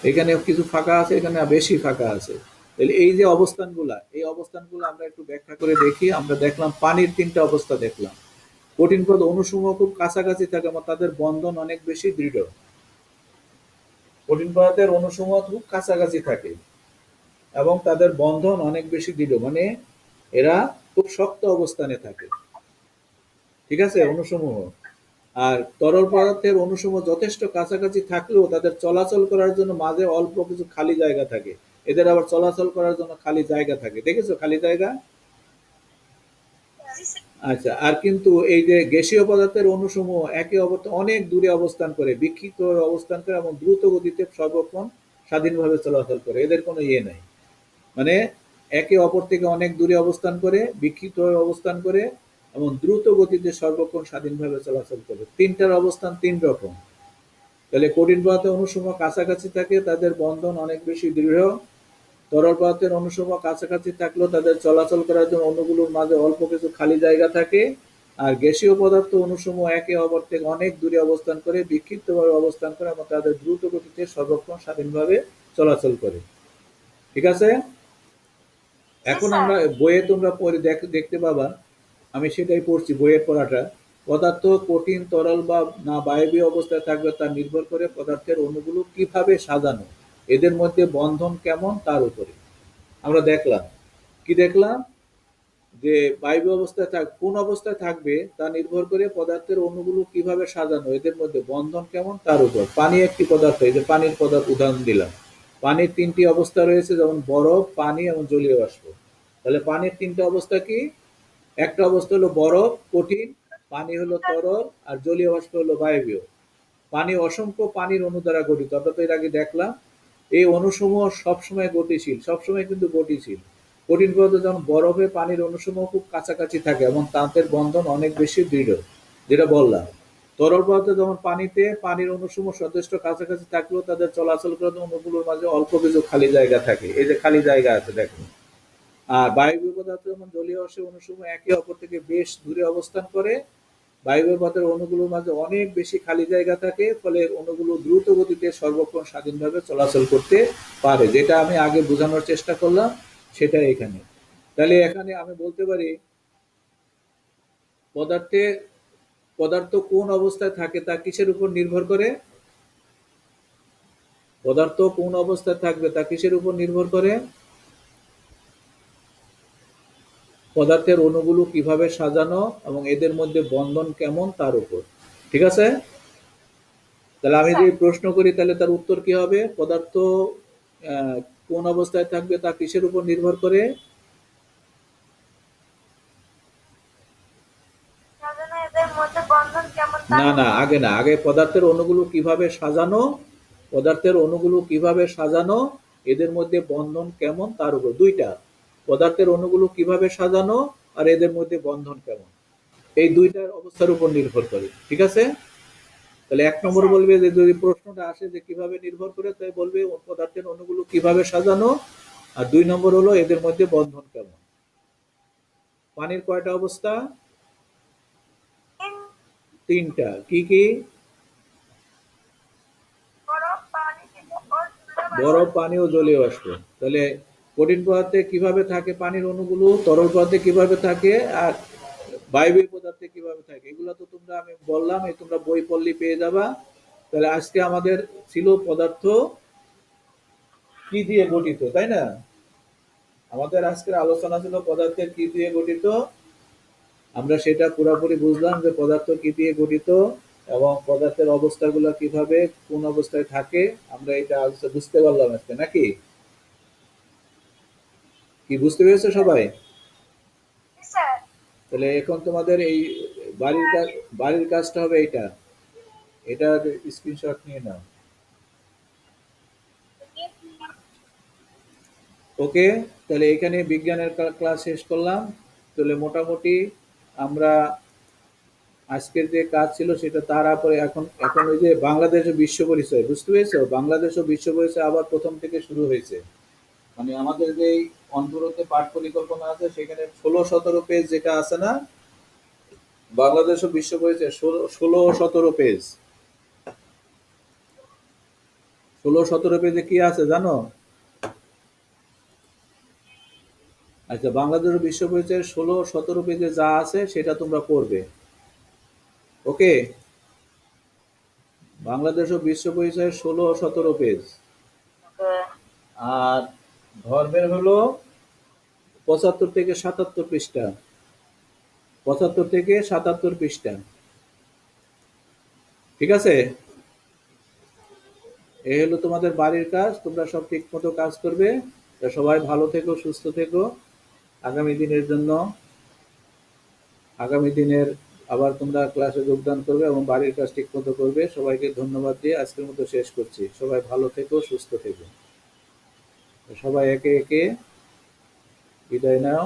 এখানে কিছু ফাঁকা আছে, এখানে বেশি ফাঁকা আছে। তাহলে এই যে অবস্থানগুলা, এই অবস্থানগুলো আমরা একটু ব্যাখ্যা করে দেখি। আমরা দেখলাম পানির তিনটা অবস্থা দেখলাম। কঠিন পদ অণুসমূহ খুব কাছাকাছি থাকে, এবং তাদের বন্ধন অনেক বেশি দৃঢ়। কঠিন পদার্থের অণুসমূহ খুব কাছাকাছি থাকে এবং তাদের বন্ধন অনেক বেশি দৃঢ়, মানে এরা খুব শক্ত অবস্থানে থাকে। ঠিক আছে? অণুসমূহ। আর তরল পদার্থের অণুসমূহ যথেষ্ট কাছাকাছি থাকলেও তাদের চলাচল করার জন্য মাঝে অল্প কিছু খালি জায়গা থাকে। এদের আবার চলাচল করার জন্য খালি জায়গা থাকে, দেখেছো খালি জায়গা? জি স্যার। আচ্ছা, আর কিন্তু এই যে গ্যাসীয় পদার্থের অণুসমূহ একে অপর থেকে অনেক দূরে অবস্থান করে, বিক্ষিপ্ত অবস্থান করে এবং দ্রুত গতিতে সর্বক্ষণ স্বাধীনভাবে চলাচল করে, এদের কোনো ইয়ে নাই। মানে একে অপর থেকে অনেক দূরে অবস্থান করে, বিক্ষিপ্তভাবে অবস্থান করে এবং দ্রুত গতিতে সর্বক্ষণ স্বাধীনভাবে চলাচল করে। তিনটার অবস্থান তিন রকম। তাহলে কঠিন পদার্থের অণুসমূহ কাছাকাছি থাকে, তাদের বন্ধন অনেক বেশি দৃঢ়। তরল পদার্থের অণুসমূহ কাছাকাছি থাকলেও তাদের চলাচল করার জন্য অণুগুলোর মাঝে অল্প কিছু খালি জায়গা থাকে। আর গ্যাসীয় পদার্থ অণুসমূহ একে অপর থেকে অনেক দূরে অবস্থান করে, বিক্ষিপ্তভাবে অবস্থান করে এবং তাদের দ্রুত গতিতে সর্বক্ষণ স্বাধীনভাবে চলাচল করে। ঠিক আছে? জি এখন স্যার। আমরা বইয়ে তোমরা পড়ে দেখতে পাবা, আমি সেটাই পড়ছি বইয়ের পড়াটা। পদার্থ কঠিন, তরল বা না বায়বীয় অবস্থায় থাকবে তা নির্ভর করে পদার্থের অণুগুলো কিভাবে সাজানো, এদের মধ্যে বন্ধন কেমন তার উপরে। আমরা দেখলাম, কি দেখলাম, যে বায়বীয় অবস্থায় কোন অবস্থায় থাকবে তা নির্ভর করে পদার্থের অণুগুলো কিভাবে সাজানো, এদের মধ্যে বন্ধন কেমন তার উপর। পানি একটি পদার্থ, এই যে পানির পদার্থ উদাহরণ দিলাম। পানির তিনটি অবস্থা রয়েছে, যেমন বরফ, পানি এবং জলীয় বাষ্প। তাহলে পানির তিনটা অবস্থা কি? একটা অবস্থা হলো বরফ, কঠিন, পানি হলো তরল, আর জলীয় বাষ্প হলো বায়বীয়। পানি অসংখ্য পানির অণু দ্বারা গঠিত, অর্থাৎ এর আগে দেখলাম। এই অণুসমূহ সবসময় গতিশীল, সবসময় কিন্তু গতিশীল। কঠিন পদার্থ যেমন বরফে পানির অণুসমূহ খুব কাছাকাছি থাকে এবং তাদের বন্ধন অনেক বেশি দৃঢ়, যেটা বললাম। তরল পদার্থ যেমন পানিতে পানির অণুসমূহ যথেষ্ট কাছাকাছি থাকলেও তাদের চলাচল করার অণুগুলোর মাঝে অল্প কিছু খালি জায়গা থাকে, এই যে খালি জায়গা আছে দেখো। আর বায়বীয় পদার্থ যেমন জলীয় বাষ্পের অণুসমূহ একে অপর থেকে বেশ দূরে অবস্থান করে, বায়বীয় পদার্থের অণুগুলোর মাঝে অনেক বেশি খালি জায়গা থাকে, ফলে অণুগুলো দ্রুত গতিতে সর্বক্ষণ স্বাধীনভাবে চলাচল করতে পারে, যেটা আমি আগে বোঝানোর চেষ্টা করলাম, সেটা এখানে। তাহলে এখানে আমি বলতে পারি পদার্থে পদার্থ কোন অবস্থায় থাকে তা কিসের উপর নির্ভর করে? পদার্থ কোন অবস্থায় থাকবে তা কিসের উপর নির্ভর করে? পদার্থের অণুগুলো কিভাবে সাজানো এবং এদের মধ্যে বন্ধন কেমন তার উপর। ঠিক আছে? তাহলে আমি যদি স্যার। প্রশ্ন করি তাহলে তার উত্তর কি হবে? পদার্থ আহ, কোন অবস্থায় থাকবে তা কিসের উপর নির্ভর করে? সাজানো এদের মধ্যে বন্ধন কেমন তার না না, উপর। আগে না, আগে পদার্থের অণুগুলো কিভাবে সাজানো, পদার্থের অণুগুলো কিভাবে সাজানো, এদের মধ্যে বন্ধন কেমন তার উপর। দুইটা, পদার্থের অণুগুলো কিভাবে সাজানো আর এদের মধ্যে বন্ধন কেমন, এই দুইটার অবস্থার উপর নির্ভর করে। ঠিক আছে? তাহলে এক জি নম্বর স্যার। বলবে যে যদি প্রশ্নটা আসে যে কিভাবে নির্ভর করে, তাই বলবে পদার্থের অণুগুলো কিভাবে সাজানো, আর দুই নম্বর হলো এদের মধ্যে বন্ধন কেমন। পানির কয়টা অবস্থা? তিন। তিনটা। কি কি? বরফ, পানি ও জলীয় বাষ্প। বরফ, পানি ও জলীয় বাষ্প। তাহলে কঠিন পদার্থে কিভাবে থাকে পানির অণুগুলো, তরল পদার্থে কিভাবে থাকে, আর বায়বীয় পদার্থে কিভাবে থাকে, এগুলো তো তোমরা আমি বললাম, এই তোমরা বই পড়লে পেয়ে যাবা। তাহলে আজকে আমাদের ছিল পদার্থ কি দিয়ে গঠিত, তাই না? আমাদের আজকের আলোচনা ছিল পদার্থের কি দিয়ে গঠিত। আমরা সেটা পুরোপুরি বুঝলাম যে পদার্থ কি দিয়ে গঠিত এবং পদার্থের অবস্থাগুলো কিভাবে কোন অবস্থায় থাকে, আমরা এটা আলোচনা বুঝতে পারলাম আজকে, নাকি? কি বুঝতে পেরেছো সবাই? জি স্যার। তাহলে এখন তোমাদের এই বাড়ির কাজ, বাড়ির কাজটা হবে এইটা, এটার স্ক্রিনশট নিয়ে নাও। ওকে, তাহলে এখানে বিজ্ঞানের ক্লাস শেষ করলাম। তাহলে মোটামুটি আমরা আজকের যে কাজ ছিল সেটা, তারপরে এখন এখন ওই যে বাংলাদেশ ও বিশ্ব পরিচয়, বুঝতে পেরেছো? বাংলাদেশ ও বিশ্ব পরিচয় আবার প্রথম থেকে শুরু হয়েছে। মানে আমাদের যে অন্তরতে পাঠ পরিকল্পনা আছে সেখানে 16-17 পেজ যেটা আছে না, বাংলাদেশ ও বিশ্ব পরিচয় 16-17 পেজ। 16-17 পেজে কি আছে জানো? আচ্ছা, বাংলাদেশ ও বিশ্ব পরিচয়ের 16-17 পেজে যা আছে সেটা তোমরা পড়বে। ওকে, বাংলাদেশ ও বিশ্ব পরিচয়ের 16-17 পেজ। ওকে। আর ধর্মের হলো 75 থেকে 77 পৃষ্ঠা। 75 থেকে 77 পৃষ্ঠা। ঠিক আছে? এই হলো তোমাদের বাড়ির কাজ, তোমরা সব ঠিক মতো কাজ করবে। তা সবাই ভালো থেকো, সুস্থ থেকো আগামী দিনের জন্য। আগামী দিনের আবার তোমরা ক্লাসে যোগদান করবে এবং বাড়ির কাজ ঠিক মতো করবে। সবাইকে ধন্যবাদ দিয়ে আজকের মতো শেষ করছি। সবাই ভালো থেকো, সুস্থ থেকো। সবাই একে একে বিদায় নাও।